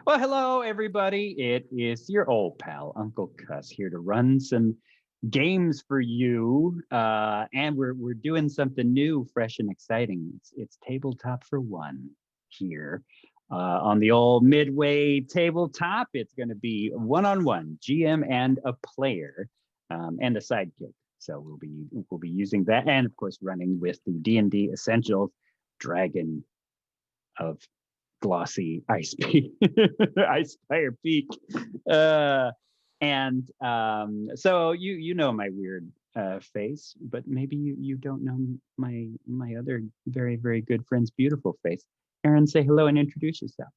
Well, hello, everybody. It is your old pal, Uncle Cuss, here to run some games for you. And we're doing something new, fresh, and exciting. It's tabletop for one here. On the old Midway tabletop, it's going to be one-on-one, GM and a player, and a sidekick. So we'll be using that, and of course, running with the D&D Essentials Dragon of glossy ice peak, Icespire Peak. So you know my weird face, but maybe you don't know my other very very good friend's beautiful face. Aaron, say hello and introduce yourself.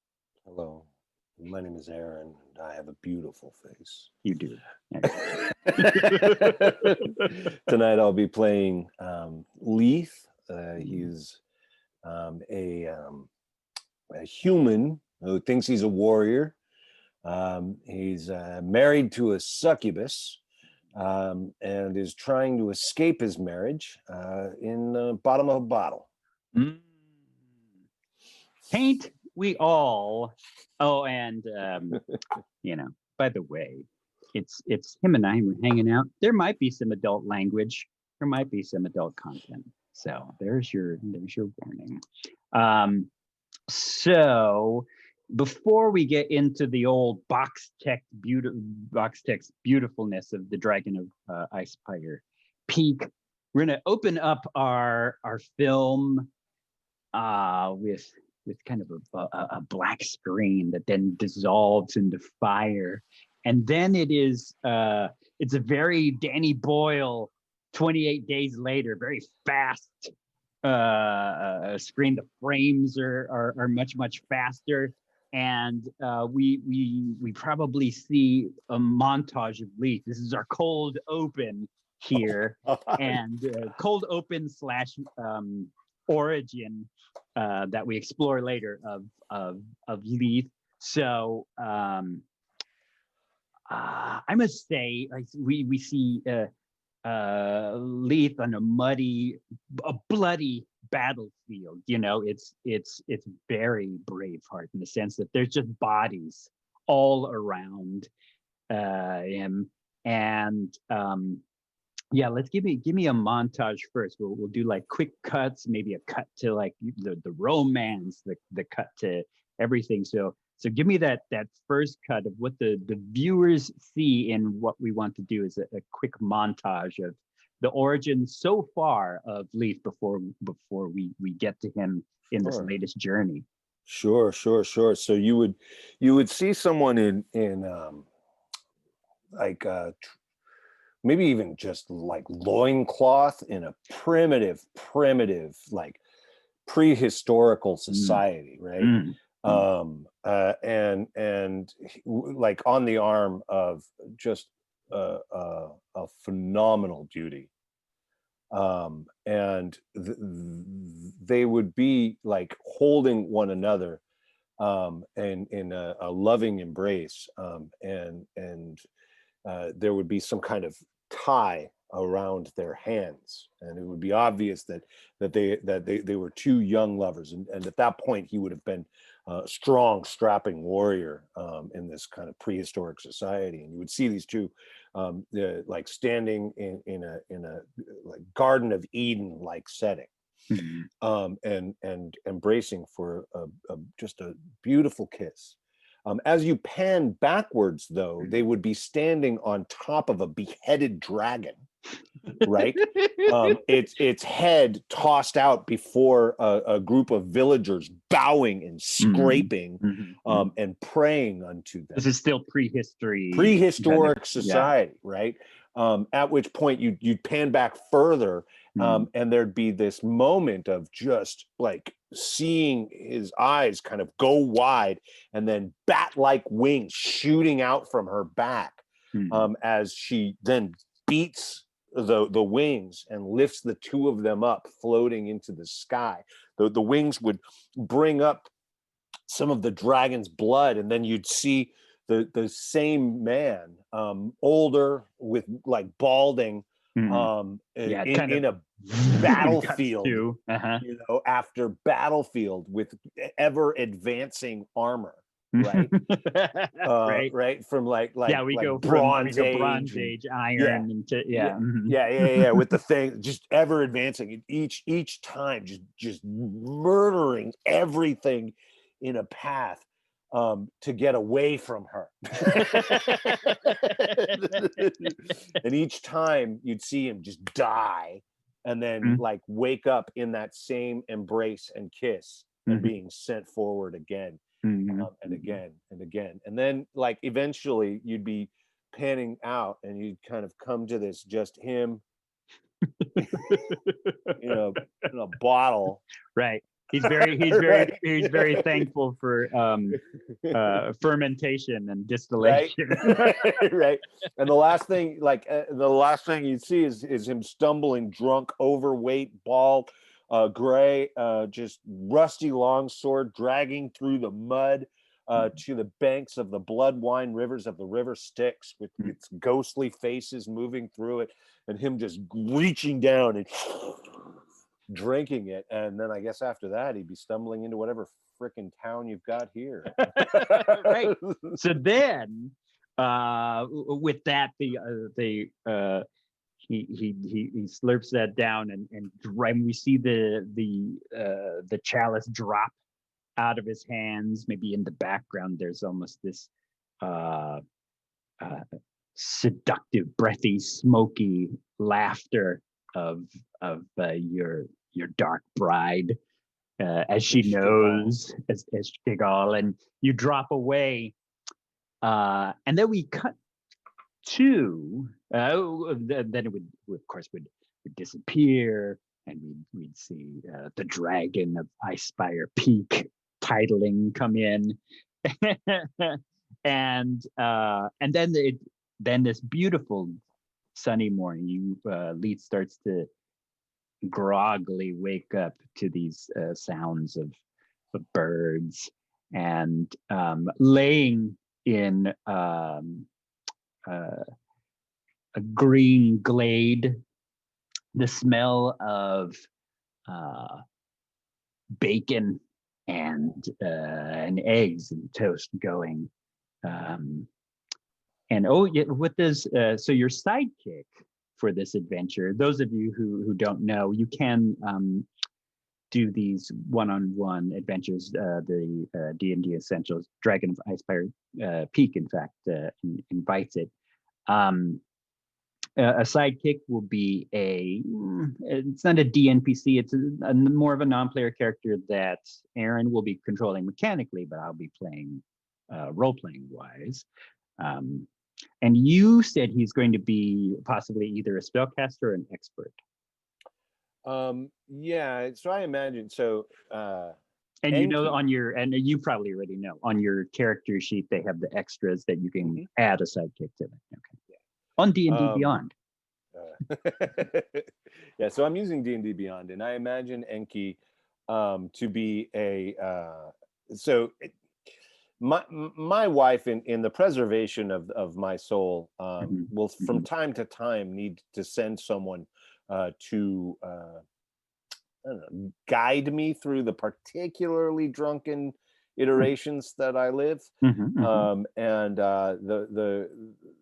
Hello, my name is Aaron, and I have a beautiful face. You do. Tonight I'll be playing Lethe. He's a human who thinks he's a warrior. He's married to a succubus and is trying to escape his marriage in the bottom of a bottle. Paint we all. Oh, and by the way, it's him and I were hanging out. There might be some adult language. There might be some adult content. So there's your warning. So before we get into the old box text beautifulness of the Dragon of Icespire Peak, we're gonna open up our film with kind of a black screen that then dissolves into fire, and then it's a very Danny Boyle 28 days later, very fast screen. The frames are much faster, and we probably see a montage of Lethe. This is our cold open here, and cold open slash origin that we explore later of Lethe. So I must say, like we see Lethe on a bloody battlefield. It's very Braveheart in the sense that there's just bodies all around him. And yeah, let's give me a montage first. We'll do like quick cuts, maybe a cut to like the romance, the cut to everything. So give me that first cut of what the viewers see, and what we want to do is a quick montage of the origin so far of Lethe before we get to him in this latest journey. Sure. So you would see someone in like maybe even just like loincloth in a primitive like prehistorical society, right? And like on the arm of just a phenomenal beauty, and they would be like holding one another and in a loving embrace, and there would be some kind of tie around their hands, and it would be obvious that they were two young lovers, and at that point he would have been a strong, strapping warrior in this kind of prehistoric society. And you would see these two like standing in a like Garden of Eden like setting, and embracing for just a beautiful kiss. As you pan backwards, though, they would be standing on top of a beheaded dragon, right? Its head tossed out before a group of villagers bowing and scraping and praying unto them. This is still prehistoric kind of, society, yeah. Right? At which point you'd pan back further, and there'd be this moment of just like seeing his eyes kind of go wide, and then bat-like wings shooting out from her back, as she then beats the wings and lifts the two of them up, floating into the sky. The wings would bring up some of the dragon's blood, and then you'd see the same man, older, with like balding, in a battlefield, after battlefield, with ever advancing armor. right? Right. Right, from like Yeah, we go Bronze Bronze Age, and Age, Iron, yeah, into yeah, mhm. yeah, with the thing just ever advancing, and each time just murdering everything in a path to get away from her. And each time you'd see him just die and then Mhm, like wake up in that same embrace and kiss and mhm, being sent forward again, mhm, and mhm. again and again. And then like eventually you'd be panning out and you'd kind of come to this just him in a in a bottle. Right. Right. He's very thankful for fermentation and Right. distillation. Right. And the last thing you'd see is him stumbling, drunk, overweight, bald, gray, just rusty longsword dragging through the mud to the banks of the blood wine rivers of the river Styx, with its ghostly faces moving through it, and him just reaching down and drinking it. And then I guess after that he'd be stumbling into whatever freaking town you've got here. Right. So then, with that, he slurps that down, and we see the chalice drop out of his hands. Maybe in the background, there's almost this uh, uh, seductive, breathy, smoky laughter of your dark bride, as she knows, as Kigal, and you drop away, and then we cut to, then it would, of course, would disappear, and we'd see the dragon of Icespire Peak titling come in, and then this beautiful sunny morning, Leith starts to groggily wake up to these sounds of birds, and laying in uh, a green glade, the smell of uh, bacon and eggs and toast going. Um, and oh, yeah, what does so your sidekick for this adventure? Those of you who don't know, you can do these one-on-one adventures. The D&D Essentials, Dragon of Icespire Peak, in fact, invites it. A sidekick will be it's not a DNPC, it's a more of a non-player character that Aaron will be controlling mechanically, but I'll be playing role-playing wise. And you said he's going to be possibly either a spellcaster or an expert. Yeah, so I imagine so. And Enki, and you probably already know, on your character sheet they have the extras that you can add a sidekick to them. Okay. yeah. On D&D Beyond. Yeah, so I'm using D&D Beyond, and I imagine Enki to be my wife, in the preservation of my soul, will from time to time need to send someone to I don't know, guide me through the particularly drunken iterations that I live. And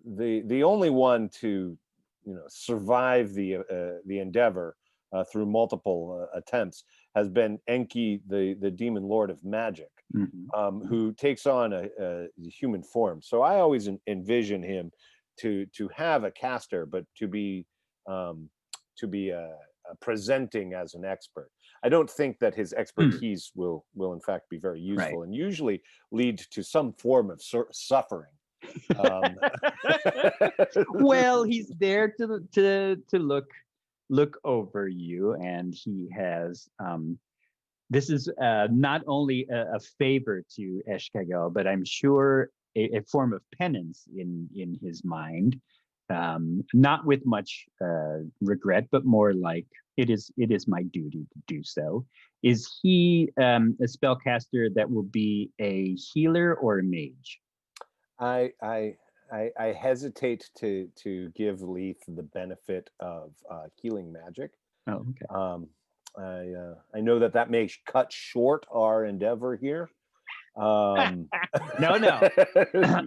the only one to survive the endeavor through multiple attempts has been Enki, the demon lord of magic, who takes on a human form. So I always envision him to have a caster, but to be presenting as an expert. I don't think that his expertise will in fact be very useful, Right. and usually lead to some form of suffering. Well, he's there to look over you, and he has this is not only a favor to Eshkagel, but I'm sure a form of penance in his mind, not with much regret, but more like it is my duty to do so. Is he a spellcaster that will be a healer or a mage? I hesitate to give Lethe the benefit of healing magic. Oh, okay. I know that may cut short our endeavor here, No.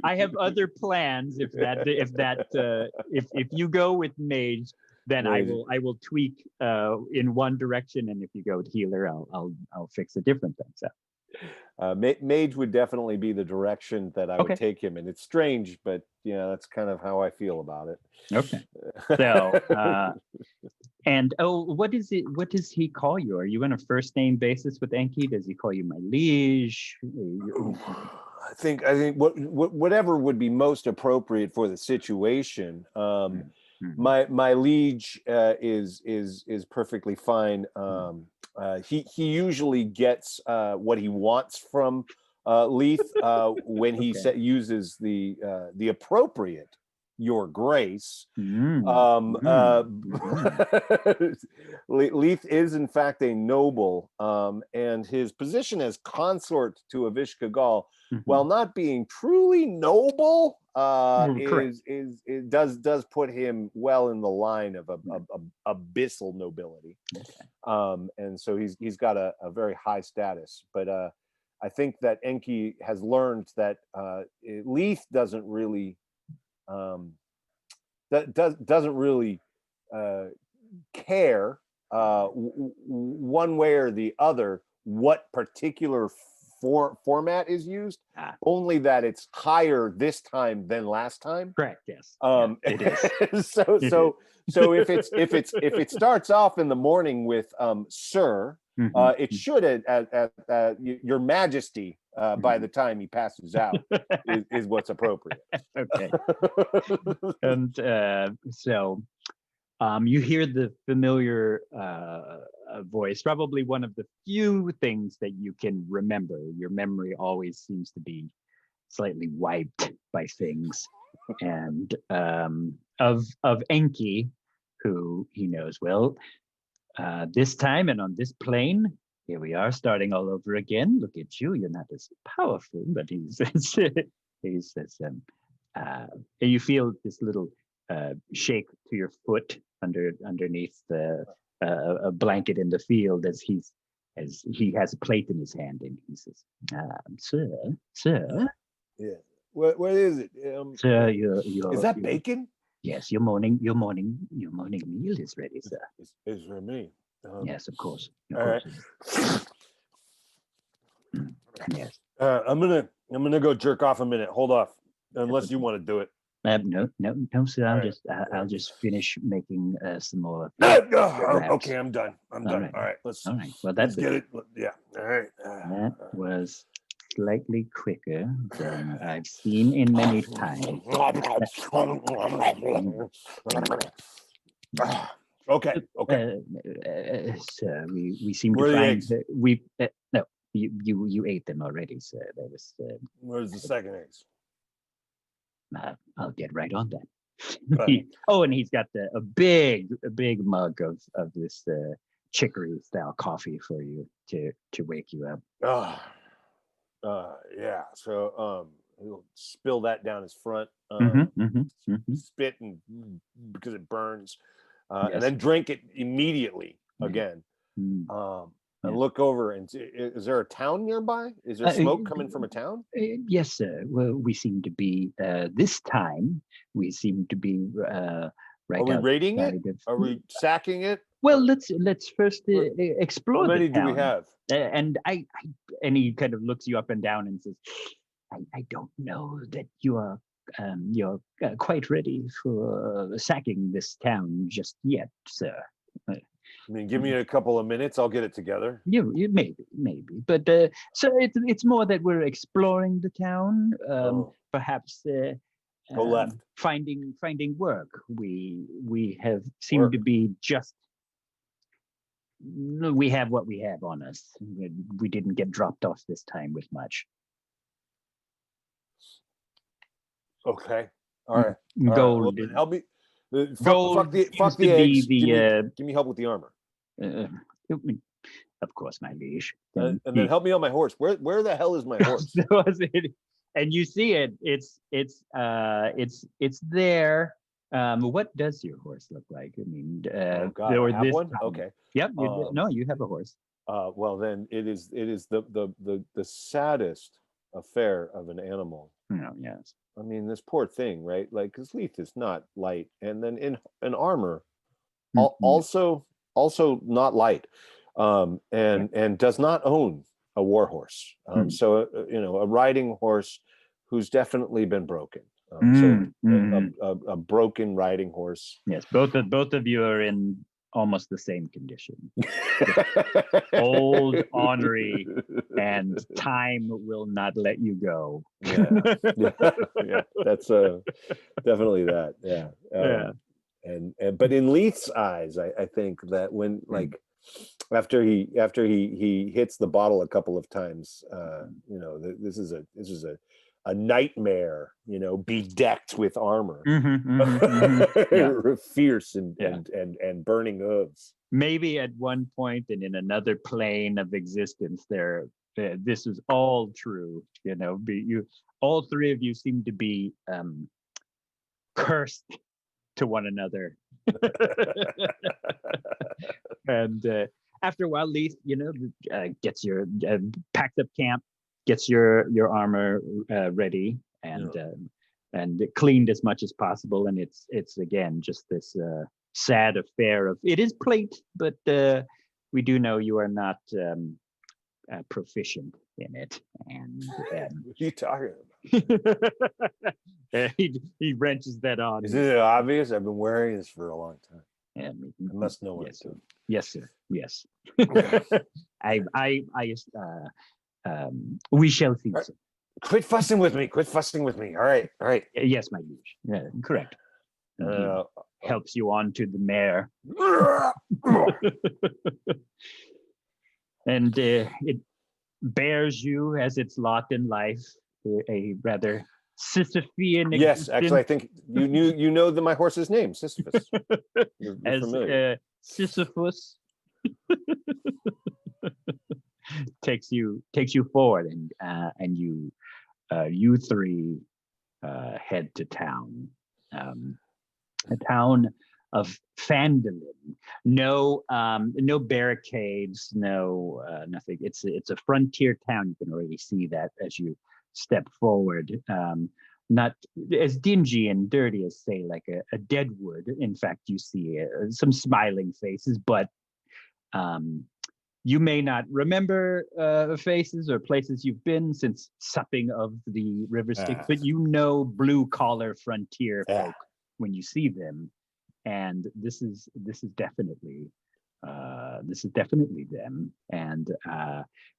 I have other plans. If you go with mage, then I will tweak in one direction, and if you go with healer, I'll fix a different thing. So. Mage would definitely be the direction that I would Okay. take him, and it's strange, but yeah, that's kind of how I feel about it. Okay. So, and what does he call you? Are you on a first name basis with Enki? Does he call you my liege? I think whatever would be most appropriate for the situation. My liege is perfectly fine. He usually gets what he wants from Lethe when he uses the appropriate "Your Grace." Lethe is in fact a noble, and his position as consort to Avish Kagal, while not being truly noble, does put him well in the line of abyssal nobility. And so he's got a very high status. But I think that Enki has learned that Lethe doesn't really doesn't really care one way or the other what particular format is used, only that it's higher this time than last time. Correct. Yes. It is. So if it starts off in the morning with sir, it should at your majesty by the time he passes out is what's appropriate. Okay. And so you hear the familiar voice, probably one of the few things that you can remember. Your memory always seems to be slightly wiped by things. And of Enki, who he knows well, this time and on this plane, here we are starting all over again. Look at you, you're not as powerful, but he says, and you feel this little shake to your foot underneath a blanket in the field as he has a plate in his hand, and he says, sir. Yeah. What is it? Sir, is that bacon? Yes, your morning meal is ready, sir. It's for me. Yes, of course. All right. Yes. I'm gonna go jerk off a minute. Hold off, unless you want to do it. No, sir. I'll just finish making some more. Okay, I'm done. I'm done. All right. All right. Well, let's get it. Yeah. All right. That was slightly quicker than I've seen in many times. Okay. Sir, we seem to find that no, you ate them already, sir. That was. Where's the second eggs? I'll get right on that. And he's got a big mug of this chicory style coffee for you to wake you up. Yeah. So he'll spill that down his front, spit, and because it burns, and then drink it immediately again. And look over, and is there a town nearby? Is there smoke coming from a town? Yes, sir. Well, we seem to be this time. We seem to be right. Are we raiding it? Are we sacking it? Well, let's first explore. How many do we have? And and he kind of looks you up and down and says, "I don't know that you're quite ready for sacking this town just yet, sir." I mean, give me a couple of minutes. I'll get it together. You maybe, but so it's more that we're exploring the town. Perhaps go left. Finding work. We have seemed to be just. We have what we have on us. We didn't get dropped off this time with much. Okay. All right. Gold. Well, help me. Gold. Fuck the eggs. Give me help with the armor. Of course, my liege. And then help me on my horse. Where the hell is my horse? And you see it. It's there. What does your horse look like? I mean, oh God, I have one. Okay. Yep. No, you have a horse. Well, then it is the saddest affair of an animal. No, yes. I mean, this poor thing, right? Like, because Lethe is not light, and then in armor, also not light, and does not own a war horse. So a riding horse who's definitely been broken. A broken riding horse. Yes, both of you are in almost the same condition. Old, ornery, and time will not let you go. Yeah, that's definitely that. Yeah. But in Leith's eyes, I think that when like after he hits the bottle a couple of times, this is a nightmare, bedecked with armor, fierce and burning hooves. Maybe at one point and in another plane of existence, this is all true. All three of you seem to be cursed to one another. And after a while, Lethe, gets your packs up camp, gets your armor ready and cleaned as much as possible. And it's again just this sad affair of it is plate, but we do know you are not proficient in it. And what are you talking about? He wrenches that on. Isn't it obvious? I've been wearing this for a long time. I must know what to do. Yes, sir. Yes. We shall see. Right. Quit fussing with me. All right. Yes, my liege. Yeah, correct. Helps you on to the mare. And it bears you as its lot in life, a rather Sisyphean existence. Yes, actually, I think you know my horse's name, Sisyphus. You're as familiar. Sisyphus takes you forward, and you three head to town, a town of Phandalin. No barricades, no nothing. It's a frontier town. You can already see that as you step forward. Not as dingy and dirty as, say, like a Deadwood. In fact, you see some smiling faces, but you may not remember faces or places you've been since supping of the river Styx, but blue-collar frontier folk when you see them. And this is definitely them. And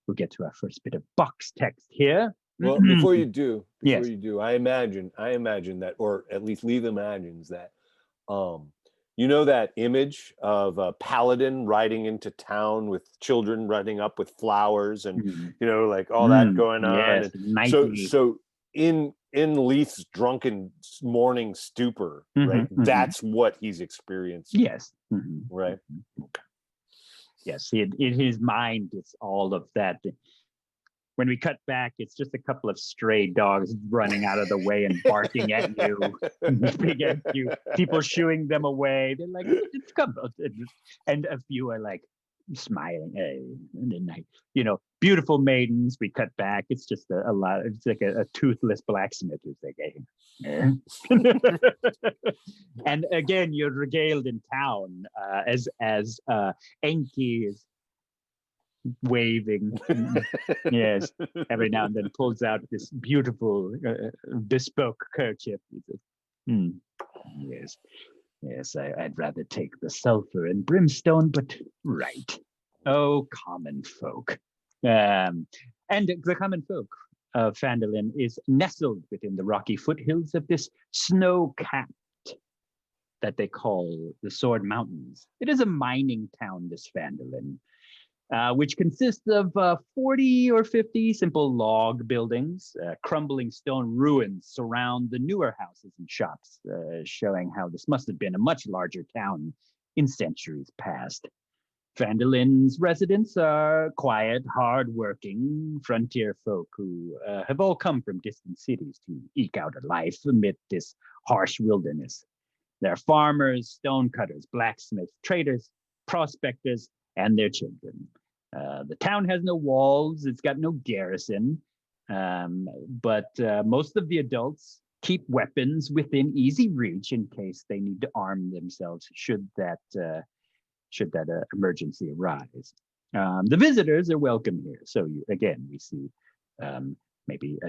we'll get to our first bit of box text here. Well, before you do, I imagine that, or at least Lethe imagines that, that image of a paladin riding into town with children running up with flowers and like all that going on. Yes, and so in Leith's drunken morning stupor, right? That's what he's experiencing. Yes. Right. Okay. Yes, in his mind, it's all of that. When we cut back, it's just a couple of stray dogs running out of the way and barking at you, against you. People shooing them away. They're like, and a few are like smiling. And then beautiful maidens. We cut back. It's just a lot. It's like a toothless blacksmith who's like, hey. And again, you're regaled in town as Enki is waving. Yes, every now and then pulls out this beautiful bespoke kerchief. Yes, I'd rather take the sulfur and brimstone, but right. Oh, common folk. And the common folk of Phandalin is nestled within the rocky foothills of this snow-capped that they call the Sword Mountains. It is a mining town, this Phandalin, which consists of 40 or 50 simple log buildings. Crumbling stone ruins surround the newer houses and shops, showing how this must have been a much larger town in centuries past. Phandalin's residents are quiet, hard-working frontier folk who have all come from distant cities to eke out a life amid this harsh wilderness. They're farmers, stonecutters, blacksmiths, traders, prospectors, and their children. The town has no walls, it's got no garrison, But most of the adults keep weapons within easy reach in case they need to arm themselves should that emergency arise. The visitors are welcome here. So we see maybe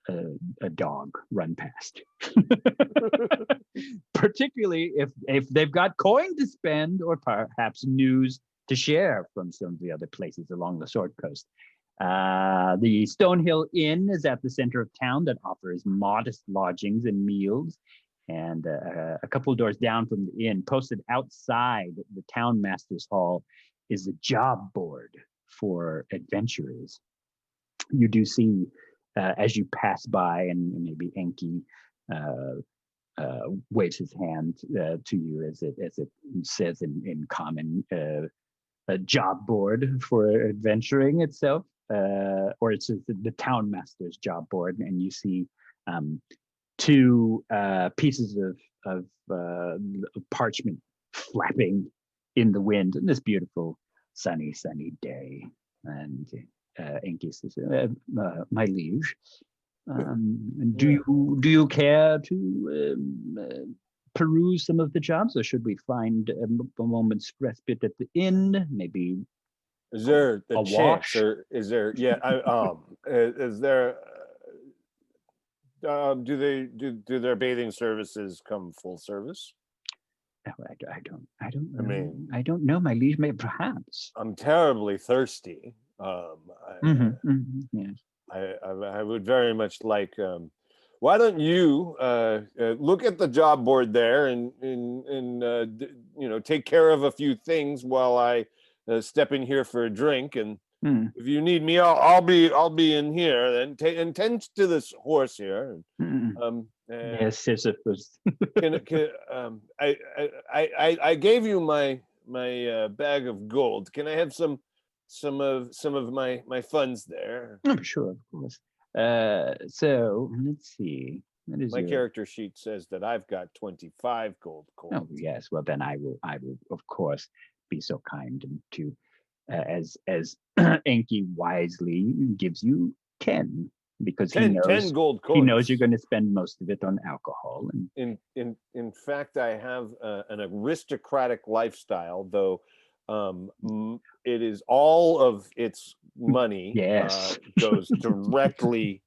a dog run past, particularly if they've got coin to spend or perhaps news to share from some of the other places along the Sword Coast. The Stonehill Inn is at the center of town that offers modest lodgings and meals. And a couple of doors down from the inn, posted outside the town master's hall, is a job board for adventurers. You do see as you pass by, and maybe Enki waves his hand to you as it says in common, a job board for adventuring itself, or it's the town master's job board, and you see two pieces of parchment flapping in the wind on this beautiful sunny day. And Enki says, "My liege, do you care to peruse some of the jobs, or should we find a moment's respite at the inn? Maybe is there the a chance, wash? or is there? Yeah, is there? Do their bathing services come full service? Oh, I don't know. I mean, I don't know, my liege. Maybe perhaps. I'm terribly thirsty. Yes. I would very much like. Why don't you look at the job board there and take care of a few things while I step in here for a drink, and if you need me, I'll be in here. Then and tend to this horse here. Yes, Sisyphus. I gave you my bag of gold. Can I have some of my funds there? I'm sure, of course. So let's see. My character sheet says that I've got 25 gold coins. Oh yes, well then I will of course be so kind to as Enki wisely gives you 10, because 10 gold coins. He knows you're going to spend most of it on alcohol. And in fact, I have an aristocratic lifestyle, though it is all of its money goes directly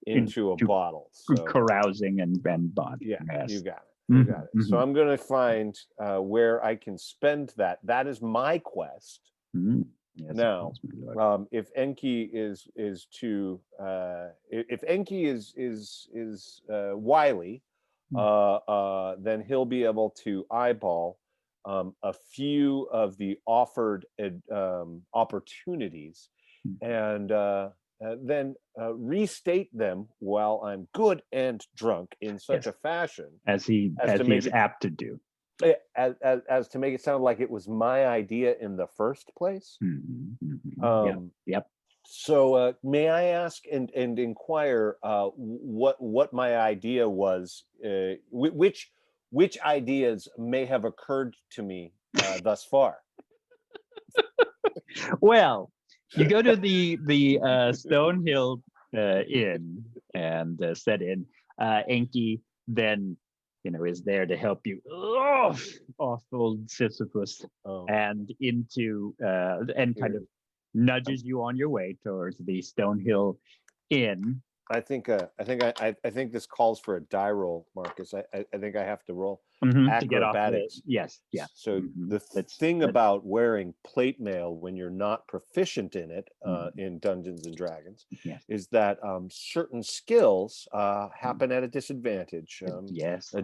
into a bottle. So carousing and bond. Yeah, yes. you got it. You got it. So I'm going to find where I can spend that. That is my quest. Yes, now, if Enki is to if Enki is wily, then he'll be able to eyeball a few of the offered opportunities, and then restate them while I'm good and drunk in such a fashion as he is apt to do, as to make it sound like it was my idea in the first place. Yep. So may I ask and inquire what my idea was, which ideas may have occurred to me thus far? Well, you go to the Stonehill Inn and set in. Enki then is there to help you off old Sisyphus and into and kind of nudges you on your way towards the Stonehill Inn. I think this calls for a die roll, Marcus. I think I have to roll to get off yes. So the thing about wearing plate mail when you're not proficient in it in Dungeons and Dragons is that certain skills happen at a disadvantage.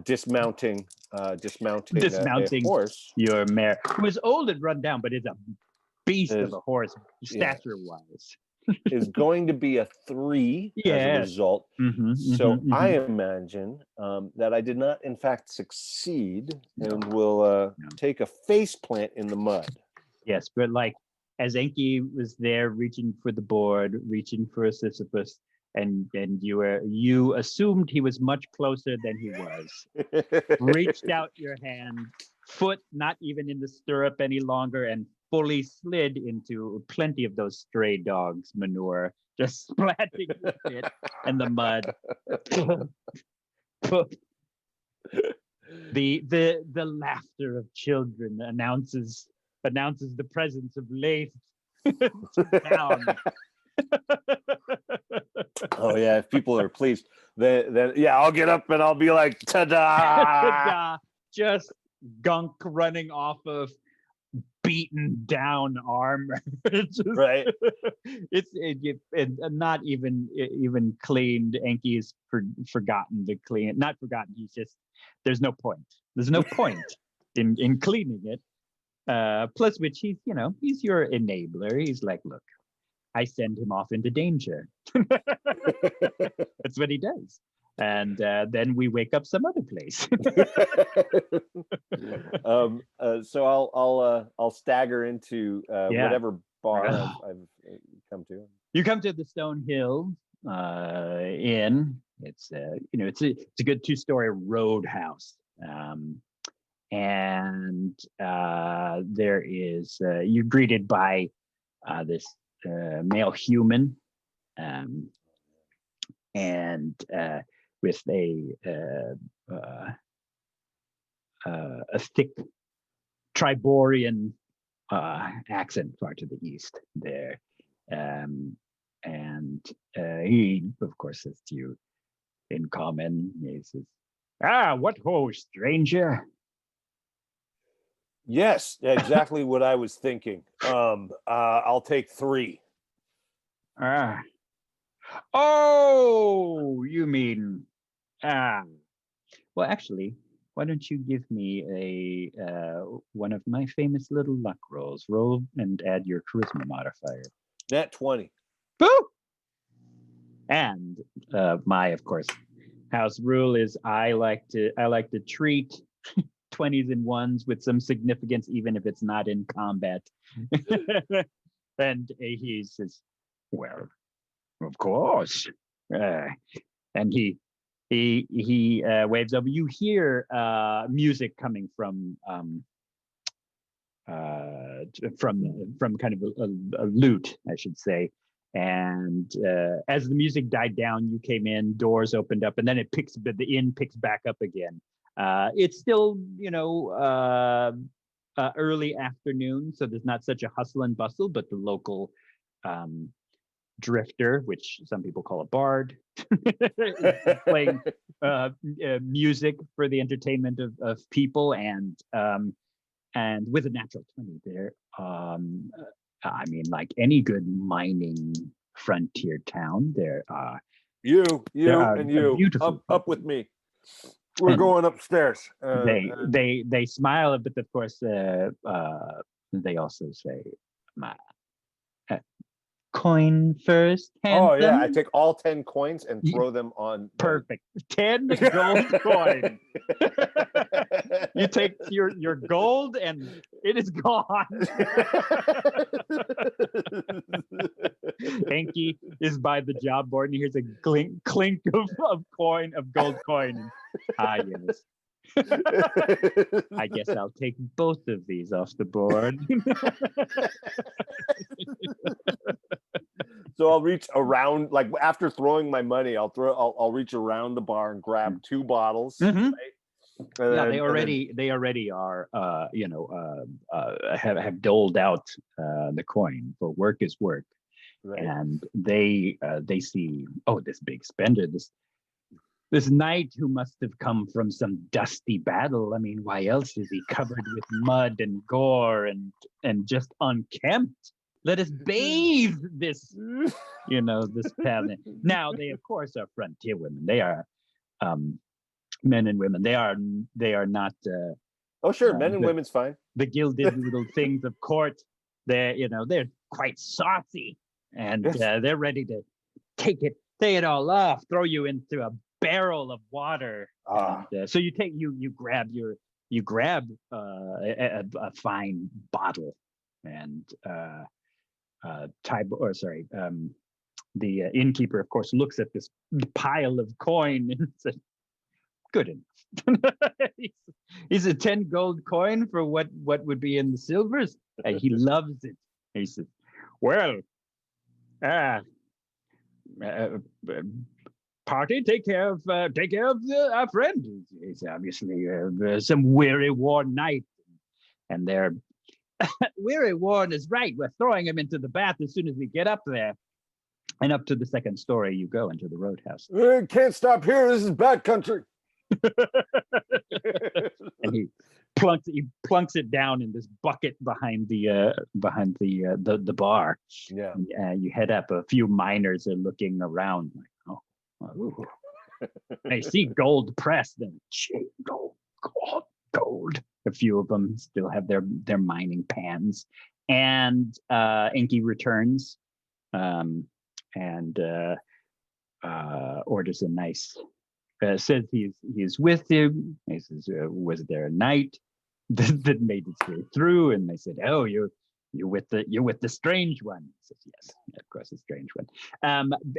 Dismounting a horse. Your mare, who is old and run down, but is a beast of a horse, stature-wise. is going to be a 3 as a result. So I imagine that I did not in fact succeed and will take a face plant in the mud. Yes, but like as Enki was there reaching for the board, reaching for Sisyphus, and you assumed he was much closer than he was. Reached out your hand, foot not even in the stirrup any longer, and fully slid into plenty of those stray dogs' manure, just splatting the spit and the mud. The laughter of children announces the presence of Lethe down. Oh yeah, if people are pleased, then yeah, I'll get up and I'll be like, ta-da! Just gunk running off of beaten down armor. Right. And not even cleaned. Enki is forgotten to clean it. Not forgotten. He's just there's no point. There's no point in cleaning it. Plus, which he's your enabler. He's like, look, I send him off into danger. That's what he does. And then we wake up some other place. So I'll stagger into whatever bar I've come to. You come to the Stone Hill Inn. It's it's a good 2-story roadhouse. And there is you're greeted by this male human, and with a thick Triborian accent far to the east there, and he of course says to you in common, he says, what ho, stranger? Yes, exactly what I was thinking. I'll take 3. Oh, you mean well, actually, why don't you give me one of my famous little luck rolls? Roll and add your charisma modifier. Nat 20. Boo! And my, of course, house rule is I like to treat 20s and 1s with some significance, even if it's not in combat. And he says, well, of course. And he waves over. You hear music coming from kind of a lute, I should say. And as the music died down, you came in, doors opened up, and then the inn picks back up again. It's still, early afternoon, so there's not such a hustle and bustle, but the local drifter, which some people call a bard, is playing music for the entertainment of people, and with a natural 20 there. I mean, like any good mining frontier town, there are you beautiful up with me. We're going upstairs. They smile, but of course, they also say, coin first, handsome. Oh yeah, I take all 10 coins and throw them on. Perfect. 10 gold coins. You take your gold and it is gone. Enki is by the job board and he hears a clink of gold coin. Yes. I guess I'll take both of these off the board. So I'll reach around, like after throwing my money, I'll reach around the bar and grab 2 bottles. Mm-hmm. Right? They already are have doled out the coin, for work is work. Right. And they see, this big spender, this knight who must have come from some dusty battle. I mean, why else is he covered with mud and gore and just unkempt? Let us bathe this, this path. Now, they, of course, are frontier women. They are men and women. They are not. Men and women's fine. The gilded little things of court. They're quite saucy, and they're ready to take it all off, throw you into a barrel of water. So you grab a fine bottle, and the innkeeper, of course, looks at this pile of coin and says, good enough. He's a 10 gold coin for what would be in the silvers. He loves it. He says, well, party, take care of our friend. He's obviously some weary, worn knight, and they're weary, worn is right. We're throwing him into the bath as soon as we get up there. And up to the second story, you go into the roadhouse. Can't stop here. This is bad country. And he plunks it down in this bucket behind the bar. Yeah. You head up. A few miners are looking around, like, oh. They see gold pressed, then gold. A few of them still have their mining pans, and Enki returns, and orders a nice. Says he's with him. He says, "Was there a knight that made its way through?" And they said, "Oh, you're with the strange one." He says, "Yes, of course, a strange one."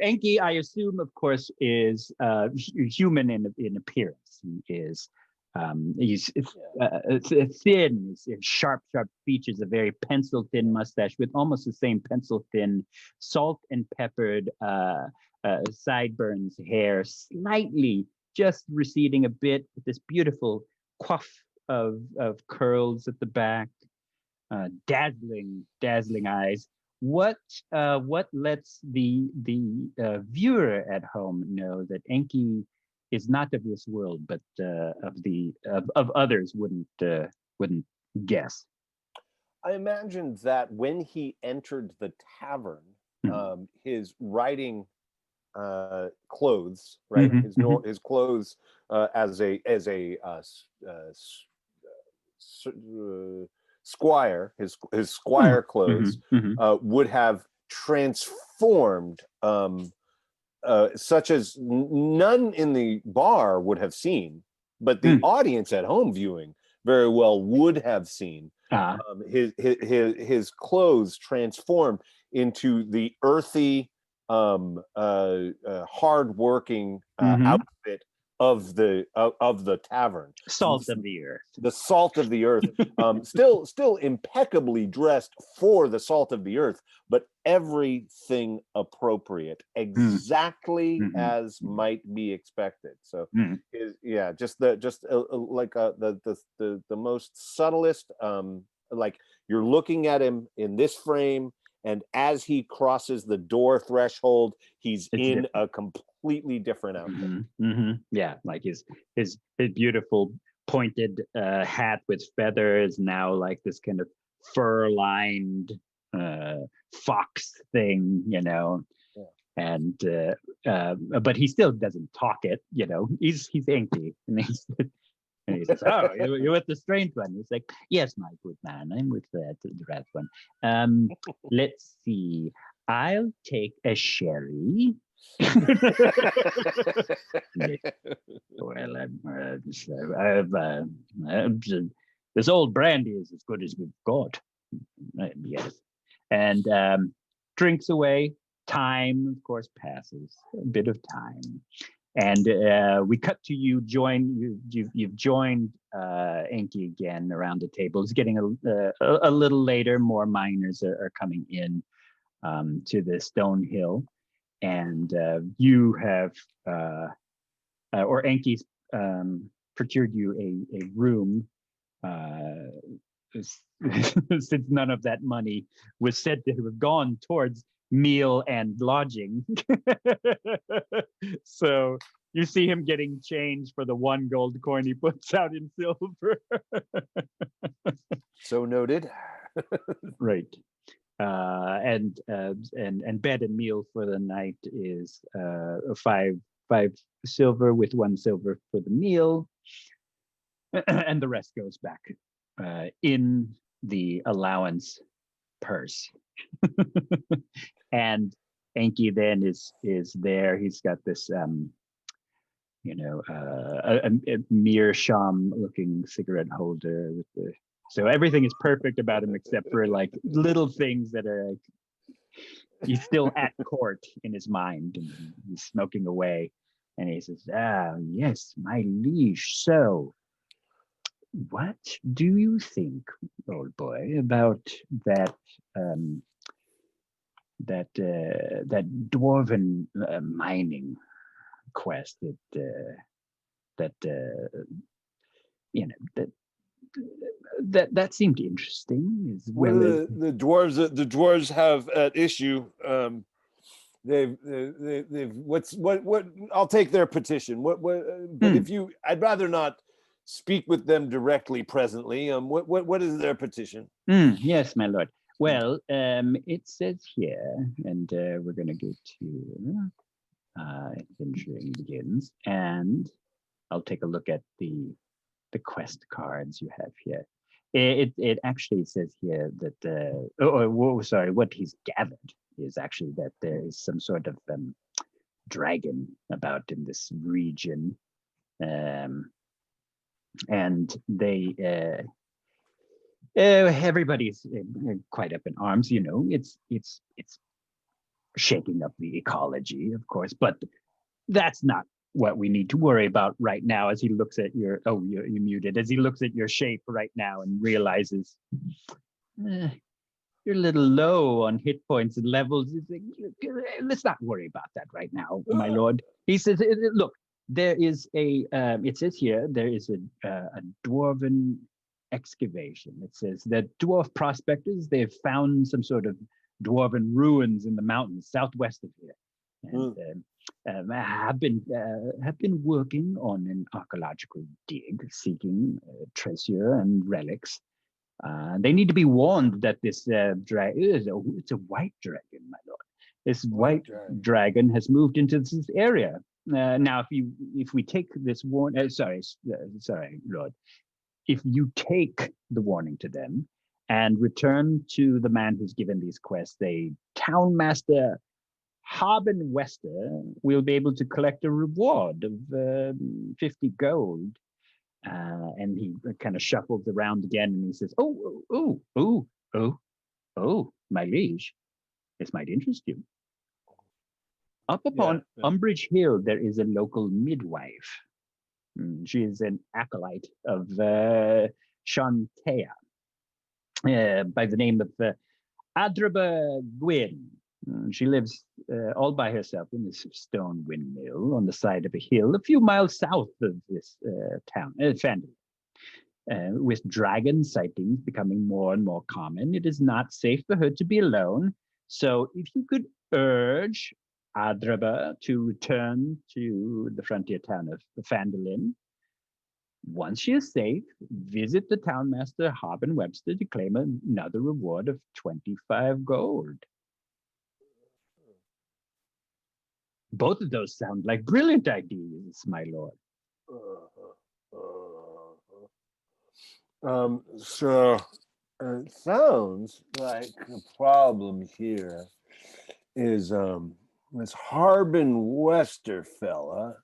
Enki, I assume, of course, is human in appearance. He's thin. He's sharp features, a very pencil thin mustache with almost the same pencil thin, salt and peppered sideburns, hair slightly just receding a bit, with this beautiful coif of curls at the back, dazzling eyes. What lets the viewer at home know that Enki is not of this world, but of others wouldn't guess? I imagine that when he entered the tavern, his riding clothes, right? His clothes as a squire, his squire clothes would have transformed, such as none in the bar would have seen, but the audience at home viewing very well would have seen. His clothes transformed into the earthy, hard-working outfit of the tavern. Salt of the earth. The salt of the earth. Still impeccably dressed for the salt of the earth, but everything appropriate, exactly as might be expected. So, just like the most subtlest. Like, you're looking at him in this frame, and as he crosses the door threshold, he's in a completely different outfit. Yeah, like his beautiful pointed hat with feathers now like this kind of fur-lined fox thing, and but he still doesn't talk it, he's Enki, and he says, "Oh, you're with the strange one." He's like, "Yes, my good man, I'm with the red one. Let's see. I'll take a sherry." Well, this old brandy is as good as we've got. Yes, and drinks away. Time, of course, passes. A bit of time. And we cut to you. You've joined Enki again around the table. It's getting a little later. More miners are coming in to the stone hill, and you have or Enki's procured you a room. Since none of that money was said to have gone towards meal and lodging. So you see him getting change for the 1 gold coin he puts out in silver. So noted. Right. And bed and meal for the night is 5 silver with 1 silver for the meal, and the rest goes back in the allowance purse. And Enki then is there. He's got this a meerschaum looking cigarette holder with the, so everything is perfect about him except for like little things that are like, he's still at court in his mind, and he's smoking away, and he says, "Ah, yes, my liege. So what do you think, old boy, about that that dwarven mining quest that you know that seemed interesting as What well as are the dwarves have at issue? They've what I'll take their petition. But if you, I'd rather not speak with them directly presently. What is their petition? Yes, my lord. Well, it says here, and we're going to go to adventuring begins, and I'll take a look at the quest cards you have here. It actually says here that sorry, what he's gathered is actually that there is some sort of dragon about in this region, and they everybody's quite up in arms. You know, it's shaking up the ecology, of course, but that's not what we need to worry about right now. As he looks at your you're muted. As he looks at your shape right now and realizes you're a little low on hit points and levels. Let's not worry about that right now, my lord. He says, look, there is a, it says here, there is a dwarven excavation. It says that dwarf prospectors, they've found some sort of dwarven ruins in the mountains southwest of here. And have been working on an archaeological dig, seeking treasure and relics. They need to be warned that this dragon it's a white dragon, my lord. This white dragon has moved into this area. Now, if we take this warning, sorry, lord, if you take the warning to them and return to the man who's given these quests, a town master, Haben Wester, will be able to collect a reward of 50 gold. And he kind of shuffles around again and he says, oh, my liege, this might interest you. Up upon Umbridge Hill, there is a local midwife. She is an acolyte of Shantea by the name of Adraba Gwyn. She lives all by herself in this stone windmill on the side of a hill a few miles south of this town, Fandom. With dragon sightings becoming more and more common, it is not safe for her to be alone. So if you could urge Adraba to return to the frontier town of Fandolin, once she is safe, visit the townmaster Haben Webster to claim another reward of 25 gold. Both of those sound like brilliant ideas, my lord. So it sounds like the problem here is this Harbin Wester fella.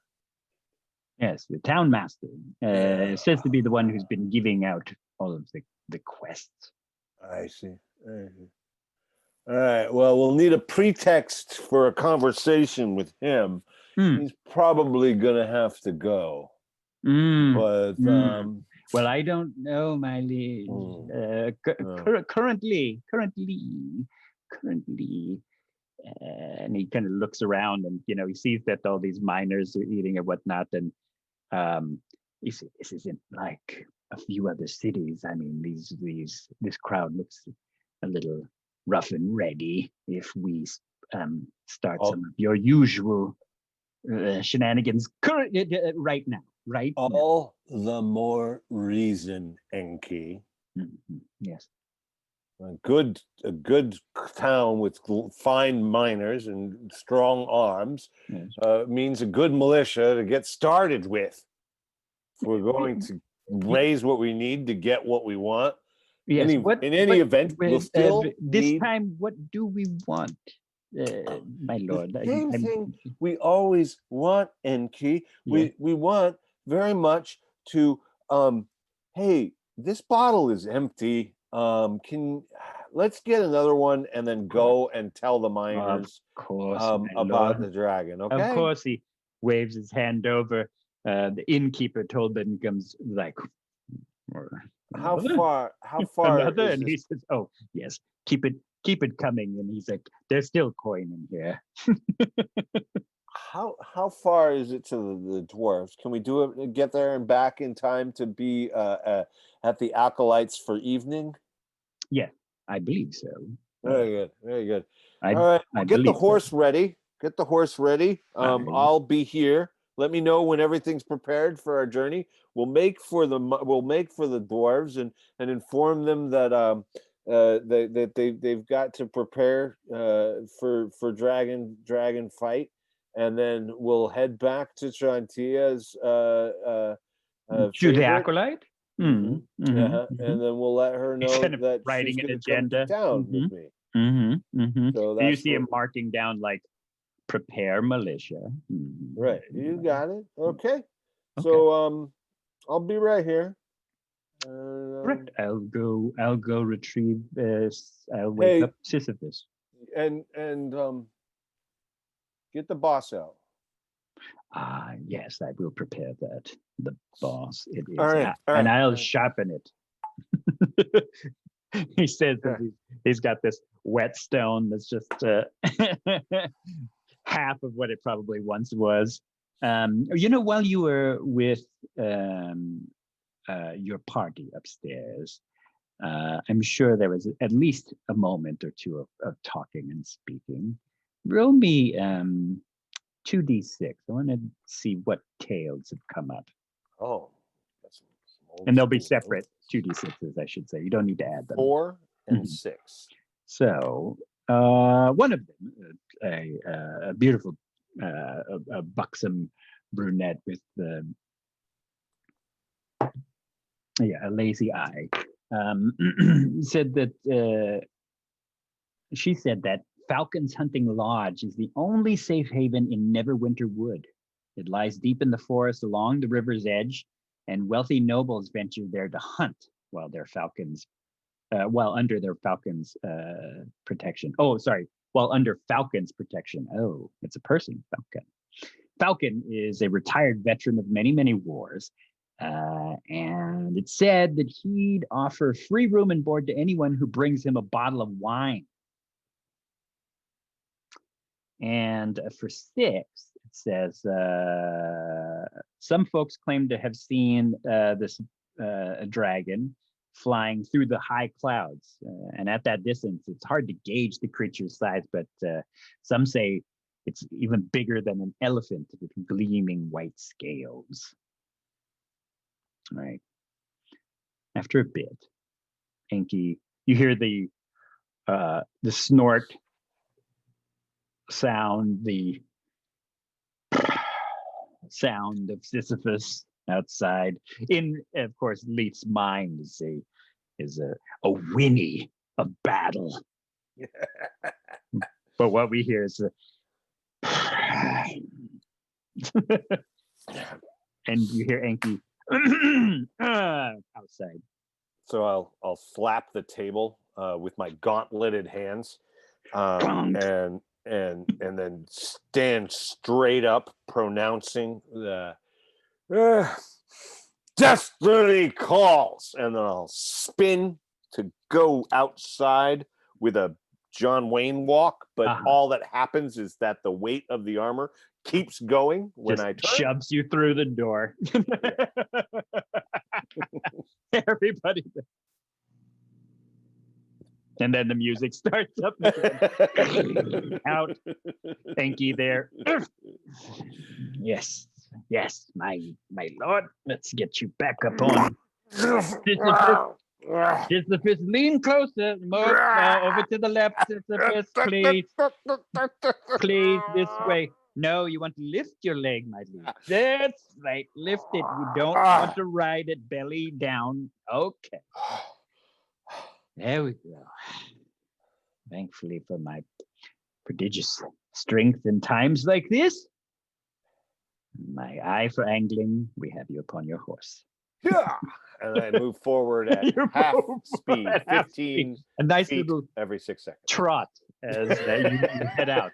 Yes, the town master says to be the one who's been giving out all of the quests. I see. All right. Well, we'll need a pretext for a conversation with him. He's probably gonna have to go. But well, I don't know, my liege. Currently, and he kind of looks around, and he sees that all these miners are eating and whatnot, and he says, "This isn't like a few other cities. I mean, this crowd looks a little rough and ready. If we start some of your usual shenanigans right now." Right. All the more reason, Enki. Yes. A good town with fine miners and strong arms means a good militia to get started with. If we're going to raise what we need to get what we want. Yes. In any event, we'll still this time. What do we want, my lord? The same thing we always want, Enki. We want very much to hey, this bottle is empty. Let's get another one and then go and tell the miners about the dragon. Okay. Of course, he waves his hand over. The innkeeper Tolbin comes like, how far another, is and he says, "Oh yes, keep it keep it coming. And he's like, there's still coin in here. How far is it to the dwarves? Can we do it, get there and back in time to be at the acolytes for evening? Yeah, I believe so. Very good, very good. All right, well, get the horse so. ready. Get the horse ready. Right. I'll be here. Let me know when everything's prepared for our journey. We'll make for the dwarves and inform them that they've got to prepare for dragon fight, and then we'll head back to Shantia's To the favorite. acolyte. And then we'll let her know that writing she's an going to come to agenda town with me. So you see him marking down like prepare militia. Right, you got it. Okay. So I'll be right here. Correct. I'll go retrieve I'll wake up Sisyphus. And get the boss out. Yes, I will prepare that. The boss, it is. All right, and I'll sharpen it. He says that he's got this whetstone that's just half of what it probably once was. While you were with your party upstairs, I'm sure there was at least a moment or two of talking and speaking. Roll me 2d6. I want to see what tales have come up. Oh, and they'll be separate 2d6s, I should say. You don't need to add them. 4 and 6. So one of them, a beautiful, a buxom brunette with a lazy eye, said that she said that Falcon's Hunting Lodge is the only safe haven in Neverwinter Wood. It lies deep in the forest along the river's edge, and wealthy nobles venture there to hunt while under their falcon's protection. While under Falcon's protection. Oh, it's a person, Falcon. Falcon is a retired veteran of many, many wars. And it's said that he'd offer free room and board to anyone who brings him a bottle of wine. And for 6, it says, some folks claim to have seen this dragon flying through the high clouds. And at that distance, it's hard to gauge the creature's size, but some say it's even bigger than an elephant with gleaming white scales. All right. After a bit, Enki, you hear the snort sound, the sound of Sisyphus outside. In, of course, Leith's mind is a whinny of battle. But what we hear is and you hear Enki outside. So I'll slap the table with my gauntleted hands, and then stand straight up, pronouncing the destiny calls, and then I'll spin to go outside with a John Wayne walk. But all that happens is that the weight of the armor keeps going when I turn. Shoves you through the door. Everybody. And then the music starts up again. Out. Enki there. Yes, my lord. Let's get you back up on. Sisyphus, lean closer. Over to the left, Sisyphus, please. Please, this way. No, you want to lift your leg, my lord. That's right. Lift it. You don't want to ride it belly down. Okay. There we go. Thankfully for my prodigious strength in times like this, my eye for angling, we have you upon your horse. Yeah. And I move forward at half speed, 15 a nice feet little every 6 seconds. Trot as you head out.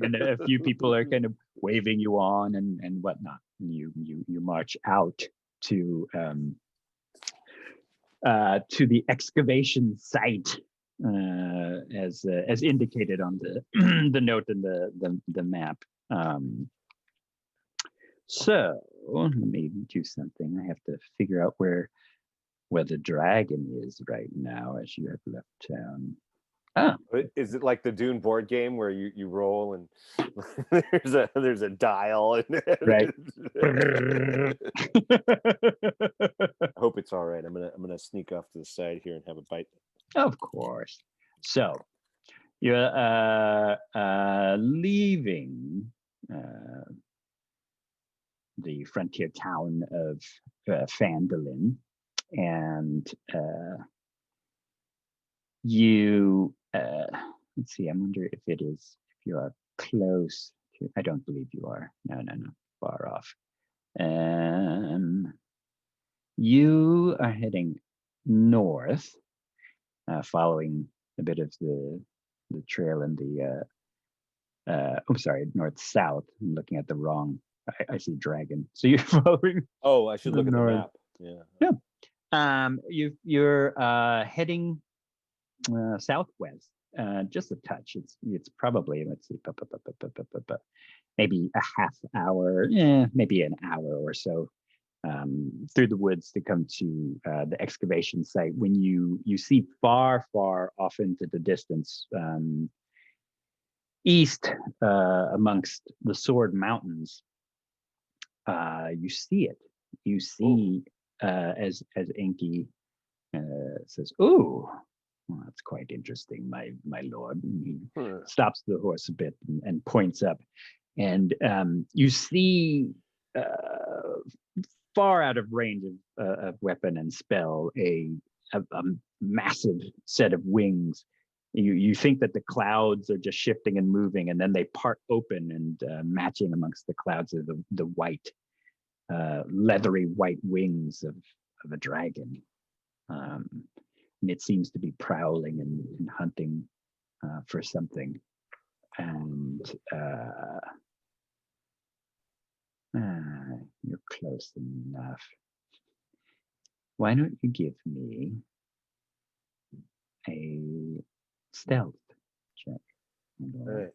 And a few people are kind of waving you on and whatnot. And you march out to the excavation site as indicated on the the note in the map. So let me do something. I have to figure out where the dragon is right now as you have left town. Is it like the Dune board game where you roll and there's a dial and Right. I hope it's all right. I'm gonna sneak off to the side here and have a bite. Of course. So you're leaving the frontier town of Phandalin, and you let's see. I wonder if you are close to. I don't believe you are. No, far off. You are heading north, following a bit of the trail in the north south. I'm looking at the wrong. I see dragon. So you're following. Oh, I should look at the map. Yeah. You're heading southwest, just a touch. It's probably, let's see, maybe a half hour, maybe an hour or so through the woods to come to the excavation site. When you see far off into the distance, east amongst the Sword Mountains, you see it. You see as Enki says, "Ooh, well, that's quite interesting, my lord." And he stops the horse a bit and points up, and you see far out of range of weapon and spell a massive set of wings. You think that the clouds are just shifting and moving, and then they part open, and matching amongst the clouds of the white, leathery white wings of a dragon. And it seems to be prowling and hunting for something. And you're close enough. Why don't you give me a stealth check? All right.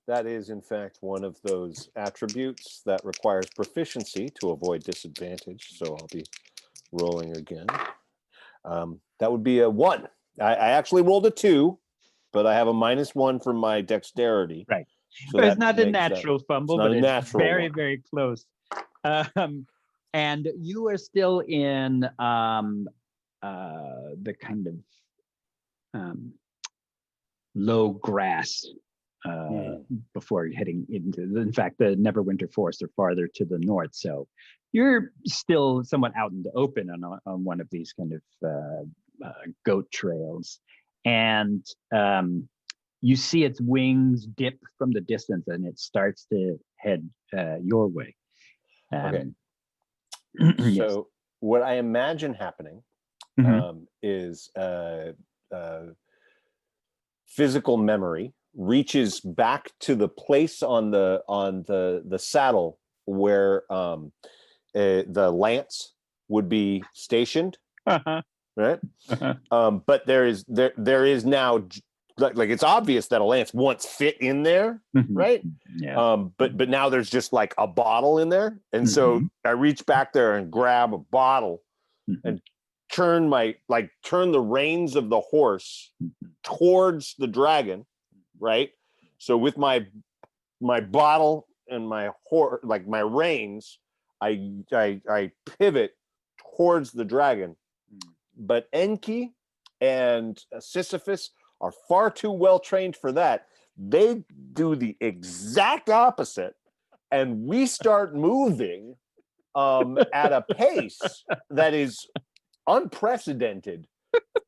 That is, in fact, one of those attributes that requires proficiency to avoid disadvantage. So I'll be rolling again. That would be a 1. I actually rolled a 2, but I have a -1 from my dexterity. Right. So it's not a natural fumble, but it's very, very close. And you are still in the kind of low grass before heading into. In fact, the Neverwinter forests are farther to the north, so you're still somewhat out in the open on one of these kind of goat trails, and you see its wings dip from the distance, and it starts to head your way. Okay. Yes. So what I imagine happening is physical memory reaches back to the place on the saddle where the lance would be stationed, right? But there is now, like it's obvious that a lance once fit in there, right? Yeah. But now there's just like a bottle in there, and so I reach back there and grab a bottle and turn the reins of the horse towards the dragon, right? So with my bottle and my horse, like my reins, I pivot towards the dragon. But Enki and Sisyphus are far too well trained for that. They do the exact opposite, and we start moving at a pace that is unprecedented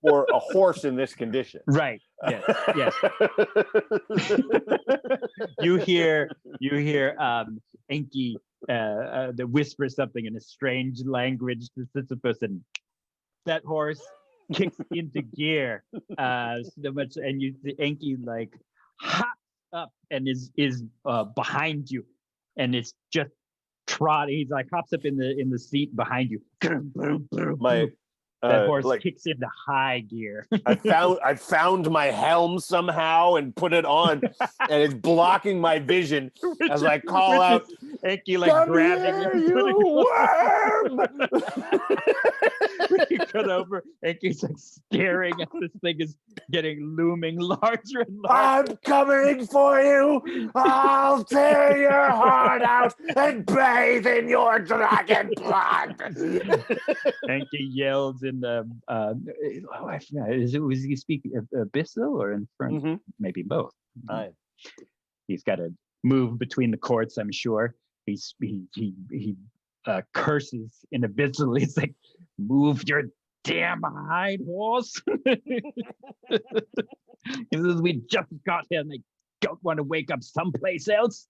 for a horse in this condition. Right. Yes. You hear Enki that whispers something in a strange language to Sisyphus, and that horse kicks into gear so much, and you see Enki like hops up and is behind you, and it's just trotting. He's like hops up in the seat behind you. That horse like kicks into high gear. I found my helm somehow and put it on, and it's blocking my vision as I call out, Enki like "Come grabbing here, you, you worm!" when you cut over, Enki's like staring as this thing is getting looming larger and larger. I'm coming for you. I'll tear your heart out and bathe in your dragon blood. Enki yells in the I forgot, was he speaking Abyssal or Infernal? Mm-hmm. Maybe both. He's got to move between the courts, I'm sure. He curses in Abyssal. He's like, move your damn hide, horse. He says, we just got here and I don't want to wake up someplace else.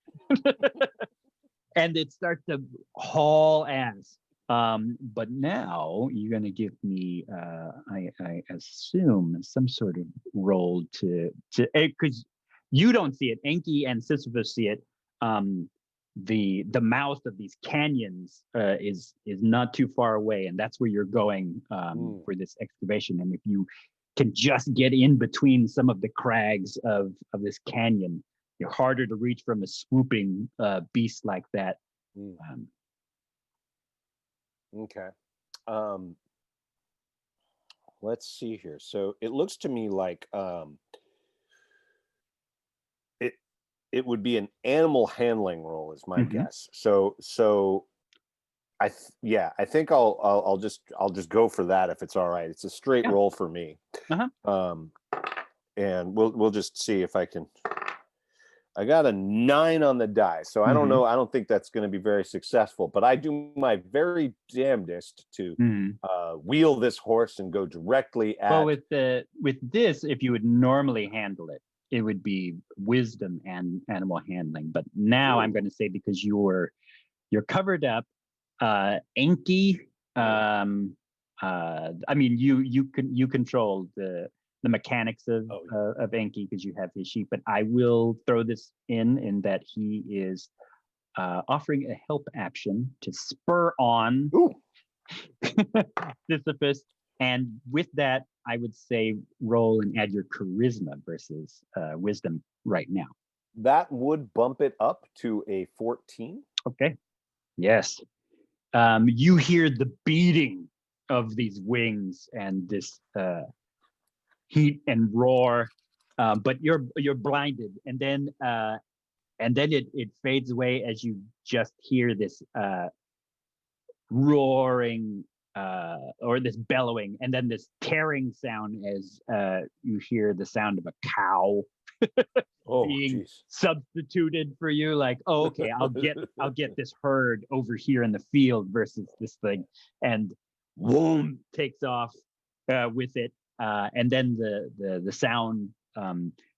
And it starts to haul ass. But now you're going to give me, I assume, some sort of roll to because you don't see it. Enki and Sisyphus see it. The mouth of these canyons is not too far away, and that's where you're going for this excavation. And if you can just get in between some of the crags of this canyon, you're harder to reach from a swooping beast like that. Okay. Let's see here. So it looks to me like it would be an animal handling roll is my guess. So I think I'll just go for that if it's all right. It's a straight roll for me. And we'll just see if I can. I got a 9 on the die, so I don't know. I don't think that's going to be very successful, but I do my very damnedest to wheel this horse and go directly at. Well, with this, if you would normally handle it, it would be wisdom and animal handling. But now I'm going to say, because you're covered up, Enki. I mean, you control the mechanics of Enki because you have his sheep, but I will throw this in that he is offering a help action to spur on Sisyphus, and with that, I would say roll and add your charisma versus wisdom right now. That would bump it up to a 14. Okay. Yes. You hear the beating of these wings and this heat and roar, but you're blinded, and then it fades away as you just hear this roaring or this bellowing, and then this tearing sound as you hear the sound of a cow being substituted for you. Like, oh, okay, I'll get this herd over here in the field versus this thing, and boom, takes off with it. And then the sound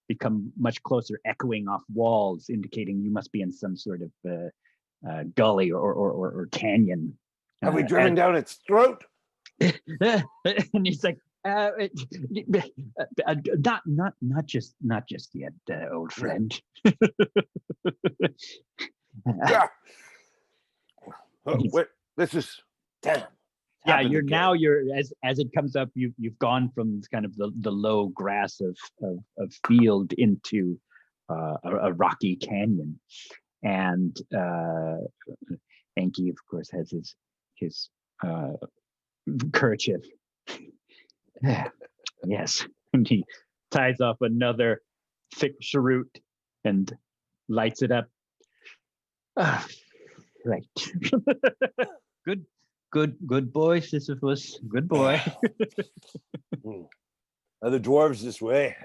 become much closer, echoing off walls, indicating you must be in some sort of gully or canyon. Have we driven down its throat? And he's like, not just yet, old friend. Wait, this is damn. Yeah, you're as it comes up, you've gone from kind of the low grass of field into a rocky canyon, and Enki, of course, has his kerchief. Yes, and he ties off another thick cheroot and lights it up. Right. Good boy, Sisyphus. Good boy. Are the dwarves this way?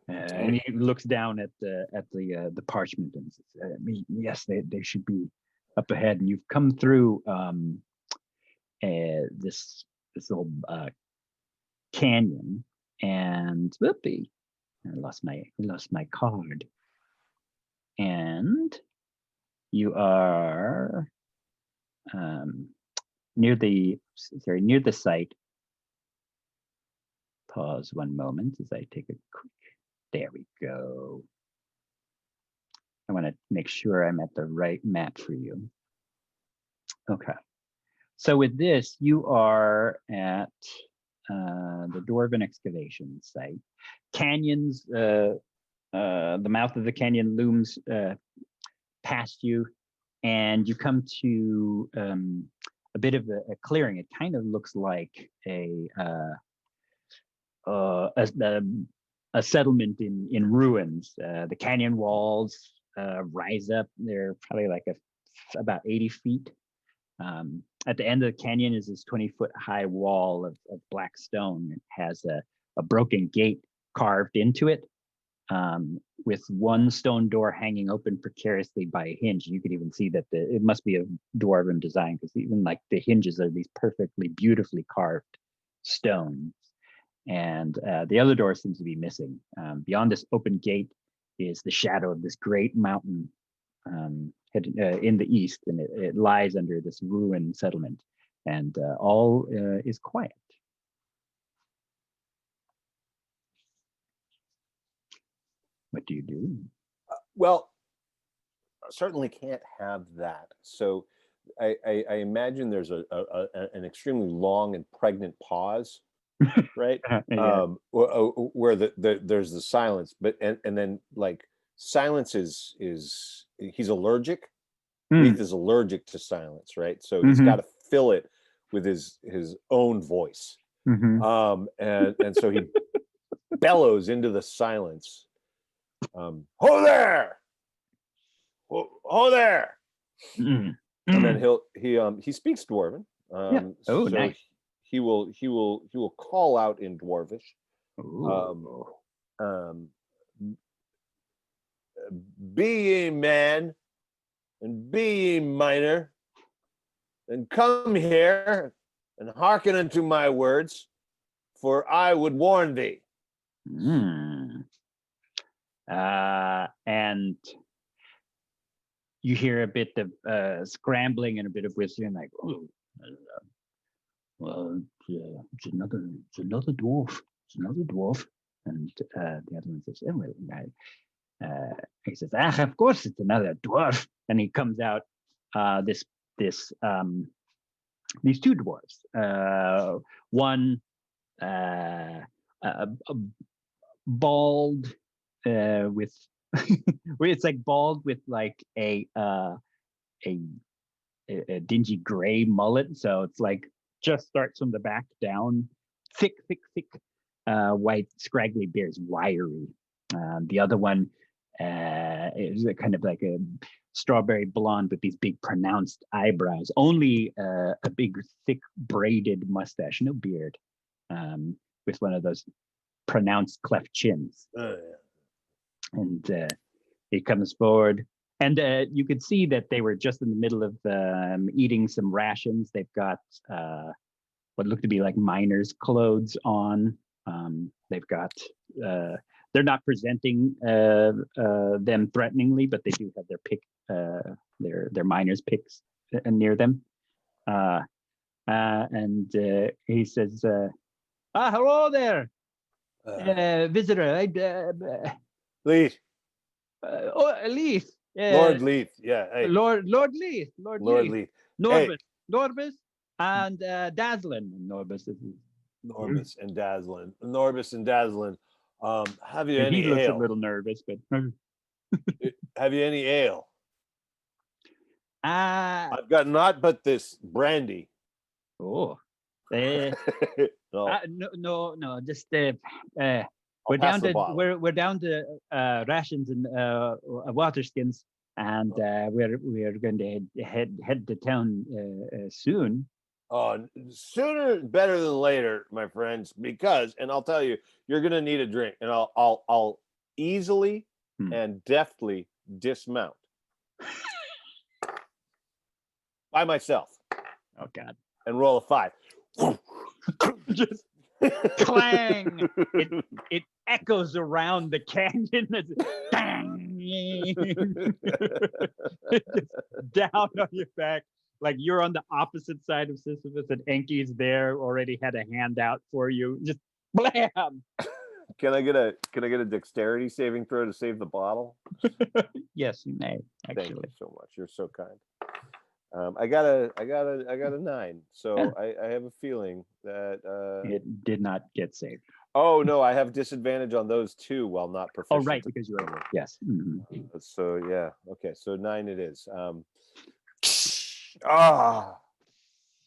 And he looks down at the parchment and says, yes, they should be up ahead. And you've come through this little canyon, and whoopee, I lost my card. And you are near the site. Pause one moment as I take a quick. There we go. I want to make sure I'm at the right map for you. Okay. So with this, you are at the Dwarven excavation site. Canyons, the mouth of the canyon looms past you, and you come to a bit of a clearing. It kind of looks like a settlement in ruins. The canyon walls rise up. They're probably like about 80 feet. At the end of the canyon is this 20-foot high wall of black stone. It has a broken gate carved into it, with one stone door hanging open precariously by a hinge. You could even see that it must be a dwarven design, because even like the hinges are these perfectly beautifully carved stones. And the other door seems to be missing. Beyond this open gate is the shadow of this great mountain in the east, and it lies under this ruined settlement, and all is quiet. What do you do? Well, I certainly can't have that. So I imagine there's an extremely long and pregnant pause, right? Yeah. Where there's the silence, but and then like silence is he's allergic. Lethe is allergic to silence, right? So he's got to fill it with his own voice. And so he bellows into the silence. Ho there! Ho there! And then he speaks Dwarven. Yeah. Oh, so nice. He will call out in Dwarvish. Be ye man, and be ye minor, and come here and hearken unto my words, for I would warn thee. And you hear a bit of scrambling and a bit of whistling, like, oh, well, it's another dwarf. It's another dwarf. And the other one says, oh, well, he says, of course it's another dwarf. And he comes out these two dwarves. One bald with it's like bald with like a dingy gray mullet, so it's like just starts from the back down, thick white scraggly beard, wiry. The other one is kind of like a strawberry blonde with these big pronounced eyebrows, only a big thick braided mustache, no beard, with one of those pronounced cleft chins. And he comes forward, and you could see that they were just in the middle of eating some rations. They've got what look to be like miners' clothes on. They've got they're not presenting them threateningly, but they do have their pick, their miners' picks near them. And he says, hello there, visitor. Lethe. Lethe. Lord Lethe. Yeah. Hey. Lord Lethe. Lord Lethe. Norbus. Hey. Norbus and Dazzlin. Norbus. Norbus and Dazzlin. Norbus and Dazzlin. Have you any ale? He looks a little nervous, but have you any ale? I've got naught but this brandy. Oh. No. Just we're down to rations and water skins, and we're going to head to town soon. Sooner better than later, my friends, because, and I'll tell you, you're going to need a drink, and I'll easily and deftly dismount by myself. Oh God! And roll a 5. Just clang! It echoes around the canyon. Just down on your back, like you're on the opposite side of Sisyphus, and Enki's there, already had a handout for you. Just blam! Can I get a dexterity saving throw to save the bottle? Yes, you may. Actually. Thank you so much. You're so kind. I got a 9. So I have a feeling that it did not get saved. oh no, I have disadvantage on those too while not proficient. Oh, right, because you are, yes. So yeah, okay, so 9 it is.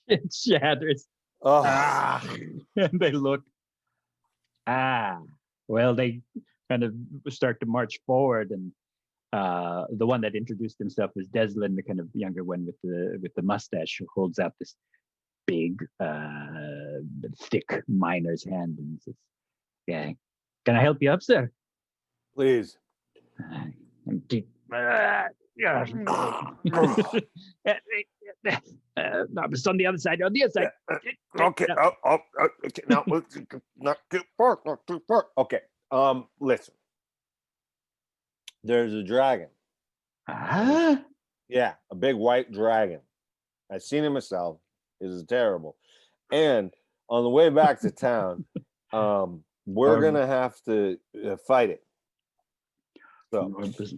It shatters. And they look, well, they kind of start to march forward, and the one that introduced himself was Deslin, the kind of younger one with the mustache, who holds out this big, thick miner's hand and says, "Yeah, can I help you up, sir?" Please. It's on the other side. On the other side. Okay. Okay. Now, not too far. Not too far. Okay. Listen. There's a dragon. Yeah, a big white dragon. I've seen him myself. It is terrible. And on the way back to town, we're gonna have to fight it. So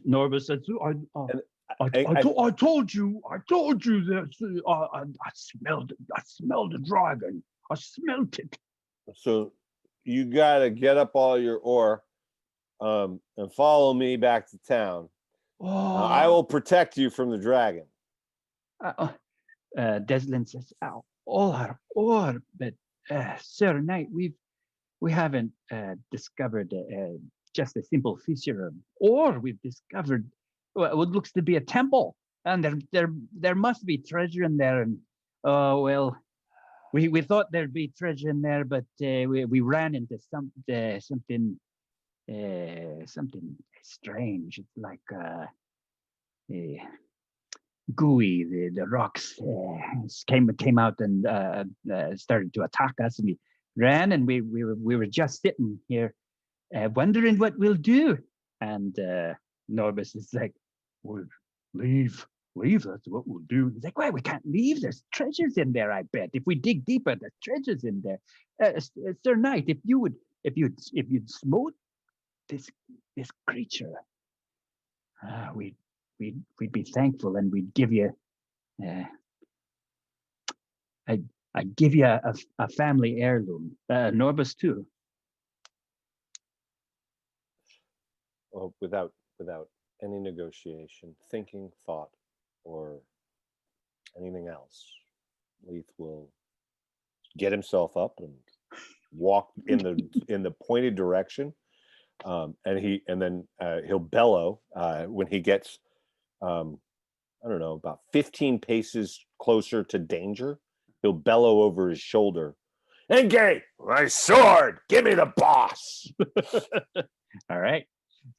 Norbus said, I told you that I smelled it. I smelled the dragon. I smelled it. So you gotta get up all your ore and follow me back to town. I will protect you from the dragon. Deslin says, or but Sir Knight, we haven't discovered just a simple fissure, or we've discovered what looks to be a temple, and there must be treasure in there. And well, we thought there'd be treasure in there, but we ran into something strange. It's like gooey. The rocks came out and started to attack us, and we ran, and we were just sitting here wondering what we'll do. And Norbus is like, well, leave, that's what we'll do. He's like, well, we can't leave, there's treasures in there, I bet. If we dig deeper, there's treasures in there. Sir Knight, if you'd smote this creature, we'd be thankful, and we'd give you I'd give you a family heirloom. Norbus too. Well, without any negotiation, thinking, thought, or anything else, Lethe will get himself up and walk in the pointed direction, and then he'll bellow when he gets I don't know, about 15 paces closer to danger. He'll bellow over his shoulder, "Engage my sword! Give me the boss!" All right.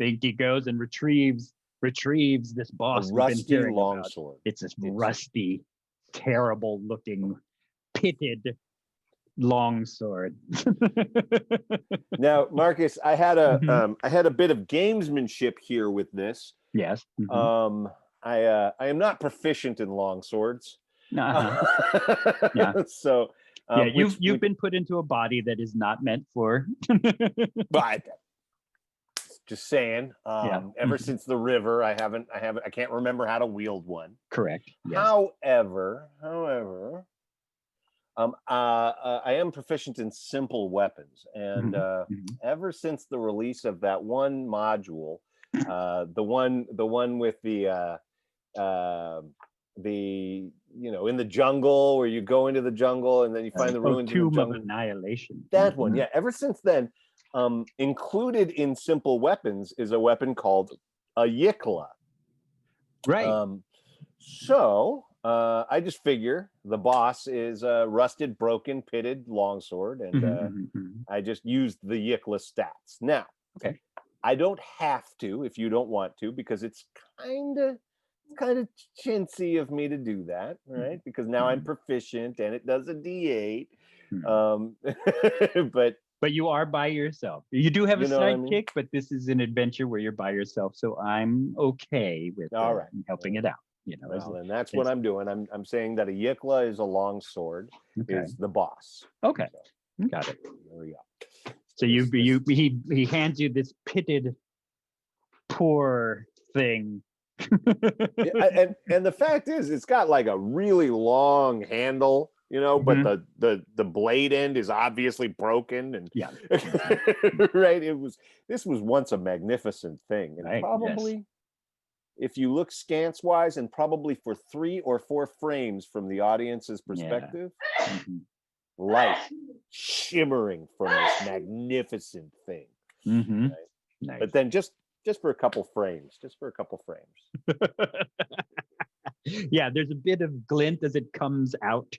He goes and retrieves this boss. A rusty longsword. It's this rusty, terrible looking, pitted longsword. Now, Marcus, I had a bit of gamesmanship here with this. Yes. I am not proficient in longswords. Yeah. So you've been put into a body that is not meant for. But just saying. Ever since the river, I can't remember how to wield one. Correct. Yes. However, I am proficient in simple weapons, and ever since the release of that one module, the one with the in the jungle, where you go into the jungle and then you find the ruins Tomb of the jungle. of Annihilation. That one, yeah. Ever since then, included in simple weapons is a weapon called a Yikla. Right. So I just figure the boss is a rusted, broken, pitted longsword, and I just used the Yikla stats. Now, okay, I don't have to if you don't want to, because it's kind of chintzy of me to do that, right? Because now I'm proficient and it does a D8. But you are by yourself. You do have a sidekick, but this is an adventure where you're by yourself. So I'm okay with helping it out. And that's what I'm doing. I'm saying that a Yikla is a long sword, is the boss. Okay, got it. There we go. So he hands you this pitted, poor thing, And the fact is, it's got like a really long handle, but the blade end is obviously broken, and Yeah. right. This was once a magnificent thing, and Right. probably, if you look scance wise, and probably for 3 or 4 frames from the audience's perspective, light shimmering from this magnificent thing. Mm-hmm. Right? Nice. But then just for a couple frames, Yeah, there's a bit of glint as it comes out,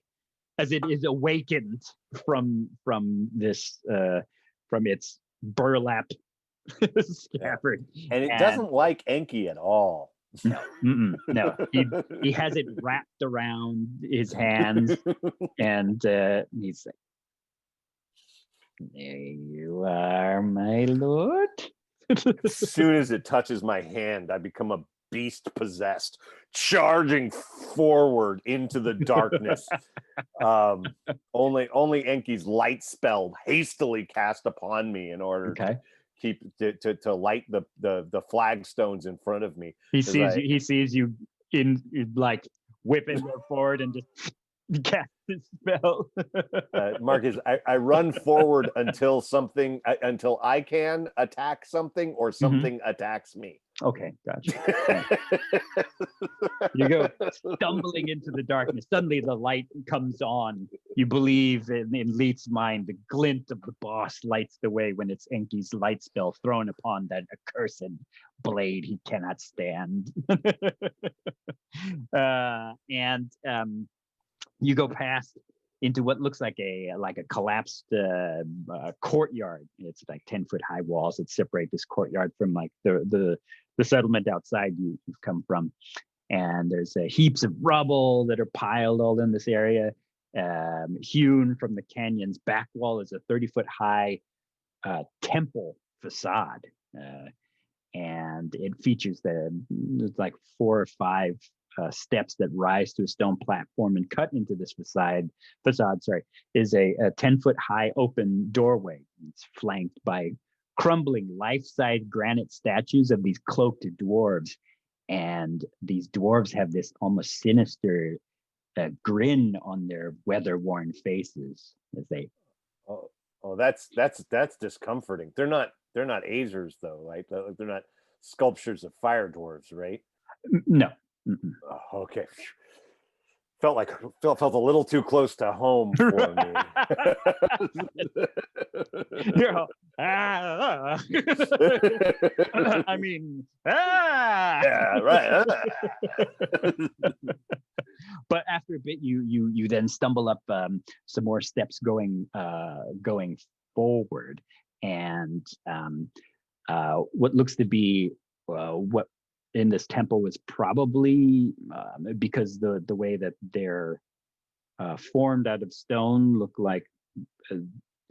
as it is awakened from this from its burlap scabbard. And it doesn't like Enki at all. No, no. He has it wrapped around his hands, and he's like, "There you are, my lord." As soon as it touches my hand, I become a beast possessed, charging forward into the darkness. Only Enki's light spell hastily cast upon me in order to keep to light the flagstones in front of me. He sees you in like whipping forward and just cast his spell. Marcus, I run forward until I can attack something, or something attacks me. Okay, gotcha. You go stumbling into the darkness. Suddenly the light comes on. You believe in Leith's mind, the glint of the boss lights the way when it's Enki's light spell thrown upon that accursed blade he cannot stand. And you go past into what looks like a collapsed courtyard. It's like 10-foot high walls that separate this courtyard from like the settlement outside you've come from. And there's heaps of rubble that are piled all in this area. Hewn from the canyon's back wall is a 30-foot high temple facade. And it features there's like 4 or 5 steps that rise to a stone platform, and cut into this facade is a 10-foot high open doorway. It's flanked by crumbling life-size granite statues of these cloaked dwarves, and these dwarves have this almost sinister grin on their weather-worn faces as they that's discomforting. They're not Azers though, right? They're not sculptures of fire dwarves, right? No. Oh, okay. Felt a little too close to home for me. I mean, yeah, right. But after a bit, you then stumble up some more steps going forward, and what looks to be what in this temple was probably because the way that they're formed out of stone look like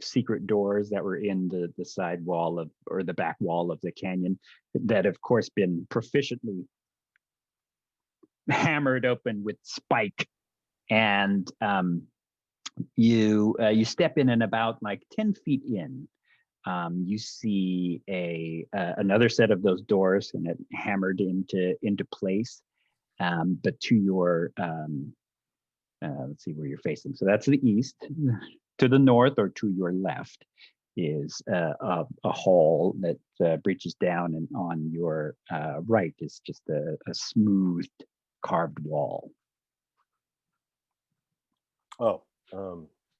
secret doors that were in the side wall or the back wall of the canyon that have, of course, been proficiently hammered open with spike. And you step in, and about like 10 feet in, you see another set of those doors, and it hammered into place. But to your let's see where you're facing. So that's the east. To the north, or to your left, is a hall that breaches down, and on your right is just a smooth carved wall.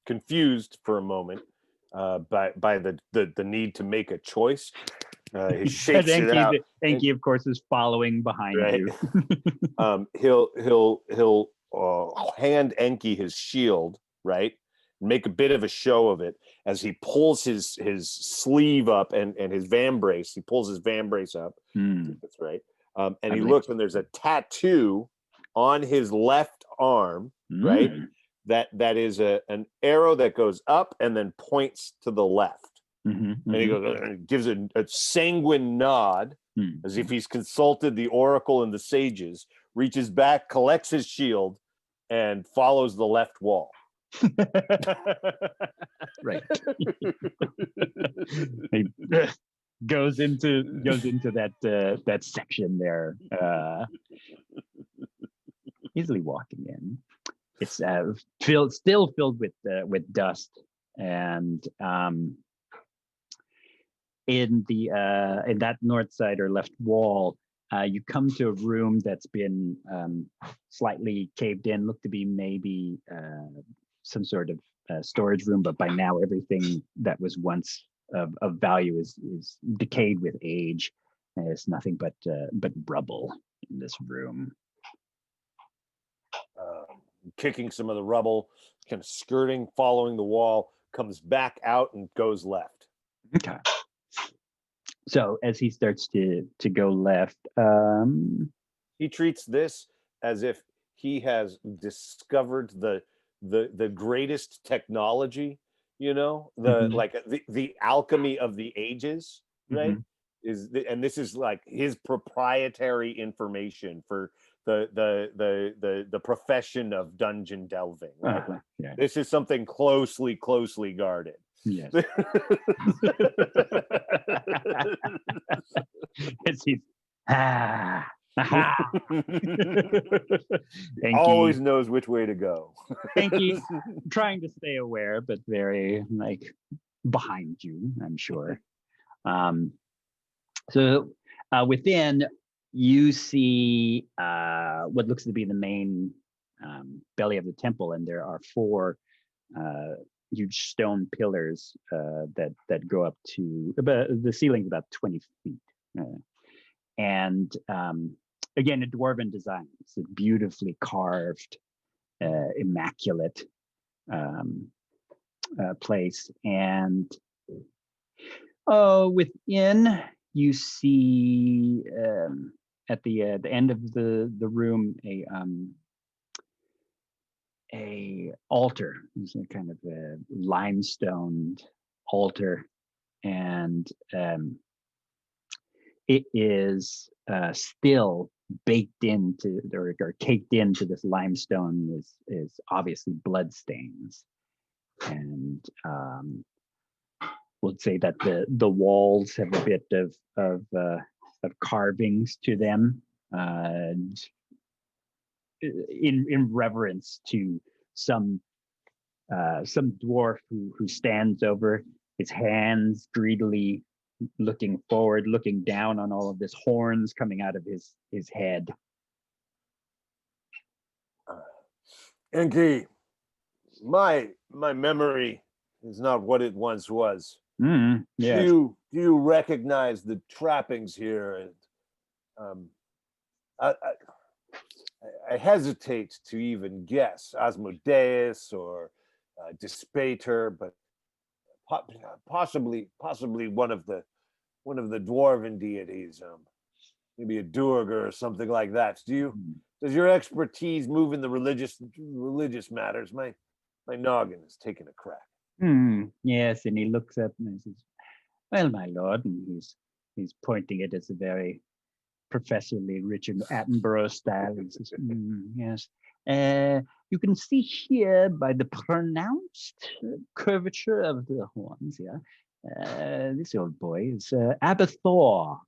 Confused for a moment by the need to make a choice. He shakes it out. Enki, of course, is following behind you. He'll hand Enki his shield, right? Make a bit of a show of it as he pulls his sleeve up and his vambrace. He pulls his vambrace up. That's right. And he looks, and there's a tattoo on his left arm, right? That is an arrow that goes up and then points to the left. And he goes, gives a sanguine nod, as if he's consulted the oracle and the sages, reaches back, collects his shield, and follows the left wall. Right. goes into that section there, easily walking in. It's still filled with dust, and in that north side or left wall, you come to a room that's been slightly caved in, looked to be maybe some sort of storage room, but by now everything that was once of value is decayed with age. There's nothing but rubble in this room. Kicking some of the rubble, kind of skirting, following the wall, comes back out and goes left. Okay. So as he starts to go left, he treats this as if he has discovered the greatest technology, the alchemy of the ages, right? And this is like his proprietary information for the profession of dungeon delving, right? Yeah. This is something closely guarded. Yes. It's he's always knows which way to go. Pinky trying to stay aware, but very behind you, I'm sure. So within, you see what looks to be the main belly of the temple, and there are 4 huge stone pillars that go up to the ceiling's about 20 feet. And again, a dwarven design. It's a beautifully carved, immaculate place. And within, you see at the end of the room a altar. It's a kind of a limestone altar, and it is still baked into or caked into this limestone is obviously blood stains, and we'll say that the walls have a bit of carvings to them, in reverence to some dwarf who stands over, his hands greedily looking forward, looking down on all of this horns coming out of his head. Enki, my memory is not what it once was. Yes. Do you recognize the trappings here? I hesitate to even guess Asmodeus or Dispater, but possibly one of the dwarven deities, maybe a Durga or something like that. Does your expertise move in the religious matters? My noggin is taking a crack. Yes, and he looks up and says, "Well, my lord," and he's pointing it as a very professorly Richard Attenborough style. He says, "Yes. You can see here by the pronounced curvature of the horns, this old boy is Abathor,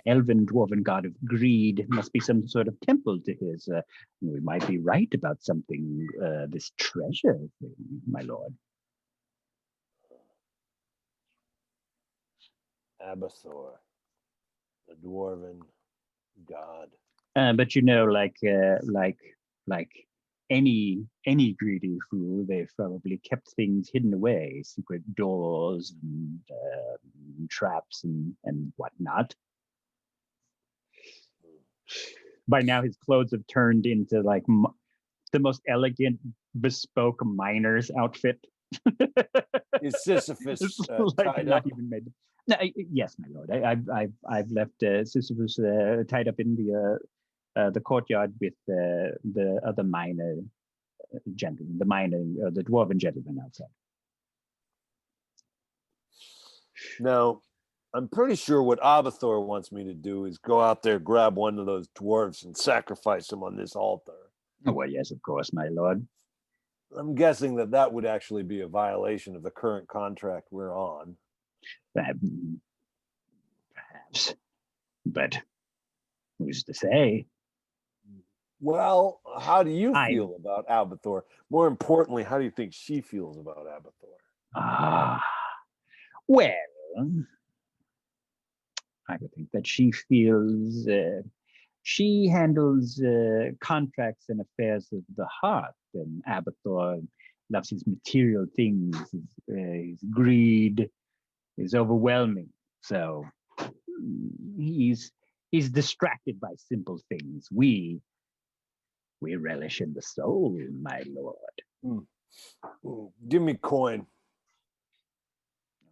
elven dwarven god of greed. Must be some sort of temple to his. We might be right about something, this treasure thing, my lord." Abathor, the dwarven god. But like any greedy fool, they've probably kept things hidden away, secret doors and traps and whatnot. By now, his clothes have turned into like the most elegant, bespoke miner's outfit. Is Sisyphus tied not up? even made. No, yes, my lord. I've left Sisyphus tied up in the courtyard with the other miner gentleman, the dwarven gentleman outside. Now, I'm pretty sure what Abathor wants me to do is go out there, grab one of those dwarves, and sacrifice him on this altar. Oh, well, yes, of course, my lord. I'm guessing that would actually be a violation of the current contract we're on. perhaps, but who's to say? Well, how do you I feel about Abathor? More importantly, how do you think she feels about Abathor? Well, I would think that she feels she handles contracts and affairs of the heart, and Abathor loves his material things. His greed is overwhelming, so he's distracted by simple things. We relish in the soul, my lord. Give me coin.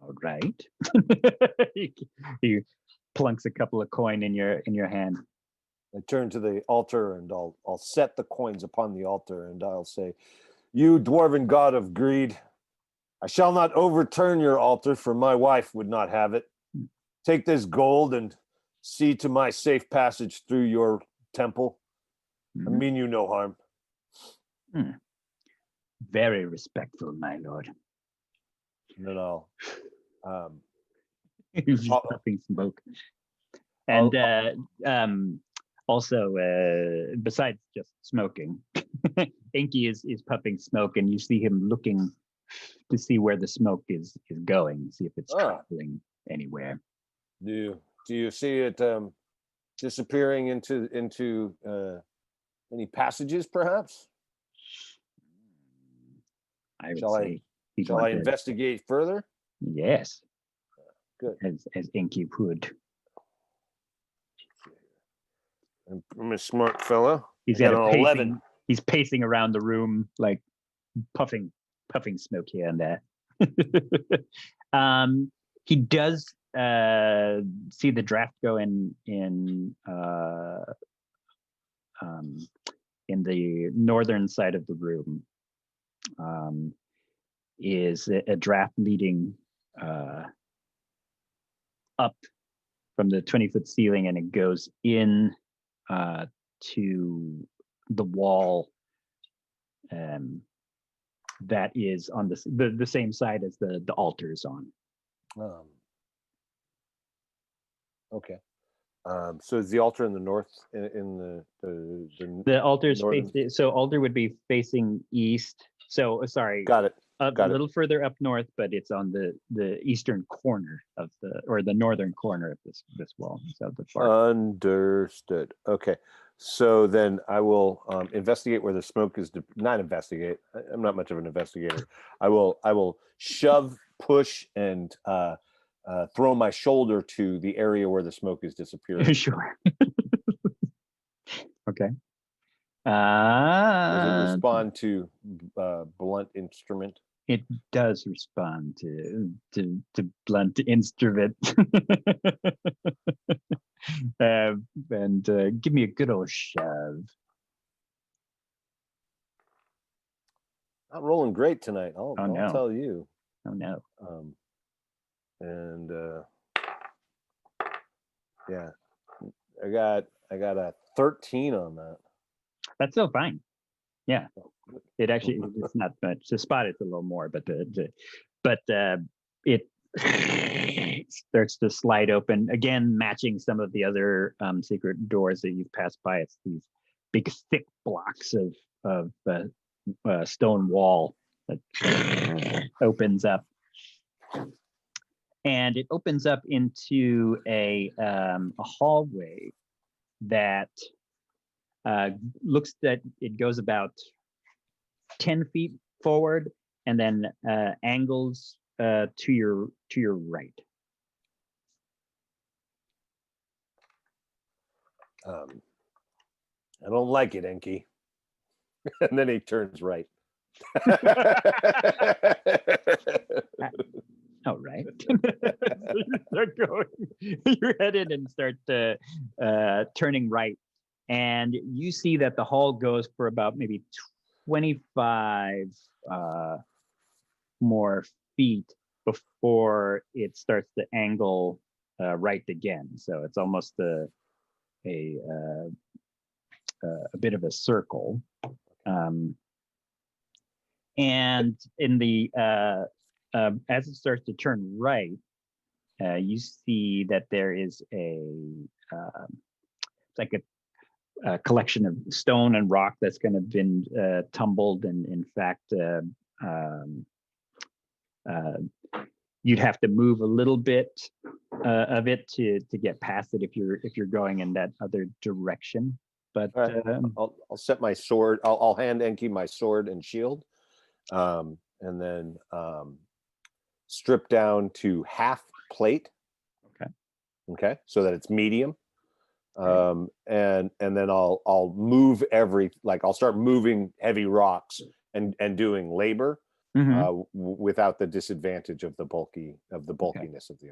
All right. he plunks a couple of coin in your hand. I turn to the altar and I'll set the coins upon the altar and I'll say, "You dwarven god of greed, I shall not overturn your altar, for my wife would not have it. Take this gold and see to my safe passage through your temple. I mean you no harm." Very respectful, my lord. And then I'll He's just puffing smoke. And also, besides just smoking, Inky is puffing smoke, and you see him looking to see where the smoke is going, see if it's traveling anywhere. Do you see it disappearing into any passages, perhaps? Shall I investigate further? Yes. Good. As Inky would. I'm a smart fellow. He's got an 11. He's pacing around the room, like puffing smoke here and there. He does see the draft go in the northern side of the room. Is a draft leading up from the 20-foot ceiling, and it goes in to the wall that is on the same side as the altar is on. Okay. So is the altar in the north, in the altar is facing, so altar would be facing east. So sorry. Got it. A little further up north, but it's on the eastern corner of the northern corner of this wall. So the far. Understood. Okay. So then I will investigate where the smoke is. Not investigate. I'm not much of an investigator. I will shove, push, and throw my shoulder to the area where the smoke is disappearing. Sure. Okay. Does it respond to blunt instrument? It does respond to blunt instrument. And give me a good old shove. Not rolling great tonight. I'll tell you. Oh no. Yeah, I got a 13 on that. That's still fine. Yeah, it actually, it's not much. The spot is a little more, but it starts to slide open again, matching some of the other secret doors that you've passed by. It's these big thick blocks of stone wall that opens up, and it opens up into a hallway that looks that it goes about 10 feet forward and then angles to your right. I don't like it, Enki. And then he turns right. All right. So you start going, you're headed and start turning right. And you see that the hall goes for about maybe 25 more feet before it starts to angle right again. So it's almost a bit of a circle. And in the as it starts to turn right, you see that there is it's like a collection of stone and rock that's kind of been tumbled, and in fact, you'd have to move a little bit of it to get past it if you're going in that other direction. But right. I'll set my sword. I'll hand Enki my sword and shield, and then strip down to half plate. Okay, so that it's medium. And then I'll move I'll start moving heavy rocks and doing labor without the disadvantage of the bulkiness of the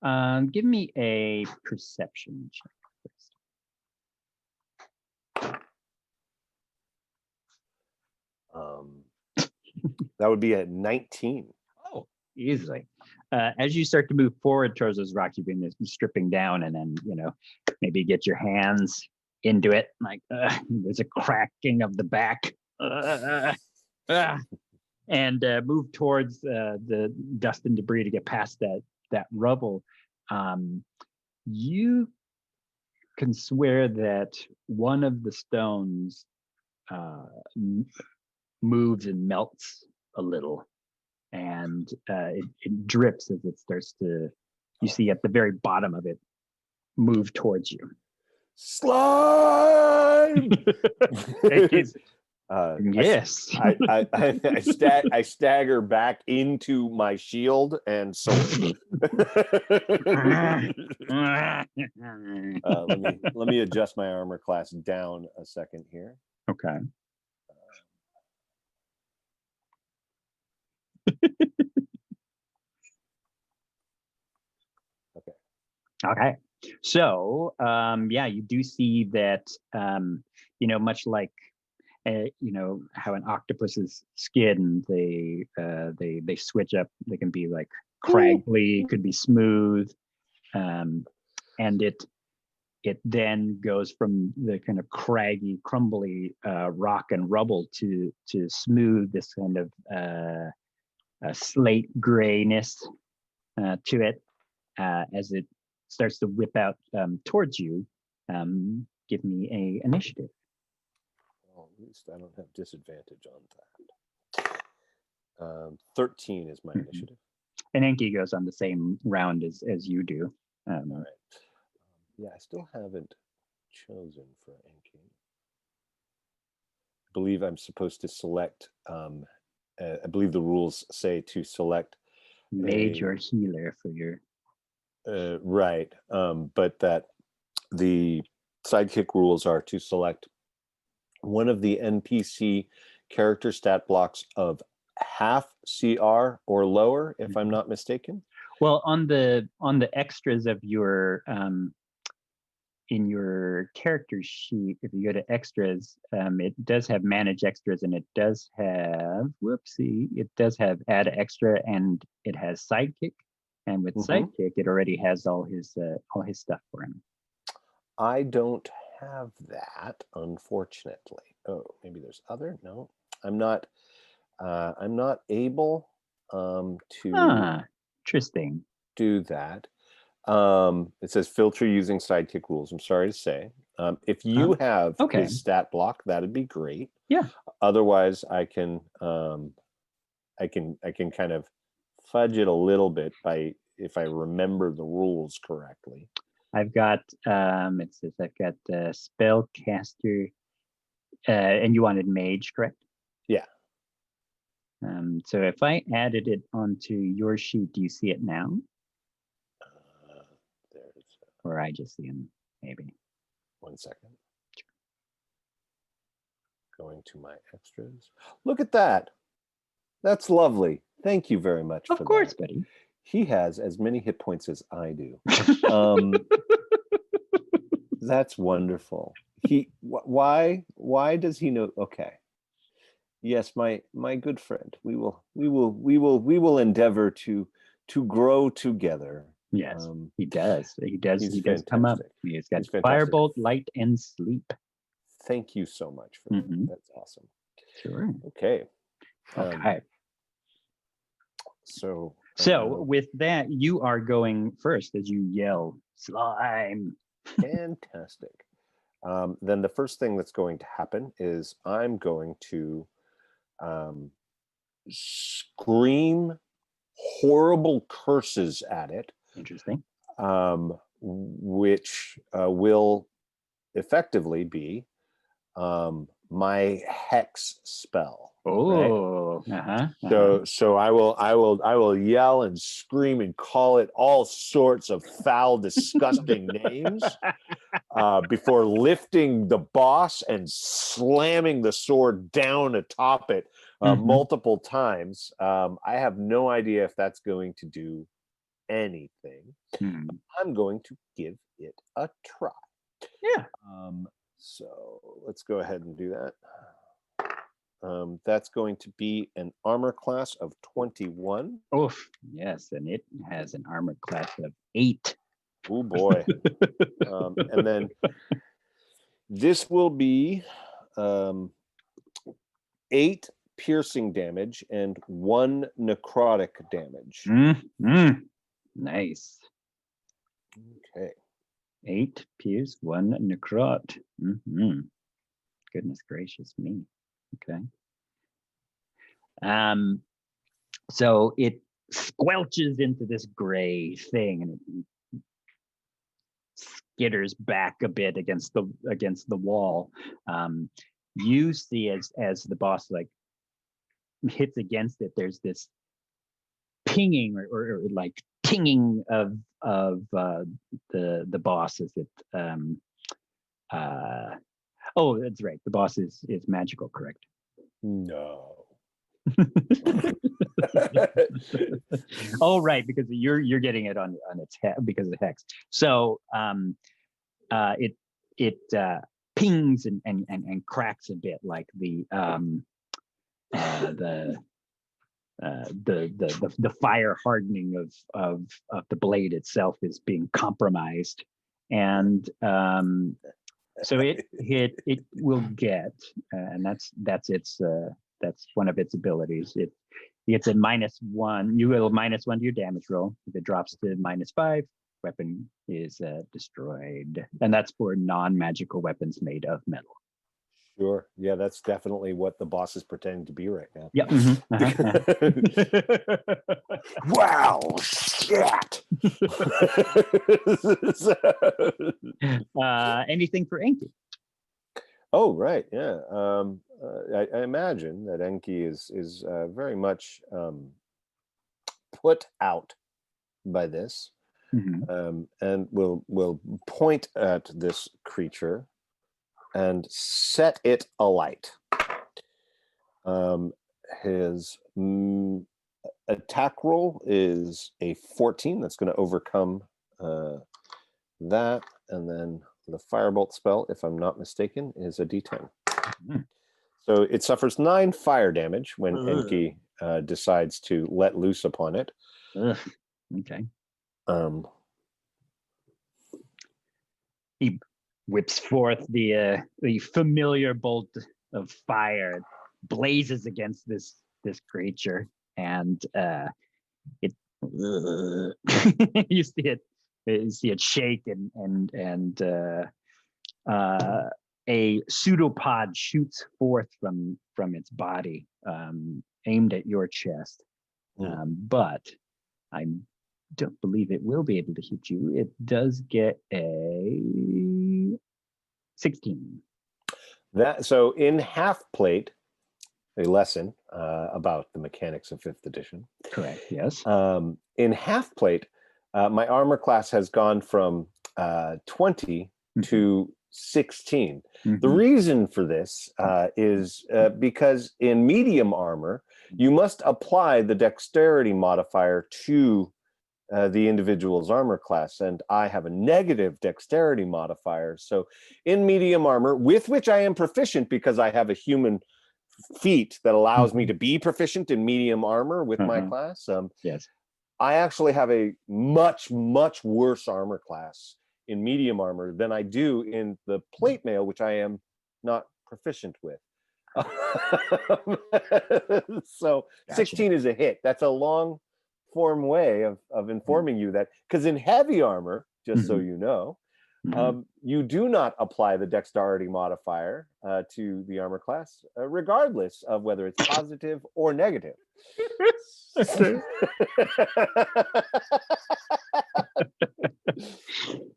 armor. Give me a perception check first. That would be at 19. Oh, easily. As you start to move forward towards those rocks, you've been stripping down, and then maybe get your hands into it. Like there's a cracking of the back, and move towards the dust and debris to get past that rubble. You can swear that one of the stones moves and melts a little, and it drips as it starts to, you see at the very bottom of it, move towards you. Slime! Yes. I stagger back into my shield and sword. Let me adjust my armor class down a second here. Okay. Okay. So, you do see that, much like, how an octopus's skin, they switch up. They can be like craggly, could be smooth, and it then goes from the kind of craggy, crumbly rock and rubble to smooth, this kind of slate grayness to it as it starts to whip out towards you. Give me a initiative. Well, at least I don't have disadvantage on that. 13 is my initiative. And Enki goes on the same round as you do. All right. Yeah, I still haven't chosen for Enki. I believe I'm supposed to select. I believe the rules say to select mage or healer for your. Right, but that the sidekick rules are to select one of the NPC character stat blocks of half CR or lower, if I'm not mistaken. Well, on the extras of your in your character sheet, if you go to extras, it does have manage extras, and it does have it does have add extra, and it has sidekick. And with sidekick, it already has all his stuff for him. I don't have that, unfortunately. Oh, maybe there's other. No, I'm not able to. Interesting. Do that. It says filter using sidekick rules. I'm sorry to say. If you have his stat block, that'd be great. Yeah. Otherwise, I can kind of fudge it a little bit if I remember the rules correctly. I've got it says I've got spellcaster, and you wanted mage, correct? Yeah. So if I added it onto your sheet, do you see it now? Or I just see him, maybe. 1 second. Going to my extras. Look at that. That's lovely. Thank you very much for that. Of course, buddy. He has as many hit points as I do. That's wonderful. Why does he know? Okay. Yes, my good friend. We will endeavor to grow together. Yes, he does. He does come up. He's got firebolt, light, and sleep. Thank you so much for that. That's awesome. Sure. Okay. Okay. So So with that, you are going first as you yell, slime. Fantastic. Then the first thing that's going to happen is I'm going to scream horrible curses at it. Interesting. Which will effectively be my hex spell. Oh, right? So I will yell and scream and call it all sorts of foul, disgusting names before lifting the boss and slamming the sword down atop it multiple times. I have no idea if that's going to do anything. I'm going to give it a try. Yeah. So let's go ahead and do that. That's going to be an armor class of 21. Oof. Yes, and it has an armor class of 8. Oh boy. And then this will be 8 piercing damage and 1 necrotic damage. Nice. Okay. 8 pierce, 1 necrot. Goodness gracious me. Okay. So it squelches into this gray thing and it skitters back a bit against the wall. You see as the boss like hits against it, there's this pinging or like tinging of the boss as it oh, that's right, the boss is magical, correct? No. Oh, right, because you're getting it on its head because of hex. So it pings and cracks a bit, like the fire hardening of the blade itself is being compromised, and so it will get, and that's one of its abilities. It gets a -1. You will -1 to your damage roll. If it drops to -5, weapon is destroyed, and that's for non-magical weapons made of metal. Sure. Yeah, that's definitely what the boss is pretending to be right now. Yep. Wow, shit. Anything for Enki? Oh, right. Yeah. I imagine that Enki is very much put out by this, and will point at this creature and set it alight. His attack roll is a 14. That's going to overcome that, and then the firebolt spell, if I'm not mistaken, is a d10. So it suffers 9 fire damage when Enki decides to let loose upon it. Okay. He whips forth the familiar bolt of fire, it blazes against this creature, and it you see it shake, and a pseudopod shoots forth from its body, aimed at your chest, but I don't believe it will be able to hit you. It does get a 16. So in Half Plate, a lesson about the mechanics of 5th edition. Correct. Yes. In Half Plate, my armor class has gone from 20 to 16. The reason for this is because in medium armor, you must apply the dexterity modifier to the individual's armor class, and I have a negative dexterity modifier. So in medium armor, with which I am proficient because I have a human feat that allows me to be proficient in medium armor with my class, yes, I actually have a much worse armor class in medium armor than I do in the plate mail, which I am not proficient with. So gotcha. 16 is a hit. That's a long form way of informing you that, because in heavy armor, just so Mhm. you know, Mhm. you do not apply the dexterity modifier to the armor class, regardless of whether it's positive or negative. Okay.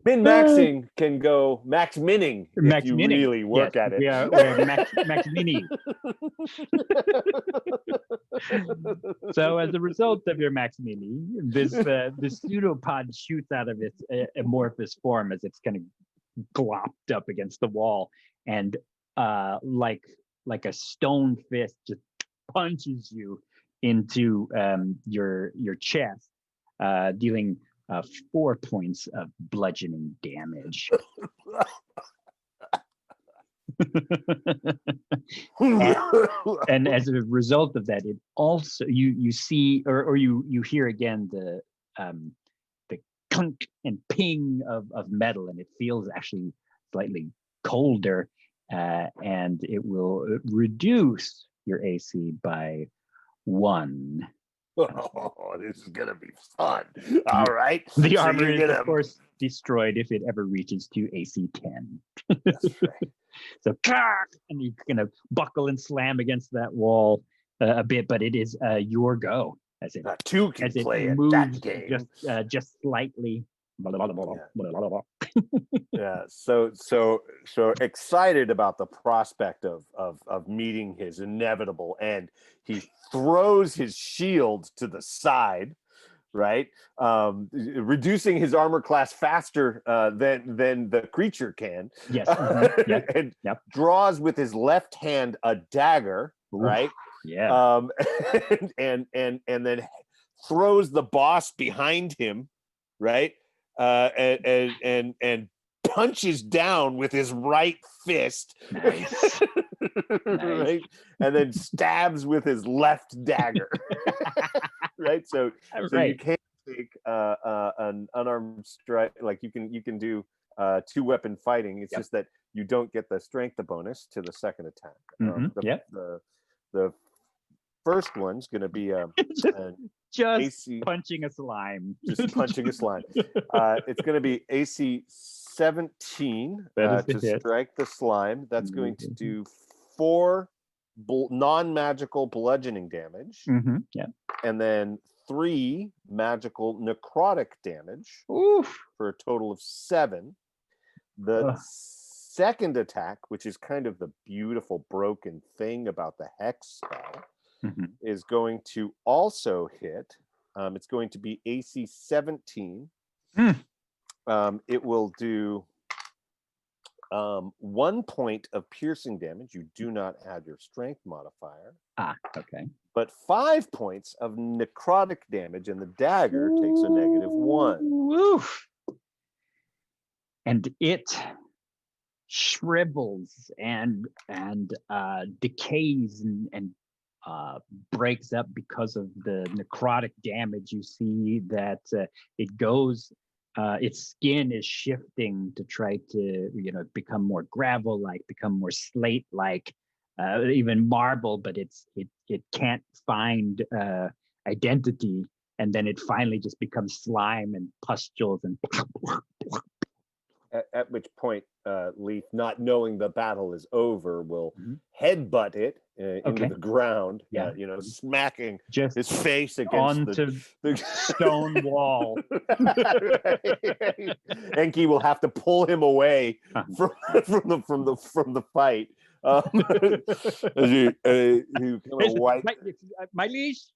Min-maxing can go max-minning if Max you Mining. really Yes, work at it. we're Max Mini. So as a result of your Max Mini, this pseudopod shoots out of its amorphous form as it's kind of glopped up against the wall, and like a stone fist just punches you into your chest, dealing 4 points of bludgeoning damage. And as a result of that, it also you see or you hear again the clunk and ping of metal, and it feels actually slightly colder, and it will reduce your AC by 1. Oh, this is gonna be fun. All right. The So armor you're is, gonna. of course, destroyed if it ever reaches to AC 10. That's right. So, and you're gonna buckle and slam against that wall a bit, but it is your go as it Two can as it play at moves that game. just slightly. Yeah. So excited about the prospect of meeting his inevitable end. He throws his shield to the side, right? Reducing his armor class faster than the creature can. Yes. Mm-hmm. Yep. And Yep. draws with his left hand a dagger, right? Yeah. And then throws the boss behind him, right? And punches down with his right fist. Nice. Right? And then stabs with his left dagger. Right? So you can't take an unarmed strike, like you can do 2-weapon fighting. It's just that you don't get the strength bonus to the second attack. The first one's going to be just AC, punching a slime. Just punching a slime. It's going to be AC 17 to strike the slime. That's going to do 4 non-magical bludgeoning damage. Mm-hmm. Yeah. And then 3 magical necrotic damage. Oof. For a total of 7. The second attack, which is kind of the beautiful broken thing about the hex spell, is going to also hit. It's going to be AC 17. It will do 1 point of piercing damage. You do not add your strength modifier. Okay. But 5 points of necrotic damage, and the dagger takes a -1. Oof. And it shrivels and decays and breaks up because of the necrotic damage. You see that it goes, its skin is shifting to try to become more gravel-like, become more slate-like, even marble, but it can't find identity, and then it finally just becomes slime and pustules and at which point Lethe, not knowing the battle is over, will headbutt it into the ground, smacking just his face against onto the stone wall. Enki will have to pull him away from the fight. My leash.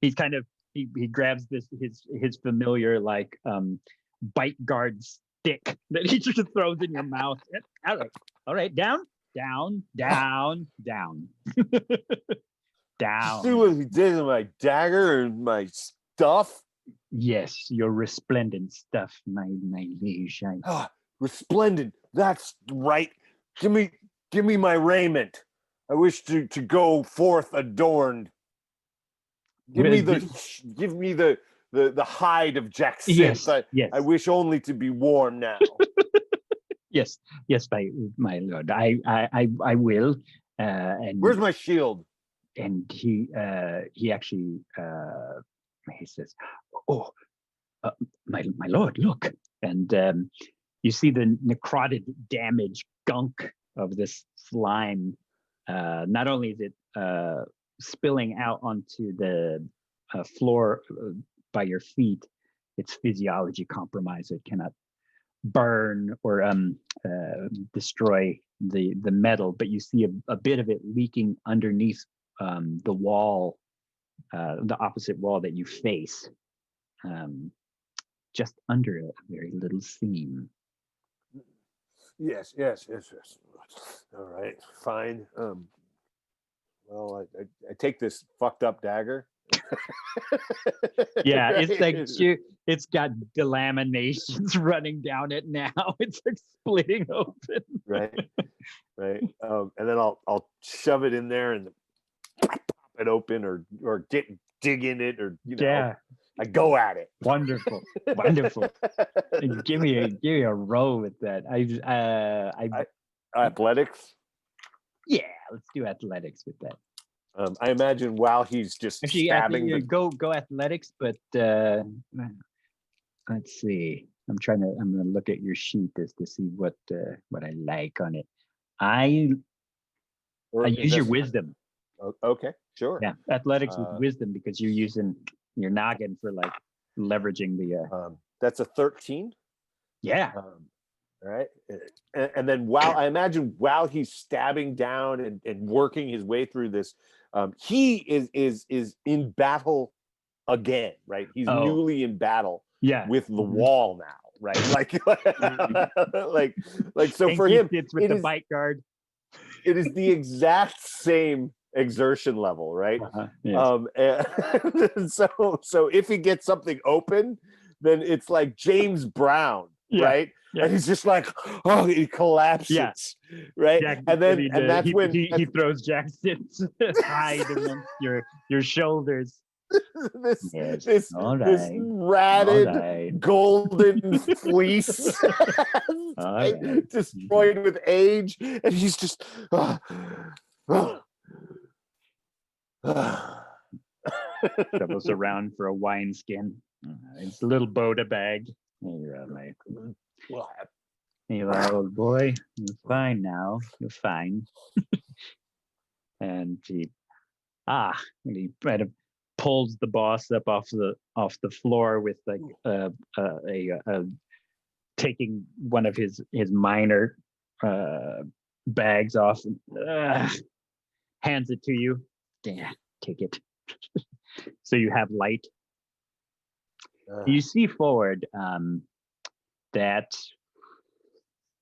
He's kind of he grabs his familiar bite guard stick that he just throws in your mouth. All right, down. Down. See what he did to my dagger and my stuff? Yes, your resplendent stuff, my liege. Resplendent. That's right. Give me my raiment. I wish to go forth adorned. Give me the hide of Jack Sims. Yes. I wish only to be warm now. Yes, my lord. I will. And where's my shield? And he actually he says, "Oh, my lord, look!" And you see the necrotic, damaged gunk of this slime. Not only is it spilling out onto the floor by your feet, its physiology compromised, so it cannot burn or destroy the metal, but you see a bit of it leaking underneath the wall, the opposite wall that you face, just under a very little seam. Yes. All right, fine. Well, I take this fucked up dagger. Yeah, it's like it's got delaminations running down it now. It's like splitting open. Right. And then I'll shove it in there and pop it open, or dig in it, or Yeah, I go at it. wonderful. Give me a roll with that. I Athletics. Yeah, let's do athletics with that. I imagine while he's just Actually, stabbing go athletics, but let's see. I'm gonna look at your sheet as to see what I like on it. I use your wisdom. Okay, sure. Yeah, athletics with wisdom, because you're using your noggin for like leveraging the. That's a 13. Yeah. All right. And then while he's stabbing down and working his way through this, he is in battle again, right? He's newly in battle with the wall now, right? Like so for him, it's with the bite guard. It is the exact same exertion level, right? Yes. And so if he gets something open, then it's like James Brown, right? Yeah. And he's just like, oh, he collapses, right? Jack, and that's when he throws Jackson's hide amongst your shoulders. this ratted golden fleece destroyed with age, and he's just doubles around for a wineskin. It's a little Boda bag. You're like, old boy, you're fine now. You're fine. And he kind of pulls the boss up off the floor with like taking one of his minor bags off and hands it to you. Yeah, take it. So you have light. You see forward that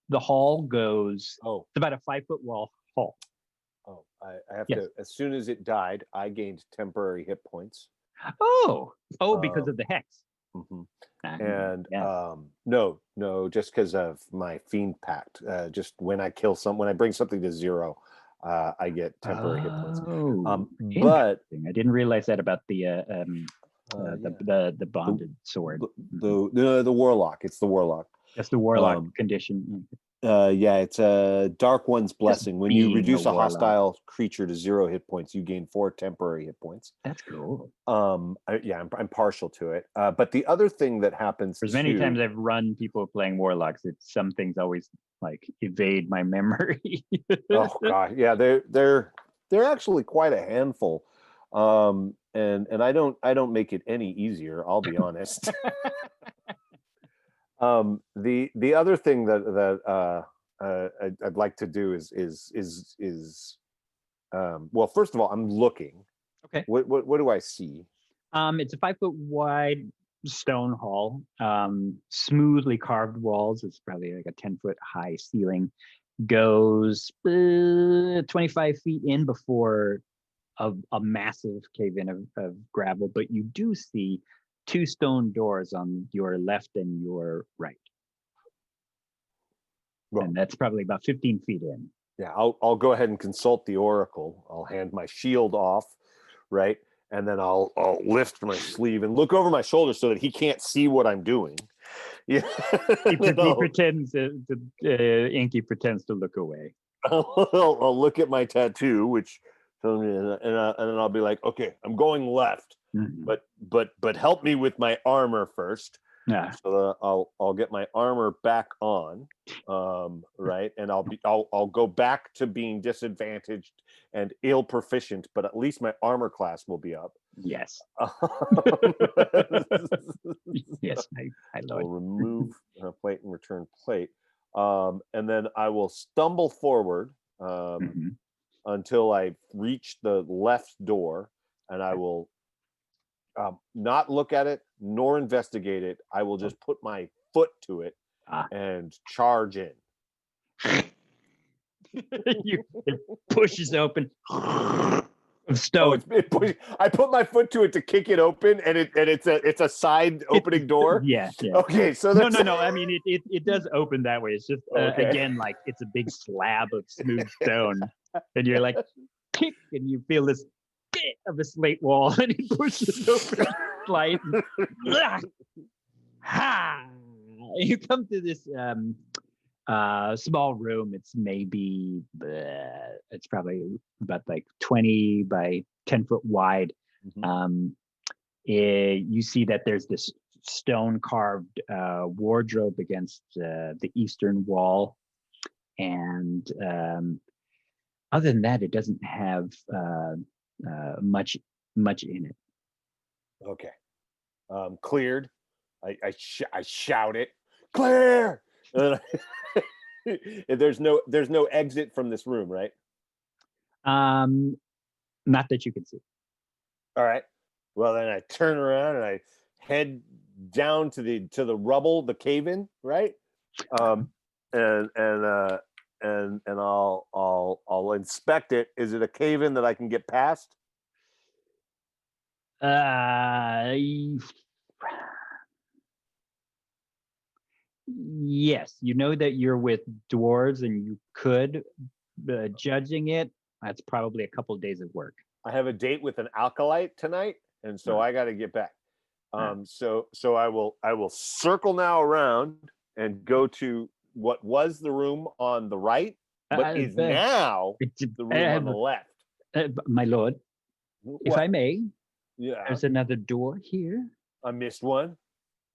the hall goes. It's about a 5-foot wall hall. I have to. As soon as it died, I gained temporary hit points. Because of the hex. Mm-hmm. And no, just because of my fiend pact. Just when I kill when I bring something to 0, I get temporary hit points. But I didn't realize that about the bonded sword. The warlock. It's the warlock. That's the warlock condition. It's a Dark One's Blessing. When you reduce a hostile creature to 0 hit points, you gain 4 temporary hit points. That's cool. I'm partial to it. But the other thing that happens, as many times I've run people playing warlocks, some things always like evade my memory. Oh god, yeah, they're actually quite a handful. And I don't make it any easier, I'll be honest. The other thing that I'd like to do is well, first of all, I'm looking. Okay. What do I see? It's a 5-foot wide stone hall, smoothly carved walls. It's probably like a 10-foot high ceiling. Goes 25 feet in before a massive cave-in of gravel, but you do see 2 stone doors on your left and your right. Well, and that's probably about 15 feet in. Yeah, I'll go ahead and consult the oracle. I'll hand my shield off, right? And then I'll lift my sleeve and look over my shoulder so that he can't see what I'm doing. Yeah. He pretends Inky pretends to look away. I'll look at my tattoo, which So, and then I'll be like, okay, I'm going left, but help me with my armor first. Yeah. So I'll get my armor back on, right, and I'll go back to being disadvantaged and ill proficient, but at least my armor class will be up. Yes. Yes, my lord. We'll remove plate and return plate, and then I will stumble forward until I reach the left door, and I will not look at it nor investigate it. I will just put my foot to it and charge in. It pushes open. Stone. I put my foot to it to kick it open, and it's a side opening door. Yeah. Okay, so no. I mean, it does open that way. It's just again like it's a big slab of smooth stone, and you're like kick, and you feel this bit of a slate wall, and it pushes open, slide. You come to this small room. It's maybe it's probably about like 20 by 10 foot wide. You see that there's this stone carved wardrobe against the eastern wall, and other than that, it doesn't have much in it. Okay, cleared. I shout it, clear. There's no exit from this room, right? Not that you can see. All right. Well, then I turn around and I head down to the rubble, the cave-in, right? And I'll inspect it. Is it a cave-in that I can get past? Yes, you know that you're with dwarves, and you could, judging it, that's probably a couple of days of work. I have a date with an alkalite tonight, and so I got to get back. So I will circle now around and go to what was the room on the right, but is now the room on the left. My lord, if I may, yeah, there's another door here. I missed one.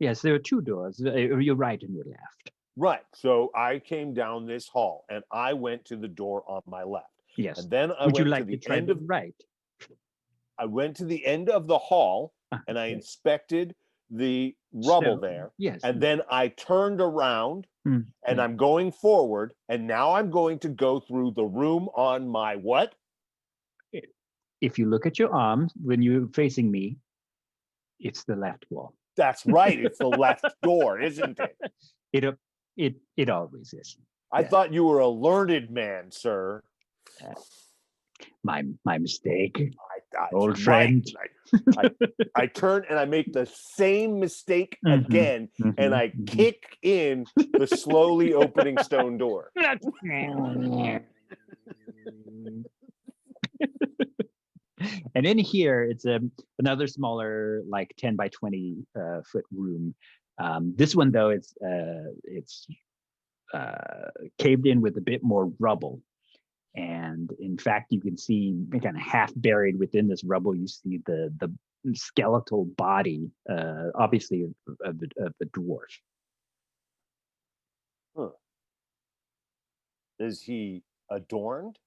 Yes, there are two doors. Your right and your left. Right. So I came down this hall, and I went to the door on my left. Yes. And then I went to the end of right. I went to the end of the hall, and I inspected the rubble there. Yes. And then I turned around, and I'm going forward, and now I'm going to go through the room on my what? If you look at your arms when you're facing me, it's the left wall. That's right. It's the left door, isn't it? It always is. I thought you were a learned man, sir. My mistake. Old friend. I turn and I make the same mistake again, and I kick in the slowly opening stone door. And in here, it's another smaller, like 10 by 20 foot room. This one, though, it's caved in with a bit more rubble. And in fact, you can see kind of half buried within this rubble, you see the skeletal body, obviously of a dwarf. Huh. Is he adorned?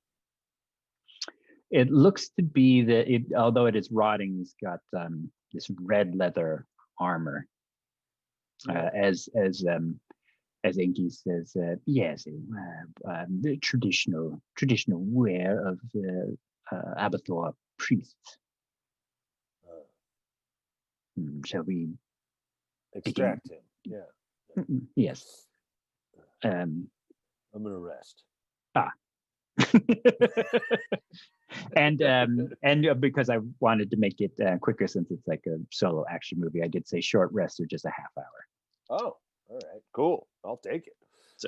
It looks to be that although it is rotting, he's got this red leather armor. As Enki says, yes, the traditional wear of Abathor priests. Shall we extract him? Yeah. Yes. I'm gonna rest. And because I wanted to make it quicker, since it's like a solo action movie, I did say short rest or just a half hour. Oh, all right, cool. I'll take it. So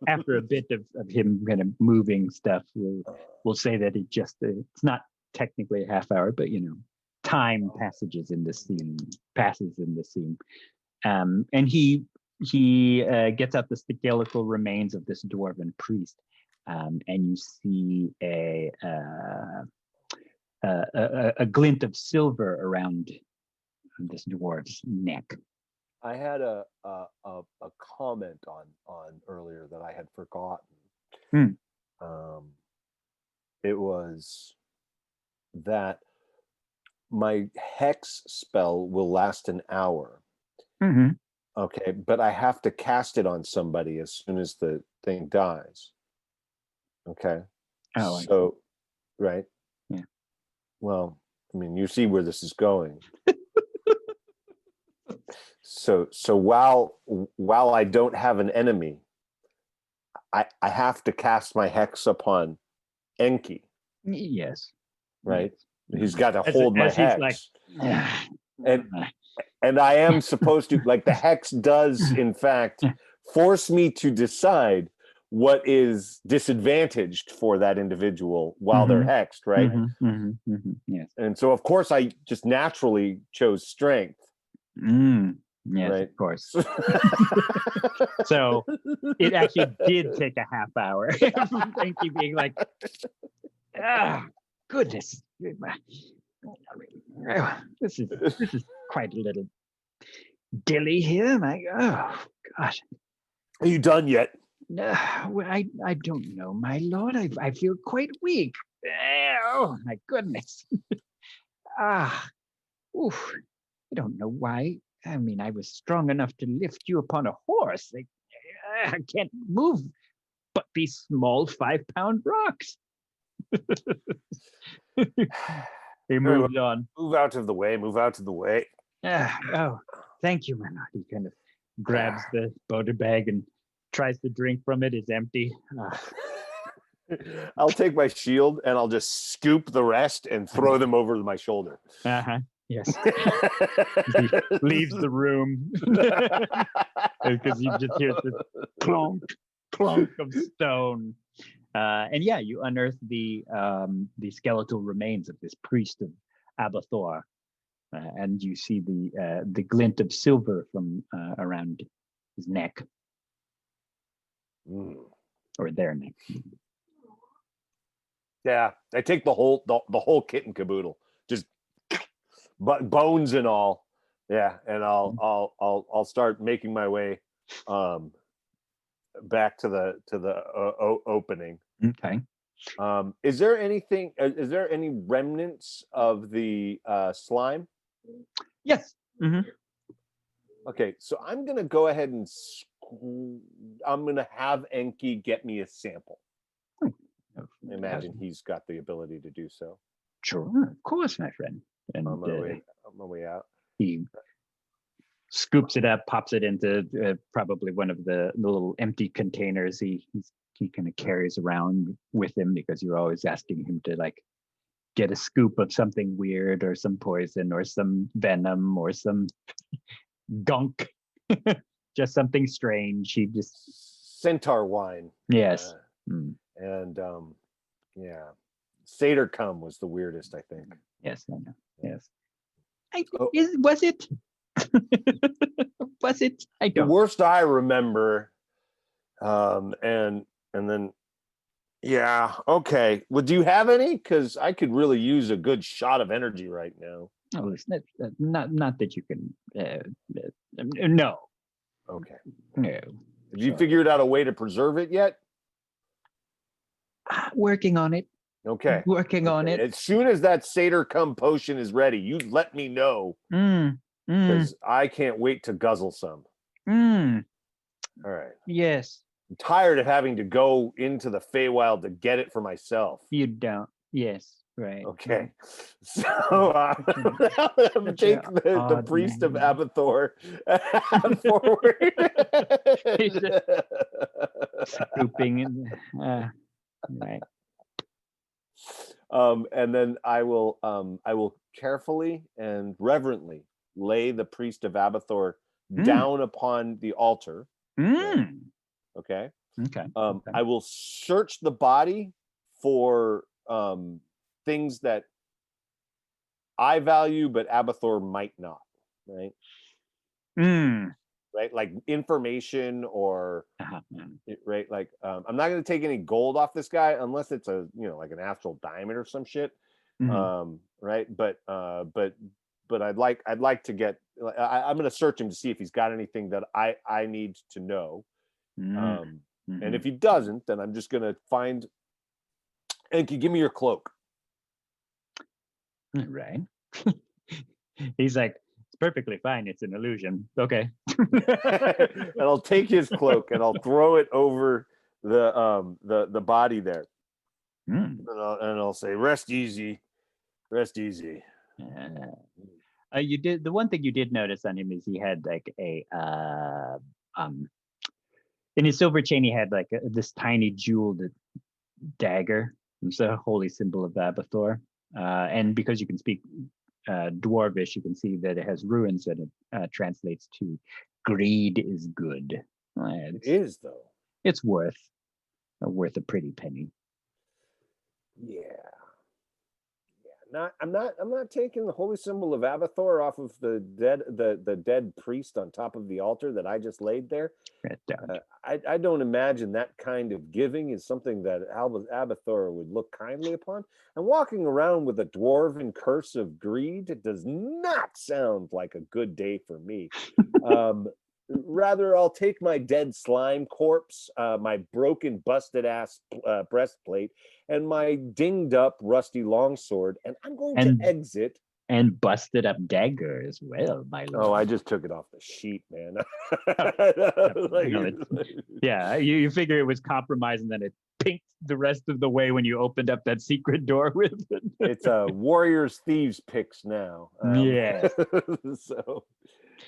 after a bit of him kind of moving stuff, we'll say that it's not technically a half hour, but time passes in the scene. And he gets out the skeletal remains of this dwarven priest. and you see a glint of silver around this dwarf's neck. I had a comment on earlier that I had forgotten. It was that my hex spell will last an hour. Okay, but I have to cast it on somebody as soon as the thing dies. Okay. Oh, so right. Yeah. Well, I mean, you see where this is going. So while I don't have an enemy, I have to cast my hex upon Enki. Yes. Right. Yes. He's got to hold my hex. Like, and I am supposed to, like, the hex does in fact force me to decide what is disadvantaged for that individual while they're hexed, right? Yes. And so of course I just naturally chose strength. Yes, right? Of course. So it actually did take a half hour. Thank you being like, goodness. This is quite a little dilly here. Oh gosh. Are you done yet? I don't know, my lord. I feel quite weak. Oh my goodness. Oof. I don't know why. I mean, I was strong enough to lift you upon a horse. I can't move but these small 5-pound rocks. He moved on. Move out of the way. Move out of the way. Oh, thank you, my lord. He kind of grabs the boulder bag and tries to drink from it. It's empty. I'll take my shield and I'll just scoop the rest and throw them over my shoulder. Yes. He leaves the room because you just hear the clunk, clunk of stone. And yeah, you unearth the skeletal remains of this priest of Abathor, and you see the glint of silver from around his neck, or their neck. Yeah, I take the whole kit and caboodle, just bones and all. Yeah, and I'll start making my way back to the opening. Okay. Is there anything? Is there any remnants of the slime? Yes. Okay, so I'm gonna go ahead and I'm gonna have Enki get me a sample. I imagine he's got the ability to do so. Sure, of course, my friend. And on my way out. He scoops it up, pops it into probably one of the little empty containers he kind of carries around with him, because you're always asking him to like get a scoop of something weird or some poison or some venom or some gunk, just something strange. He just centaur wine. Yes. And yeah, Seder cum was the weirdest, I think. Yes, I know. Yes. Was it? Was it? I don't. The worst I remember, and then, yeah, okay. Well, do you have any? Because I could really use a good shot of energy right now. Oh, it's not that you can. No. Okay. No. Have you figured out a way to preserve it yet? Working on it. Okay. Working on it. As soon as that Seder cum potion is ready, you let me know. Because I can't wait to guzzle some. All right. Yes. I'm tired of having to go into the Feywild to get it for myself. You don't. Yes. Right. Okay. So take the priest of Abathor forward. Scooping in. Right. And then I will carefully and reverently lay the priest of Abathor down upon the altar. Okay. Okay. I will search the body for things that I value, but Abathor might not. Right. right? Like information or Uh-huh. right, like I'm not going to take any gold off this guy unless it's a like an astral diamond or some shit, Mhm. right? But I'd like to get. I'm going to search him to see if he's got anything that I need to know. Mm. And if Mhm. he doesn't, then I'm just going to find. And can you give me your cloak? Right. He's like, it's perfectly fine. It's an illusion. Okay. And I'll take his cloak and I'll throw it over the body there, Mm. and I'll say, "Rest easy, rest easy." You did the one thing you did notice on him is he had like a um in his silver chain he had like this tiny jeweled dagger. It's a holy symbol of Abathor. And because you can speak Dwarvish, you can see that it has runes that it translates to "greed is good." It is though. It's worth a pretty penny. Yeah. I'm not taking the holy symbol of Abathor off of the dead priest on top of the altar that I just laid there. I don't imagine that kind of giving is something that Abathor would look kindly upon. And walking around with a dwarven curse of greed does not sound like a good day for me. Rather, I'll take my dead slime corpse, my broken, busted ass breastplate, and my dinged up, rusty longsword, and I'm going to exit. And busted up dagger as well, my lord. Oh, I just took it off the sheet, man. Yeah, you figure it was compromised, and then it pinked the rest of the way when you opened up that secret door with it. It's a warrior's thieves picks now. Yeah. So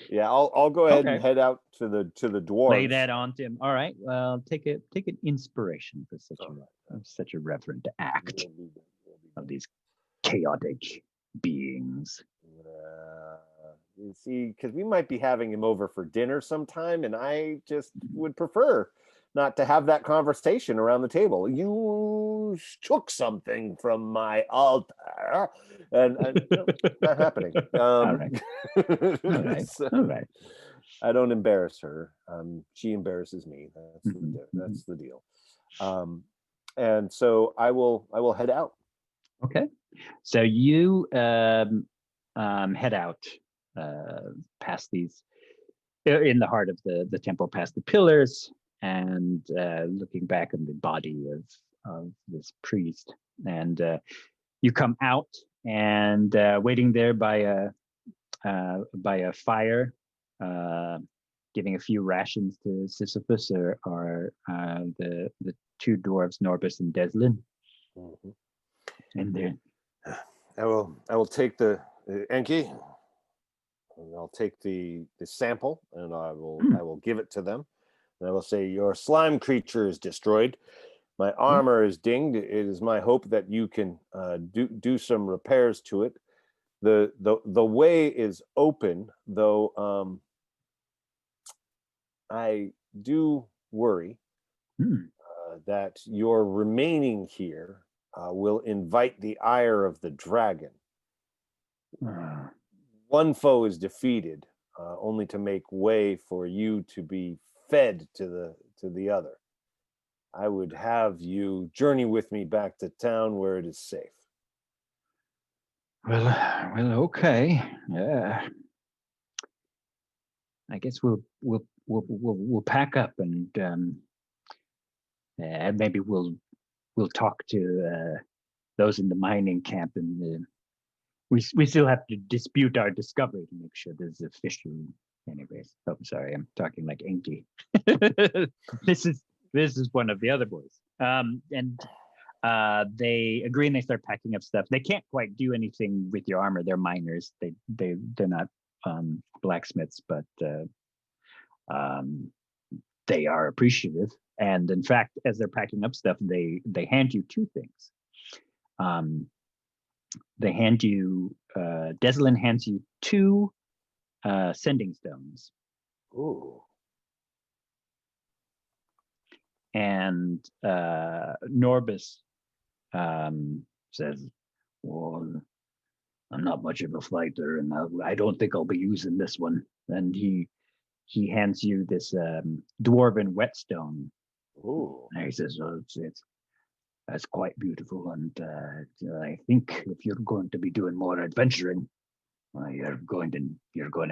yeah, I'll go ahead and head out to the dwarves. Lay that on to him. All right. Well, take an inspiration for such a reverent act of these chaotic beings. You see, because we might be having him over for dinner sometime, and I just would prefer not to have that conversation around the table. You took something from my altar, and not happening. All right. All right. So, all right. I don't embarrass her. She embarrasses me. That's the deal. And so I will head out. Okay. So you head out past these in the heart of the temple, past the pillars, and looking back on the body of this priest, and you come out and waiting there by a fire, giving a few rations to Sisyphus or the two dwarves, Norbus and Deslin. Mm-hmm. And then I will take the Enki, and I'll take the sample, and I will give it to them, and I will say, your slime creature is destroyed. My armor is dinged. It is my hope that you can do some repairs to it. The way is open, though. I do worry that your remaining here will invite the ire of the dragon. One foe is defeated, only to make way for you to be fed to the other. I would have you journey with me back to town where it is safe. Well, okay. Yeah. I guess we'll pack up and maybe we'll talk to those in the mining camp, and we still have to dispute our discovery to make sure there's a fishery. Anyways, oh, sorry, I'm talking like Enki. This is one of the other boys. And they agree and they start packing up stuff. They can't quite do anything with your armor. They're miners. They're not blacksmiths, but they are appreciative. And in fact, as they're packing up stuff, they hand you two things. They hand you Deslin hands you two sending stones. Ooh. And Norbus says, well, I'm not much of a fighter, and I don't think I'll be using this one. And he he hands you this dwarven whetstone. Ooh. And he says, "Oh, that's quite beautiful, and I think if you're going to be doing more adventuring, you're going to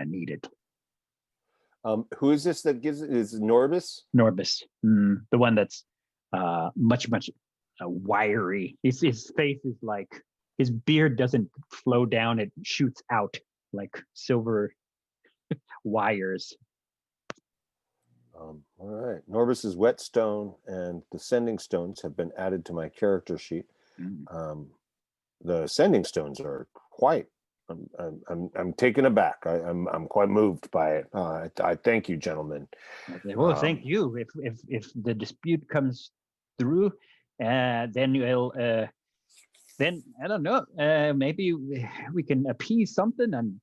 need it." Who is this that gives it? Is Norbis? Norbis, the one that's much wiry. His face is like, his beard doesn't flow down; it shoots out like silver wires. All right. Norbis's whetstone and the sending stones have been added to my character sheet. The sending stones are quite. I'm taken aback. I'm quite moved by it. I thank you, gentlemen. Well, thank you. If the dispute comes through, then you'll then I don't know. Maybe we can appease something and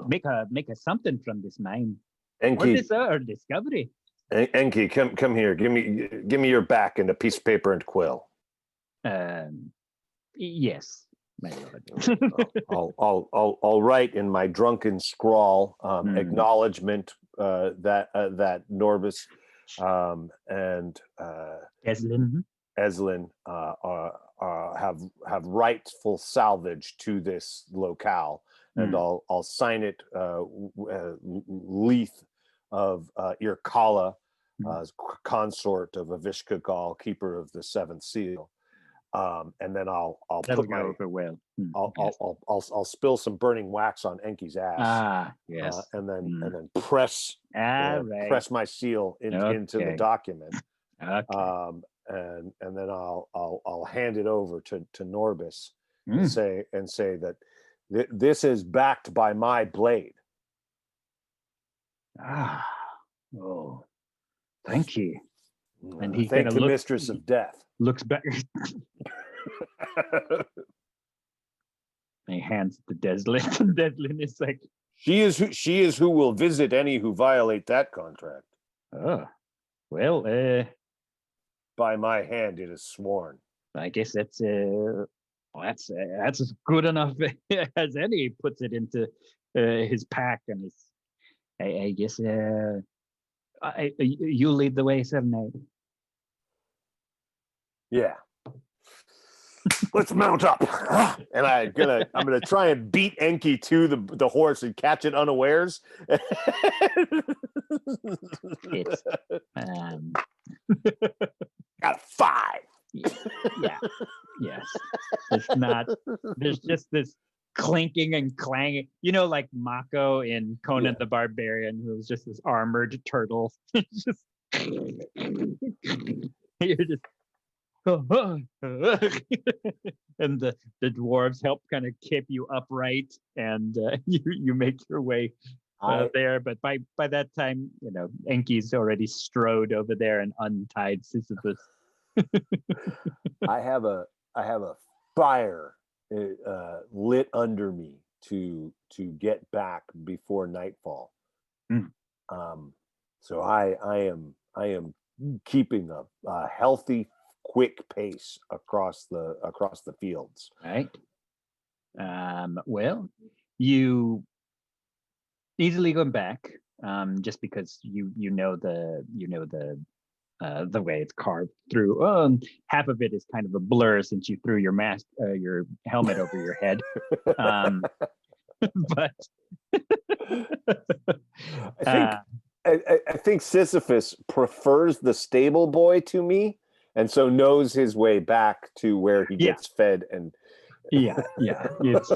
make a something from this mine. Enki, Or this discovery. Enki, come here. Give me your back and a piece of paper and quill. Yes, my lord. I'll write in my drunken scrawl acknowledgement that Norbis and Eslin have rightful salvage to this locale, and I'll sign it Lethe of Irkala, consort of Avishka Gal, keeper of the seventh seal. And then I'll put my I'll spill some burning wax on Enki's ass. Yes. And then press my seal into the document. Okay. And then I'll hand it over to Norbis and say that this is backed by my blade. Oh, thank you. And he thank the mistress of death. Looks back. He hands to Deslin, and Deslin is like, she is who will visit any who violate that contract. Oh, well, by my hand it is sworn. I guess that's as good enough as any. He puts it into his pack, and I guess you lead the way, 7-8. Yeah. Let's mount up. And I'm gonna try and beat Enki to the horse and catch it unawares. It's got a 5. Yeah. Yes. It's not. There's just this clinking and clanging. You know, like Mako in Conan the Barbarian, who's just this armored turtle. Just you're just. And the dwarves help kind of keep you upright, and you make your way there. But by that time, you know, Enki's already strode over there and untied Sisyphus. I have a fire lit under me to get back before nightfall. So I am keeping a healthy, quick pace across the fields. Right. Well, you easily go back, just because you know the way it's carved through. Half of it is kind of a blur since you threw your mask, your helmet over your head. But I think Sisyphus prefers the stable boy to me, and so knows his way back to where he gets fed. And it's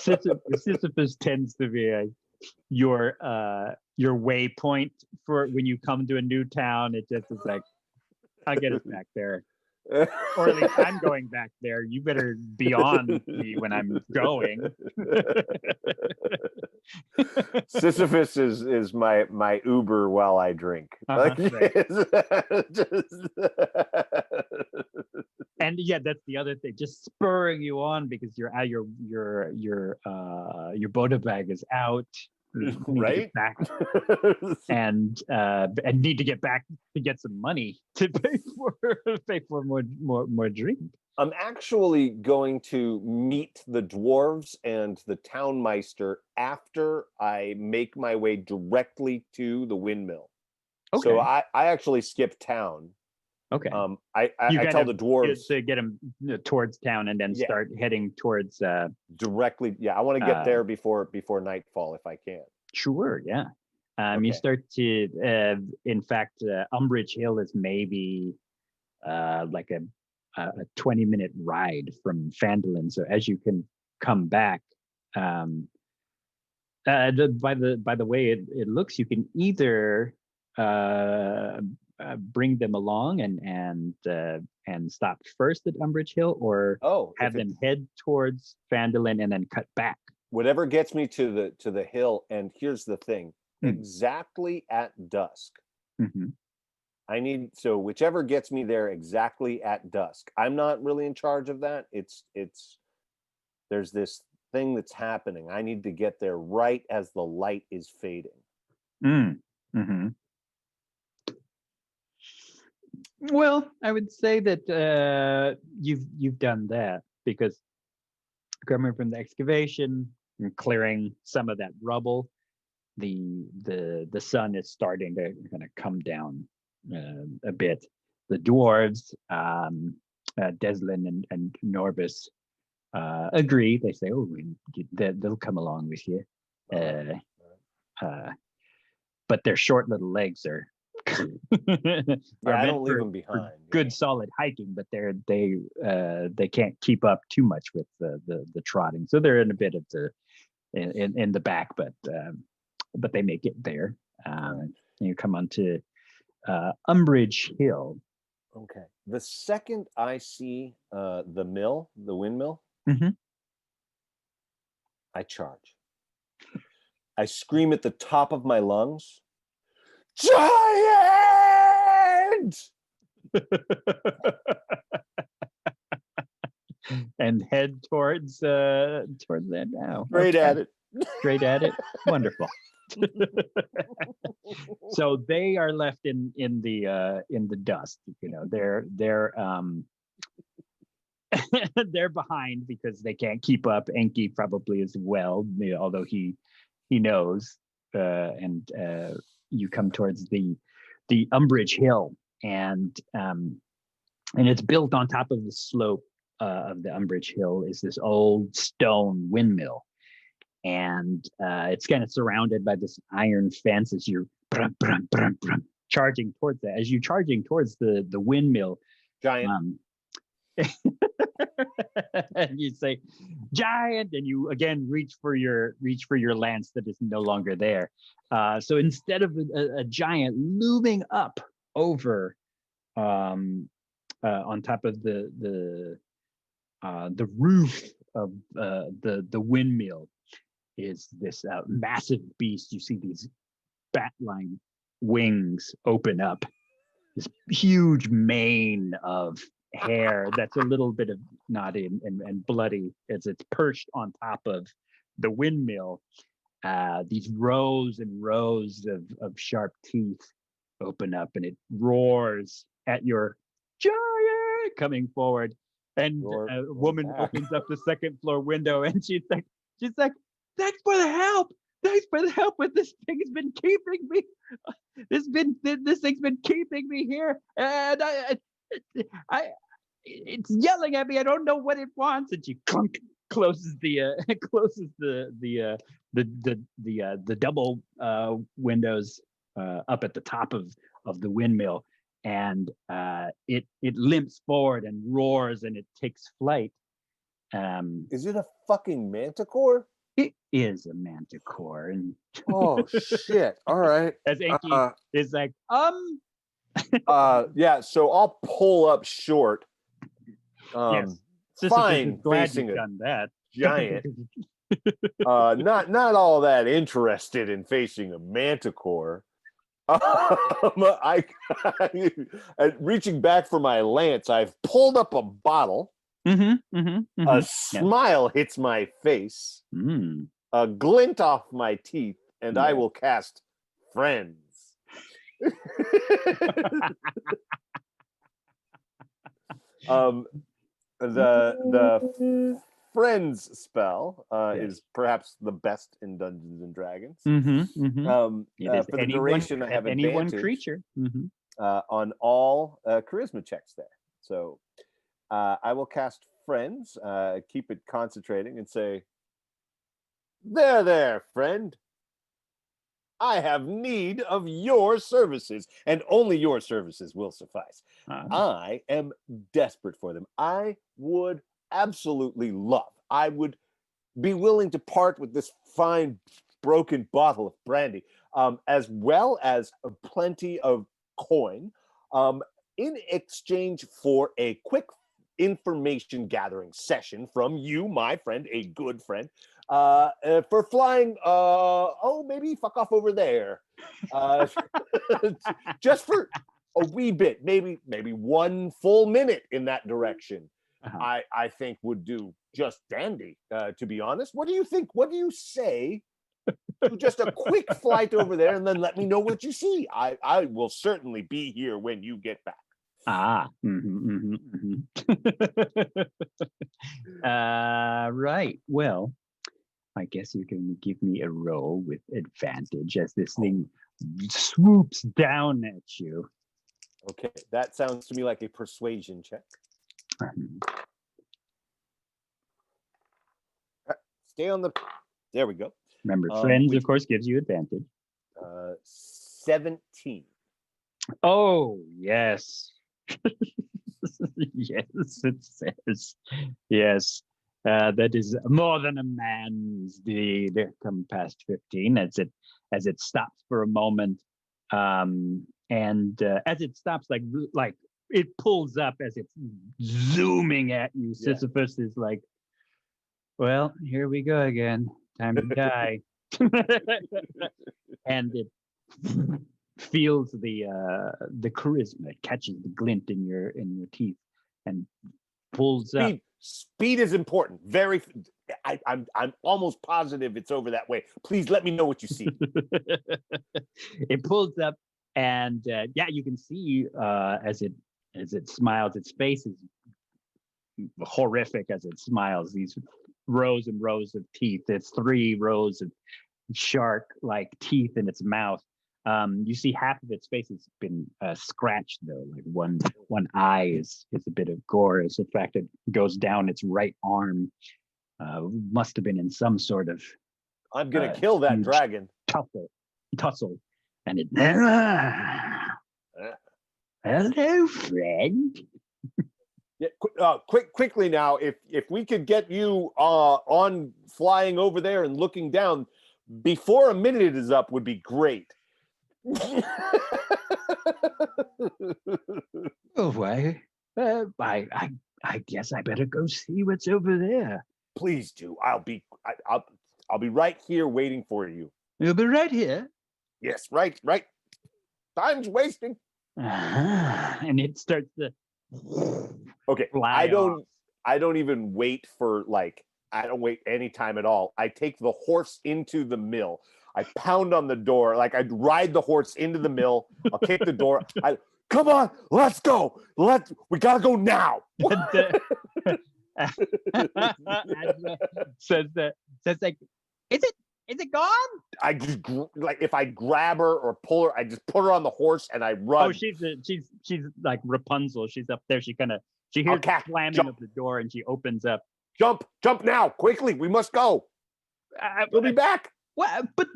Sisyphus tends to be your waypoint for when you come to a new town. It just is like, I'll get us back there, or at least I'm going back there. You better be on me when I'm going. Sisyphus is my Uber while I drink. Right. And that's the other thing, just spurring you on because your Boda bag is out. right? back and need to get back to get some money to pay for more drink. I'm actually going to meet the dwarves and the townmeister after I make my way directly to the windmill. Okay. So I actually skip town. Okay. I tell the dwarves to get them towards town and then start heading towards directly. Yeah, I want to get there before nightfall if I can. Sure. Yeah. You start to. In fact, Umbridge Hill is maybe like a 20-minute ride from Phandalin. So as you can come back, by the way it looks, you can either bring them along and stop first at Umbridge Hill, or have them head towards Phandalin and then cut back. Whatever gets me to the hill. And here's the thing: exactly at dusk. Mm-hmm. So whichever gets me there exactly at dusk. I'm not really in charge of that. It's there's this thing that's happening. I need to get there right as the light is fading. Mm-hmm. Well, I would say that you've done that, because coming from the excavation and clearing some of that rubble, the sun is starting to kind of come down a bit. The dwarves, Deslin and Norbus, agree. They say, "Oh, they'll come along with you," but their short little legs are. I don't leave them behind. Good solid hiking, but they can't keep up too much with the trotting, so they're in a bit of in the back, but they make it there. You come onto Umbridge Hill. Okay. The second I see the windmill, I charge. I scream at the top of my lungs, "Giant!" And head towards that now. Straight at it. Straight at it. Wonderful. So they are left in the dust. They're they're behind because they can't keep up. Enki probably as well, although he knows. And you come towards the Umbridge Hill, and it's built on top of the slope of the Umbridge Hill is this old stone windmill. And it's kind of surrounded by this iron fence as you're charging towards that. As you're charging towards the windmill, Giant. And you say, "Giant," and you again reach for your lance that is no longer there. So instead of a giant looming up over on top of the roof of the windmill, is this massive beast. You see these bat-like wings open up, this huge mane of hair that's a little bit of knotty and bloody as it's perched on top of the windmill. These rows and rows of sharp teeth open up, and it roars at your giant coming forward. And a woman opens up the second floor window, and she's like, "Thanks for the help. Thanks for the help. But this thing's been keeping me. This thing's been keeping me here, and it's yelling at me. I don't know what it wants." And she closes the double windows up at the top of the windmill, and it limps forward and roars, and it takes flight. Is it a fucking manticore? It is a manticore, and oh shit! All right. As Enki is like, yeah. So I'll pull up short. Yes. Fine, glad facing you've done that. Giant. Not all that interested in facing a manticore. Reaching back for my lance, I've pulled up a bottle. A smile hits my face. A glint off my teeth. and I will cast friends. The friends spell is perhaps the best in Dungeons and Dragons. For the duration, I have any one advantage creature on all charisma checks there. So I will cast friends, keep it concentrating, and say, there, friend. I have need of your services, and only your services will suffice. I am desperate for them. I would absolutely love, I would be willing to part with this fine broken bottle of brandy, as well as plenty of coin, in exchange for a quick information gathering session from you, my friend, a good friend, for flying, maybe fuck off over there, just for a wee bit, maybe 1 full minute in that direction. I think would do just dandy, to be honest. What do you think? What do you say to just a quick flight over there, and then let me know what you see? I will certainly be here when you get back. Right. Well, I guess you can give me a roll with advantage as this thing swoops down at you. Okay, that sounds to me like a persuasion check. Stay on the. There we go. Remember, friends, of course, gives you advantage. 17. Oh, yes. Yes, it says. Yes. That is more than a man's deed. Come past 15 as it stops for a moment, and as it stops, like it pulls up as it's zooming at you. Sisyphus is like, well, here we go again. Time to die. And it feels the charisma. It catches the glint in your teeth and pulls up. Speed is important. I'm almost positive it's over that way. Please let me know what you see. It pulls up, and you can see as it smiles. Its face is horrific as it smiles. These rows and rows of teeth. It's 3 rows of shark-like teeth in its mouth. You see half of its face has been scratched, though. Like one eye is a bit of gore. As the fact it goes down its right arm. Must have been in some sort of. I'm gonna kill that dragon. Tussle, and it. Hello, friend. Yeah, quickly now. If we could get you on flying over there and looking down before a minute is up, would be great. Oh, I guess I better go see what's over there. Please do. I'll be right here waiting for you. You'll be right here. Yes, right. Time's wasting. And it starts to. Okay, I don't even wait for I don't wait any time at all. I take the horse into the mill. I pound on the door, I ride the horse into the mill. I'll kick the door. Come on, let's go. We gotta go now. Says like, is it gone? I just if I grab her or pull her, I just put her on the horse and I run. Oh, she's like Rapunzel. She's up there. She hears the slamming of the door and she opens up. Jump now, quickly. We must go. We'll be back. Well, but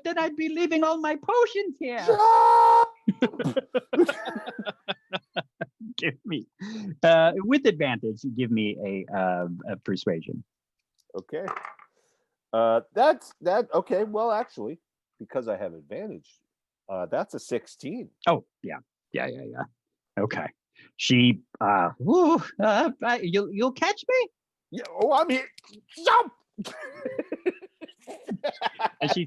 then I'd be leaving all my potions here. Give me with advantage. Give me a persuasion. Okay. That's okay. Well, actually, because I have advantage, that's a 16. Oh yeah. Okay. She you'll catch me? Yeah. Oh, I'm here. Jump. And she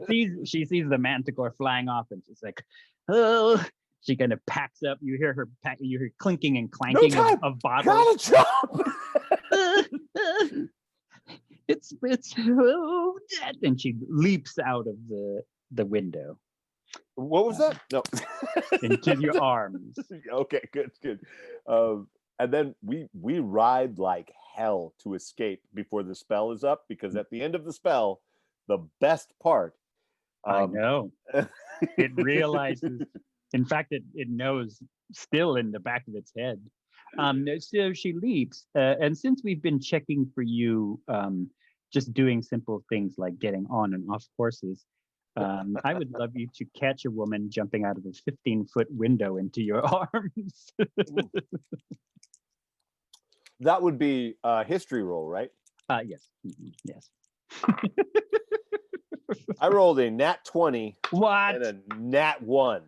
sees the manticore flying off, and she's like, oh. She kind of packs up. You hear her you hear clinking and clanking of bottles. Gotta jump. It's and she leaps out of the window. What was that? No. Into your arms. Okay, good. And then we ride like hell to escape before the spell is up, because at the end of the spell, the best part. I know. It realizes. In fact, it knows still in the back of its head. So she leaps, and since we've been checking for you, just doing simple things like getting on and off horses, I would love you to catch a woman jumping out of a 15-foot window into your arms. That would be a history roll, right? Yes. Yes. I rolled a nat 20 What? and a nat 1.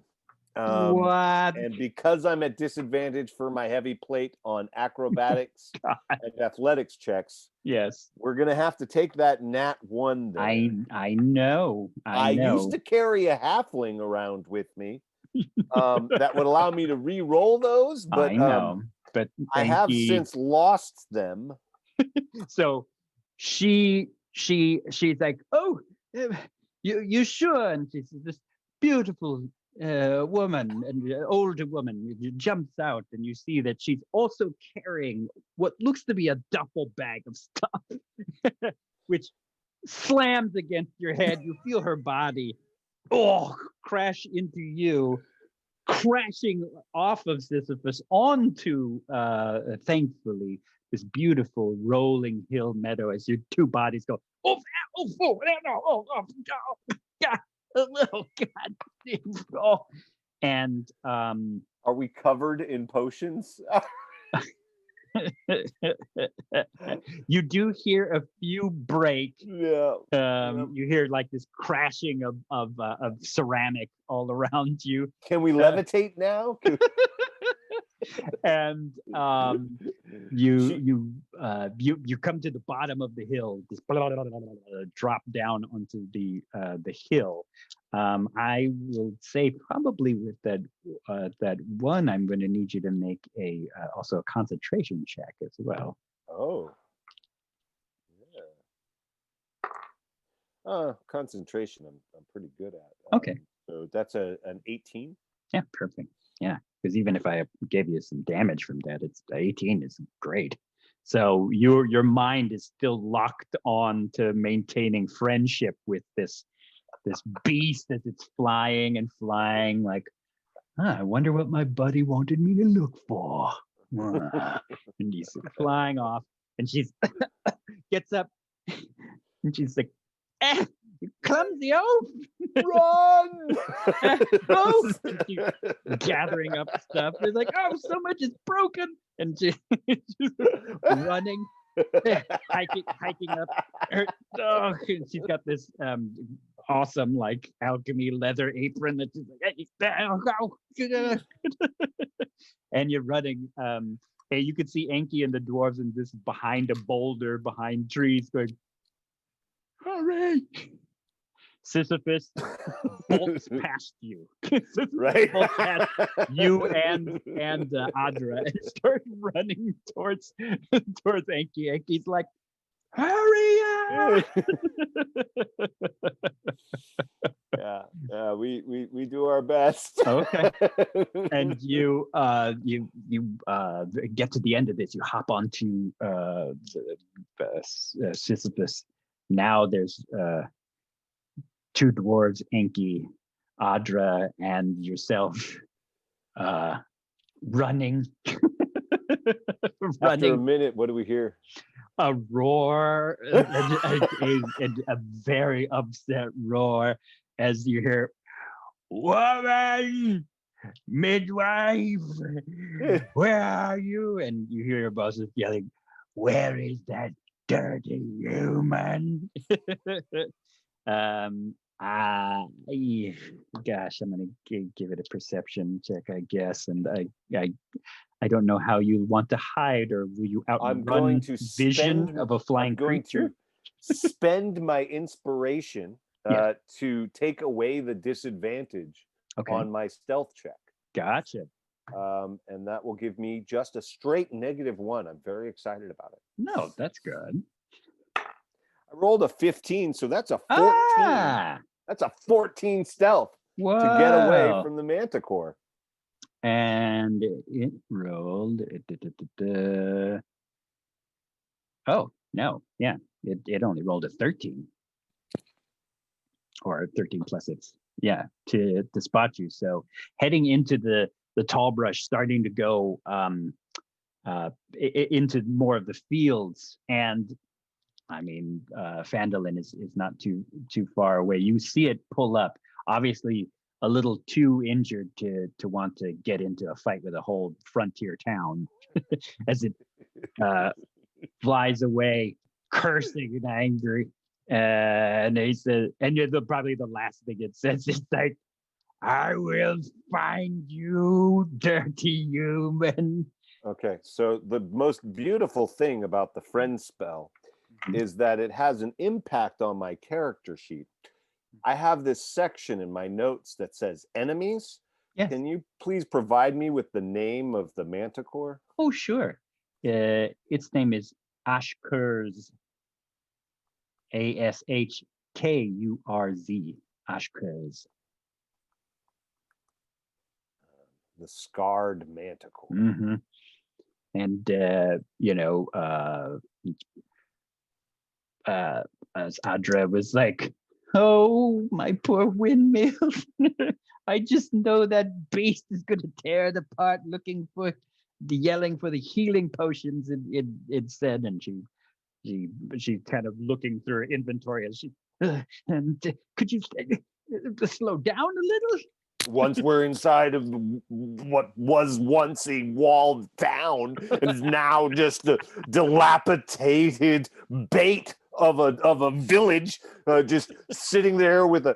What? And because I'm at disadvantage for my heavy plate on acrobatics and athletics checks, Yes. we're gonna have to take that nat 1 there. I know. I know. used to carry a halfling around with me that would allow me to re-roll those, but I know. But I have since lost them. So she's like, oh, you sure? And she's this beautiful woman, and older woman jumps out, and you see that she's also carrying what looks to be a duffel bag of stuff, which slams against your head. You feel her body crash into you, crashing off of Sisyphus onto, thankfully, this beautiful rolling hill meadow as your two bodies go, oh, God. Oh. And are we covered in potions? You do hear a few break. Yeah. You hear like this crashing of ceramic all around you. Can we levitate now? And you come to the bottom of the hill, just drop down onto the hill. I will say probably with that one, I'm going to need you to make also a concentration check as well. Oh, yeah. Concentration, I'm pretty good at. Okay. So that's an 18. Yeah, perfect. Yeah, because even if I gave you some damage from that, it's 18 is great. So your mind is still locked on to maintaining friendship with this beast as it's flying and flying. Like, I wonder what my buddy wanted me to look for. And he's flying off, and she's gets up, and she's like, clumsy oaf, run! Oaf! And she's gathering up stuff. It's like, oh, so much is broken, and she's running, hiking up. And she's got this awesome like alchemy leather apron that she's like, and you're running. And you could see Enki and the dwarves and this behind a boulder, behind trees, going, hurry! Sisyphus bolts past you. Right? Bolts past you and Adra, and start running towards Enki. Enki's like, hurry up! Yeah, we do our best. Okay. And you get to the end of this. You hop onto Sisyphus. Now there's two dwarves, Enki, Adra, and yourself, running. After a minute, what do we hear? A roar, a very upset roar, as you hear, woman, midwife, where are you? And you hear your bosses yelling, where is that dirty human? Gosh, I'm gonna give it a perception check, I guess, and I don't know how you want to hide, or will you outrun vision of a flying creature? I'm going to spend my inspiration to take away the disadvantage on my stealth check. Gotcha. And that will give me just a straight -1. I'm very excited about it. No, that's good. I rolled a 15, so that's a 14. Ah, That's a 14 stealth to get away whoa. from the manticore. And it rolled. Oh, no. Yeah. It only rolled a 13. Or 13 plus its, yeah, to spot you. So heading into the tall brush, starting to go into more of the fields. And I mean, Phandalin is not too far away. You see it pull up, obviously a little too injured to want to get into a fight with a whole frontier town as it flies away, cursing and angry. And he says, and you're probably the last thing it says is like, "I will find you, dirty human." Okay, so the most beautiful thing about the friend spell is that it has an impact on my character sheet. I have this section in my notes that says enemies. Yes. Can you please provide me with the name of the manticore? Oh, sure. Its name is Ashkurz. Ashkurz. Ashkurz. The scarred manticore. Mm-hmm. And as Adra was like, "Oh, my poor windmill. I just know that beast is going to tear it apart looking for, yelling for the healing potions," it said. And she's kind of looking through her inventory as she, and could you slow down a little? Once we're inside of what was once a walled town and is now just a dilapidated bait of a village, just sitting there with a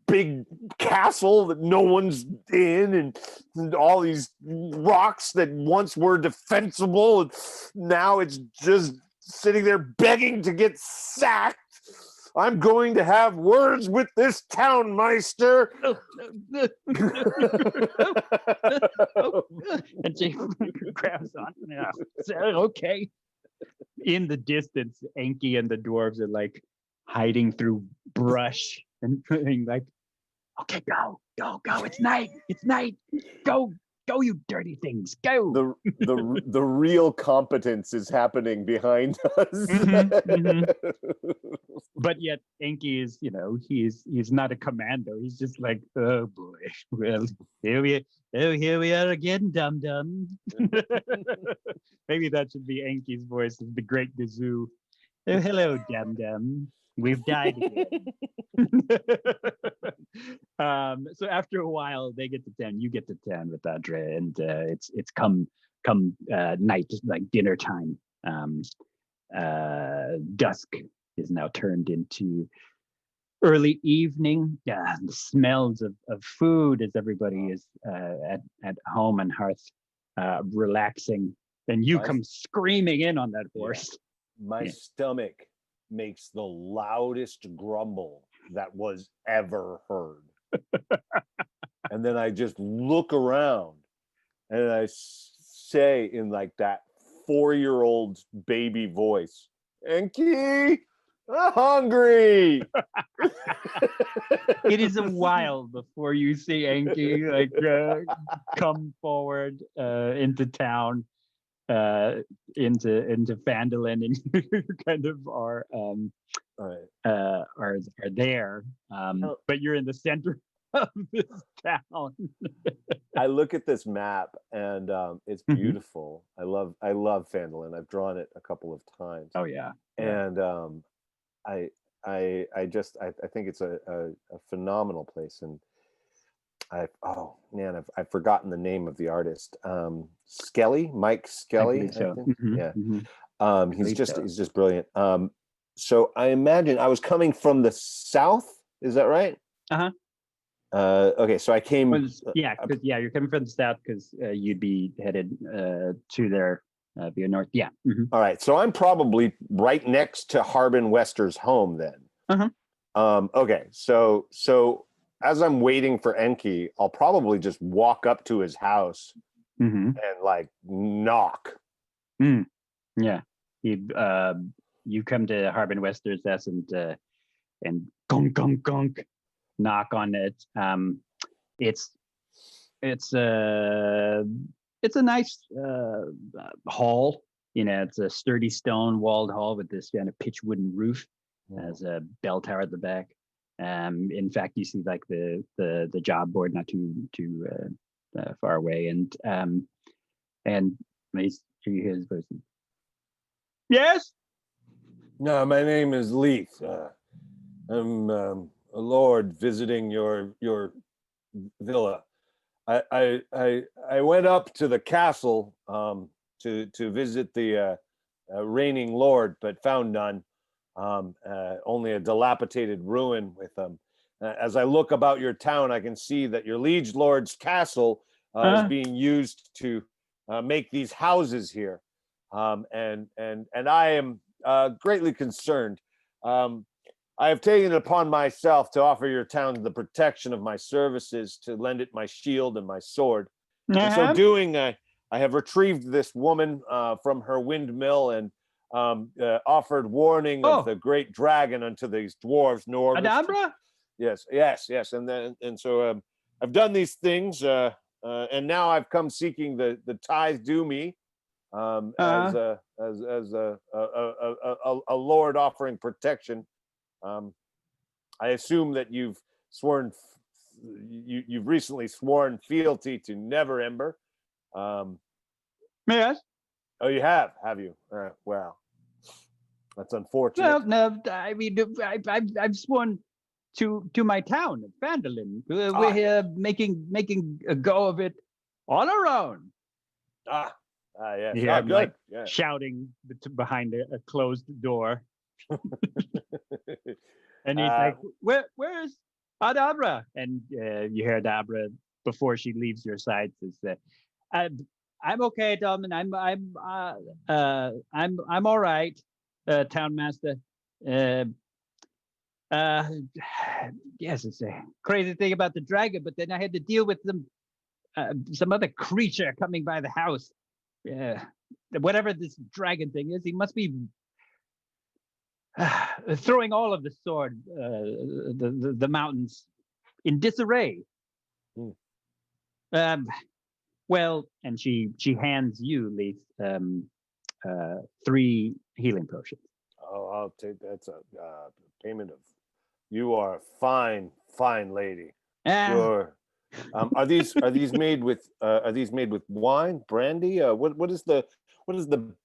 big castle that no one's in, and all these rocks that once were defensible, and now it's just sitting there begging to get sacked. I'm going to have words with this town meister. And she grabs on. Yeah. So, okay. In the distance, Enki and the dwarves are like hiding through brush and being like, "Okay, go. It's night. Go, you dirty things. Go." The real competence is happening behind us. Mm-hmm. But yet Enki is, he's not a commando. He's just like, "Oh boy, well, here we are again, dum-dum." Maybe that should be Enki's voice of the great Gazoo. "Oh, hello, dum-dum. We've died again." So after a while, they get to 10. You get to 10 with Adre, and it's come night, like dinner time. Dusk is now turned into early evening. Yeah, the smells of food as everybody is at home and hearth, relaxing. Then you come screaming in on that horse. My stomach makes the loudest grumble that was ever heard. And then I just look around and I say in like that 4-year-old baby voice, "Enki, I'm hungry." It is a while before you see Enki like come forward into town, into Phandalin, and you kind of are there, but you're in the center of this town. I look at this map and it's beautiful. I love Phandalin. I've drawn it a couple of times. Oh yeah. And I think it's a phenomenal place. And I've forgotten the name of the artist. Skelly, Mike Skelly, I think. Yeah. He's just brilliant. So I imagine I was coming from the south. Is that right? Uh-huh. Okay, so I came. You're coming from the south because you'd be headed to their via north. Yeah. Mm-hmm. All right, so I'm probably right next to Harbin Wester's home then. Uh-huh. Okay, so as I'm waiting for Enki, I'll probably just walk up to his house and like knock. Yeah. He'd you come to Harbin Wester's desk and gunk gunk gunk knock on it. It's a nice hall. It's a sturdy stone walled hall with this kind of pitch wooden roof. Has a bell tower at the back. In fact, you see like the job board not too far away, and you hear this person. Yes. No, my name is Lethe. I'm a lord visiting your villa. I went up to the castle to visit the reigning lord, but found none. Only a dilapidated ruin with them. As I look about your town, I can see that your liege lord's castle is being used to make these houses here, and I am greatly concerned. I have taken it upon myself to offer your town the protection of my services, to lend it my shield and my sword. In so doing, I have retrieved this woman from her windmill and offered warning of the great dragon unto these dwarves, Norbus. Adabra? Yes. And so I've done these things, and now I've come seeking the tithe due me, as a lord offering protection. I assume that you've recently sworn fealty to Never Ember. Yes. Oh, you have you? Wow, that's unfortunate. No. I mean, I've sworn to my town, Phandalin. We're here making a go of it on our own. Yes. Yeah, Good. like Yeah. shouting behind a closed door. And he's like, "Where's Adabra?" And you hear Adabra before she leaves your side says that, "I'm okay, Dolman. I'm all right, town master. Yes, it's a crazy thing about the dragon, but then I had to deal with some other creature coming by the house. Whatever this dragon thing is, he must be throwing all of the sword, the mountains in disarray." Well, and she hands you, Lethe, 3 healing potions. Oh, I'll take that's a payment of. You are a fine lady. Sure. Are these made with wine, brandy? What is the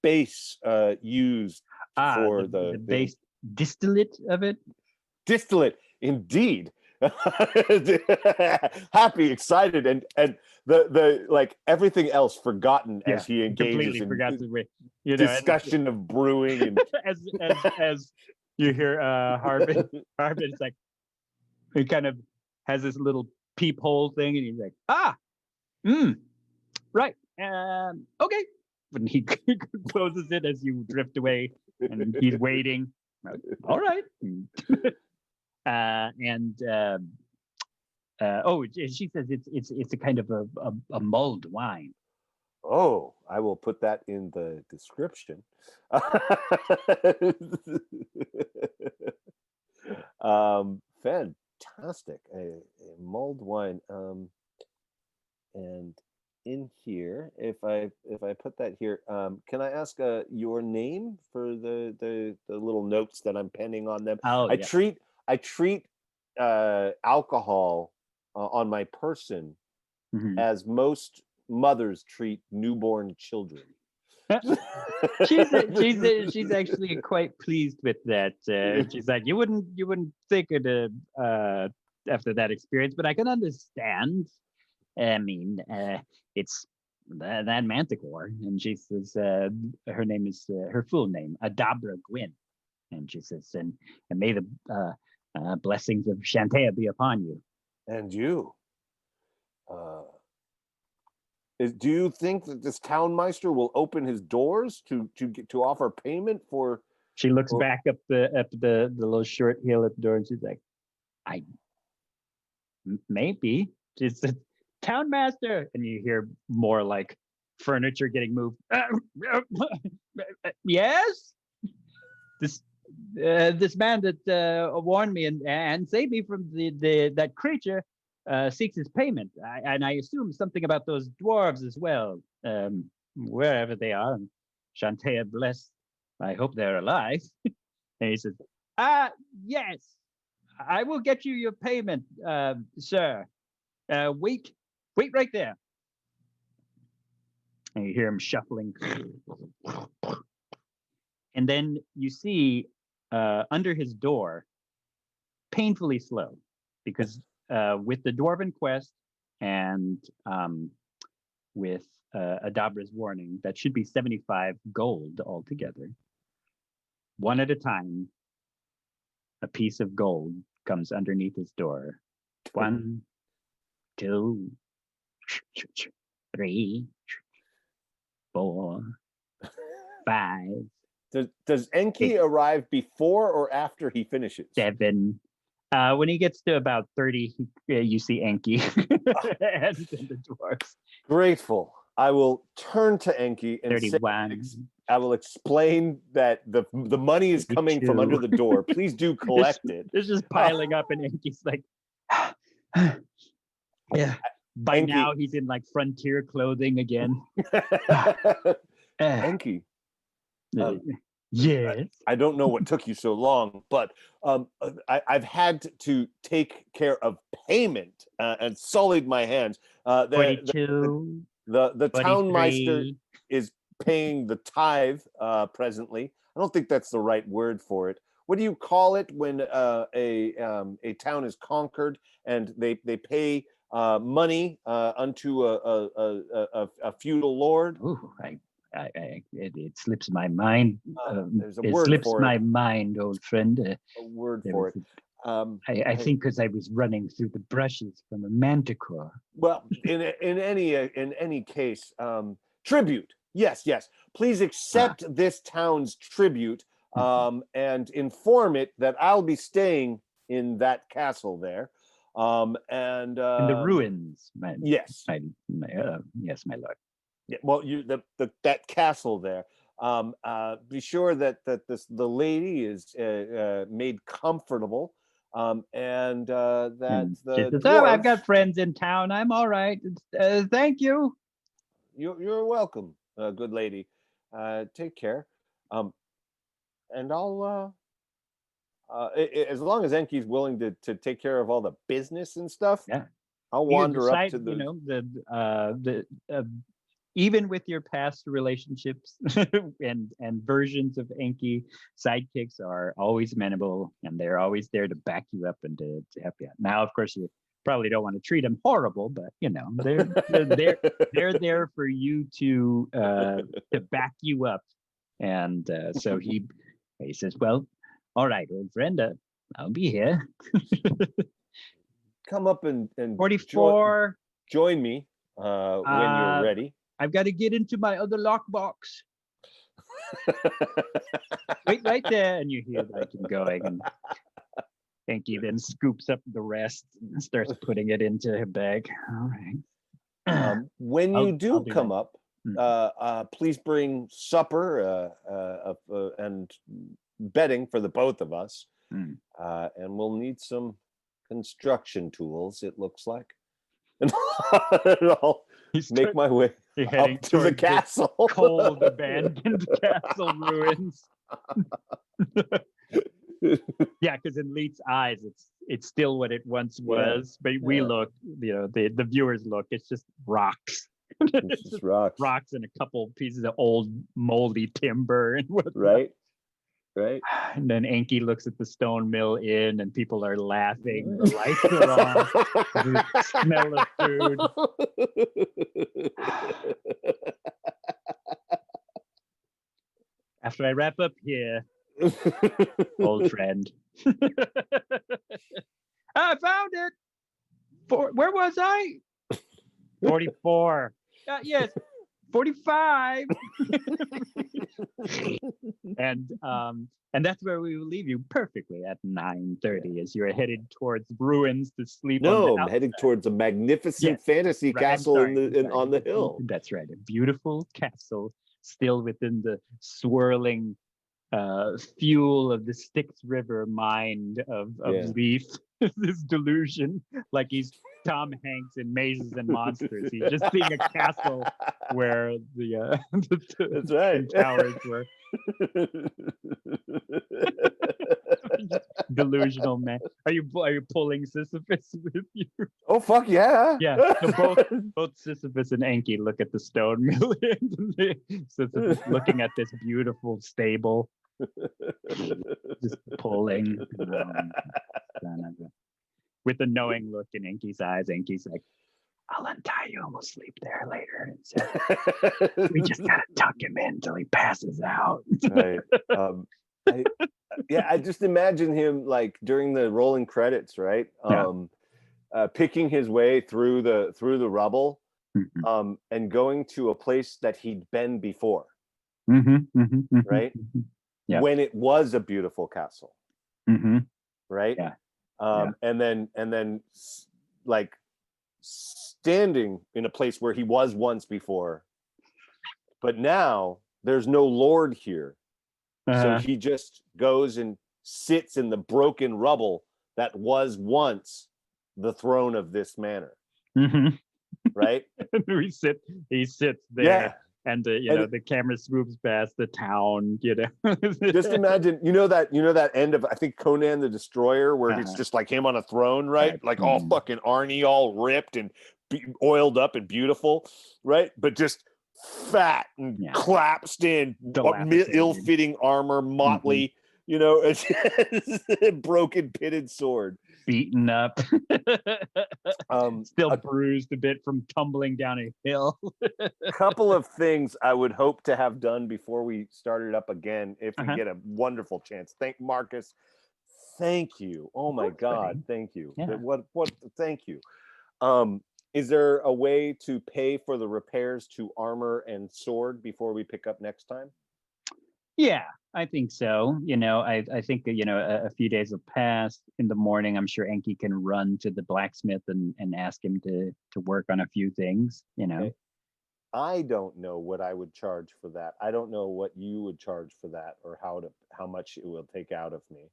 base used for the base distillate of it? Distillate, indeed. Happy, excited, and the like everything else forgotten as he engages in discussion of brewing and as you hear Harbin is like, he kind of has this little peephole thing, and he's like, right, okay. And he closes it as you drift away, and he's waiting. All right. She says it's a kind of a mulled wine. Oh, I will put that in the description. Fantastic, a mulled wine. And in here, if I put that here, can I ask your name for the little notes that I'm penning on them? I treat alcohol on my person as most mothers treat newborn children. She's actually quite pleased with that. She's like, you wouldn't think it after that experience, but I can understand. I mean, it's that manticore, and she says her name is her full name, Adabra Gwyn, and she says, and may the blessings of Shantea be upon you. And you. Do you think that this townmeister will open his doors to offer payment for? She looks back up the little short hill at the door, and she's like, maybe. She said, "Townmaster," and you hear more like furniture getting moved. Yes. this man that warned me and saved me from that creature seeks his payment. And I assume something about those dwarves as well, wherever they are. And Shantae bless. I hope they're alive. And he says, yes, I will get you your payment, sir. Wait right there. And you hear him shuffling. And then you see under his door, painfully slow, because with the Dwarven quest and with Adabra's warning, that should be 75 gold altogether. One at a time, a piece of gold comes underneath his door. 1, 2, 3, 4, 5. Does Enki arrive before or after he finishes? 7. When he gets to about 30, you see Enki and the dwarves. Grateful. I will turn to Enki and 31. say, I will explain that the money is coming 32. from under the door. Please do collect it. It's just piling up, and Enki's like, yeah. By Enki. now, he's in like frontier clothing again. Enki. Yes. I don't know what took you so long, but I've had to take care of payment and sullied my hands. 42. The townmeister is paying the tithe presently. I don't think that's the right word for it. What do you call it when a town is conquered and they pay money unto a feudal lord? Ooh, it slips my mind. There's a word slips for my it. mind, old friend. A word for it. I think because I was running through the brushes from a manticore. Well, in any case, tribute. Yes. Please accept this town's tribute and inform it that I'll be staying in that castle there. And in the ruins, man. Yes. Yes, my lord. Yeah, well, that castle there. Be sure that the lady is made comfortable. And that the dwarves, I've got friends in town. I'm all right. Thank you. You're welcome, good lady. Take care. And I'll as long as Enki's willing to take care of all the business and stuff. Yeah, I'll wander up to the even with your past relationships and versions of Enki, sidekicks are always amenable, and they're always there to back you up and to help you out. Now, of course, you probably don't want to treat them horrible, but they're there for you to back you up. And so he says, "Well, all right, old friend, I'll be here." Come up and 44. Join me when you're ready. I've got to get into my other lockbox. Wait right there, and you hear like him going, and Enki then scoops up the rest and starts putting it into her bag. All right. When you do come up, please bring supper and bedding for the both of us, and we'll need some construction tools. It looks like, and I'll make my way up to the castle. Cold, abandoned castle ruins. Yeah, because in Leith's eyes, it's still what it once was, but we look, the viewers look, it's just rocks. It's just rocks and a couple pieces of old moldy timber and whatnot. Right. And then Enki looks at the stone mill inn, and people are laughing. The lights are on. The smell of food. After I wrap up here, old friend, I found it. Where was I? 44. Yes. 45. And that's where we will leave you perfectly at 9:30 as you're headed towards ruins to sleep. No, I'm heading towards a magnificent fantasy castle on the hill. That's right, a beautiful castle still within the swirling fuel of the Styx River mind of Lethe, this delusion, like he's Tom Hanks in Mazes and Monsters. He's just seeing a castle where the That's right. twin towers were. Delusional man. Are you pulling Sisyphus with you? Oh fuck yeah! Yeah. So both Sisyphus and Enki look at the stone mill. Sisyphus looking at this beautiful stable, just pulling. With a knowing look in Enki's eyes, Enki's like, "I'll untie you and we'll sleep there later." And so we just gotta tuck him in until he passes out. Right. I just imagine him like during the rolling credits, right? Picking his way through the rubble, and going to a place that he'd been before, right? Yeah. When it was a beautiful castle, right? Yeah. And then like standing in a place where he was once before, but now there's no lord here. So he just goes and sits in the broken rubble that was once the throne of this manor. Right? he sits there, and the camera swoops past the town. Just imagine, that end of, I think, Conan the Destroyer, where it's just like him on a throne, right? Like all fucking Arnie, all ripped and oiled up and beautiful, right? But just fat and collapsed in, ill-fitting armor, motley, broken pitted sword, beaten up, still bruised a bit from tumbling down a hill. Couple of things I would hope to have done before we started up again, if we get a wonderful chance. Thank Marcus. Thank you. Oh my God. Thank you. Yeah. What thank you. Is there a way to pay for the repairs to armor and sword before we pick up next time? Yeah, I think so. I think a few days will pass. In the morning, I'm sure Enki can run to the blacksmith and ask him to work on a few things. Okay. I don't know what I would charge for that. I don't know what you would charge for that, or how much it will take out of me.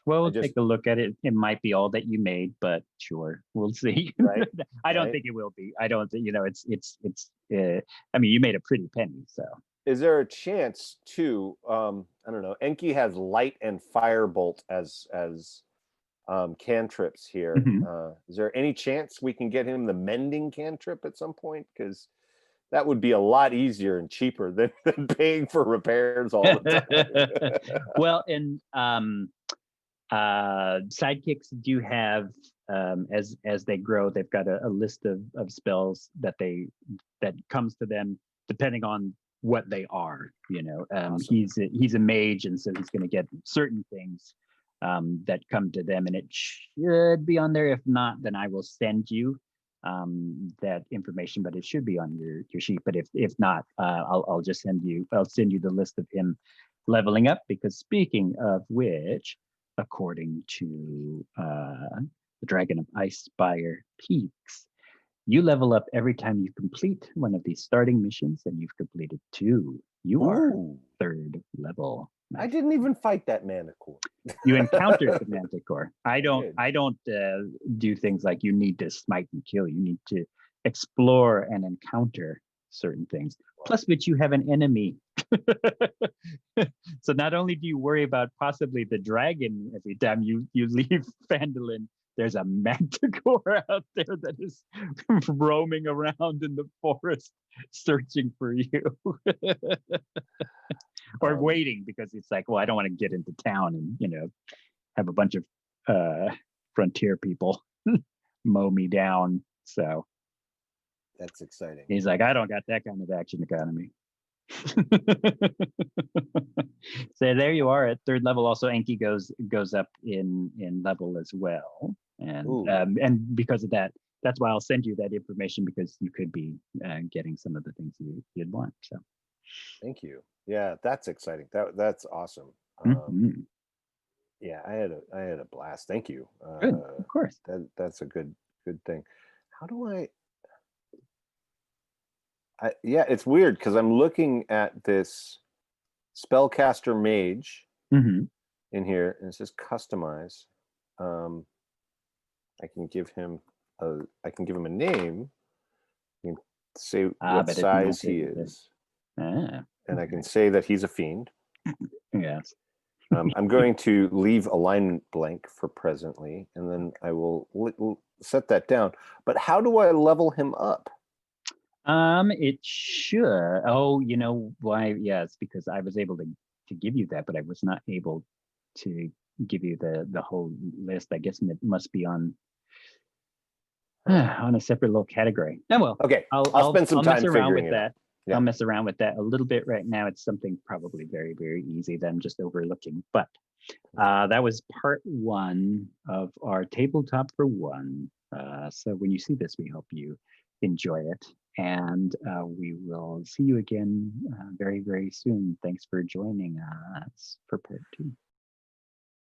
Well, we'll take a look at it. It might be all that you made, but sure, we'll see. Right? I don't think it will be. I don't think, it's I mean, you made a pretty penny, so. Is there a chance to, I don't know, Enki has light and firebolt as cantrips here. Is there any chance we can get him the mending cantrip at some point? Because that would be a lot easier and cheaper than paying for repairs all the time. Well, and sidekicks do have, as they grow, they've got a list of spells that comes to them depending on what they are. Awesome. He's a mage, and so he's going to get certain things that come to them, and it should be on there. If not, then I will send you that information, but it should be on your sheet. But if not, I'll send you the list of him leveling up, because speaking of which, according to the Dragon of Icespire Peaks, you level up every time you complete one of these starting missions, and you've completed 2. You are 3rd level. I didn't even fight that manticore. You encountered the manticore. I don't do things like you need to smite and kill. You need to explore and encounter certain things. Plus, which you have an enemy. So not only do you worry about possibly the dragon every time you leave Phandalin, there's a manticore out there that is roaming around in the forest searching for you. Or waiting, because it's like, well, I don't want to get into town and have a bunch of frontier people mow me down. So that's exciting. He's like, I don't got that kind of action economy. So there you are at 3rd level. Also, Enki goes up in level as well, and because of that, that's why I'll send you that information, because you could be getting some of the things you'd want. So thank you. Yeah, that's exciting. That's awesome. Yeah, I had a blast. Thank you. Good, of course. That's a good thing. How do I yeah, it's weird because I'm looking at this spellcaster mage Mhm. in here, and it says customize. I can give him a name. I can say what But it's not size he is, and I can okay. say that he's a fiend. Yes. I'm going to leave alignment blank for presently, and then I will set that down. But how do I level him up? It should. Oh, you know why? Yes, because I was able to give you that, but I was not able to give you the whole list. I guess it must be on on a separate little category. Oh well. Okay, I'll spend some I'll mess time around figuring with it out. that. Yeah. I'll mess around with that a little bit right now. It's something probably very, very easy that I'm just overlooking. But that was part one of our tabletop for one. So when you see this, we hope you enjoy it. And we will see you again very, very soon. Thanks for joining us for part two.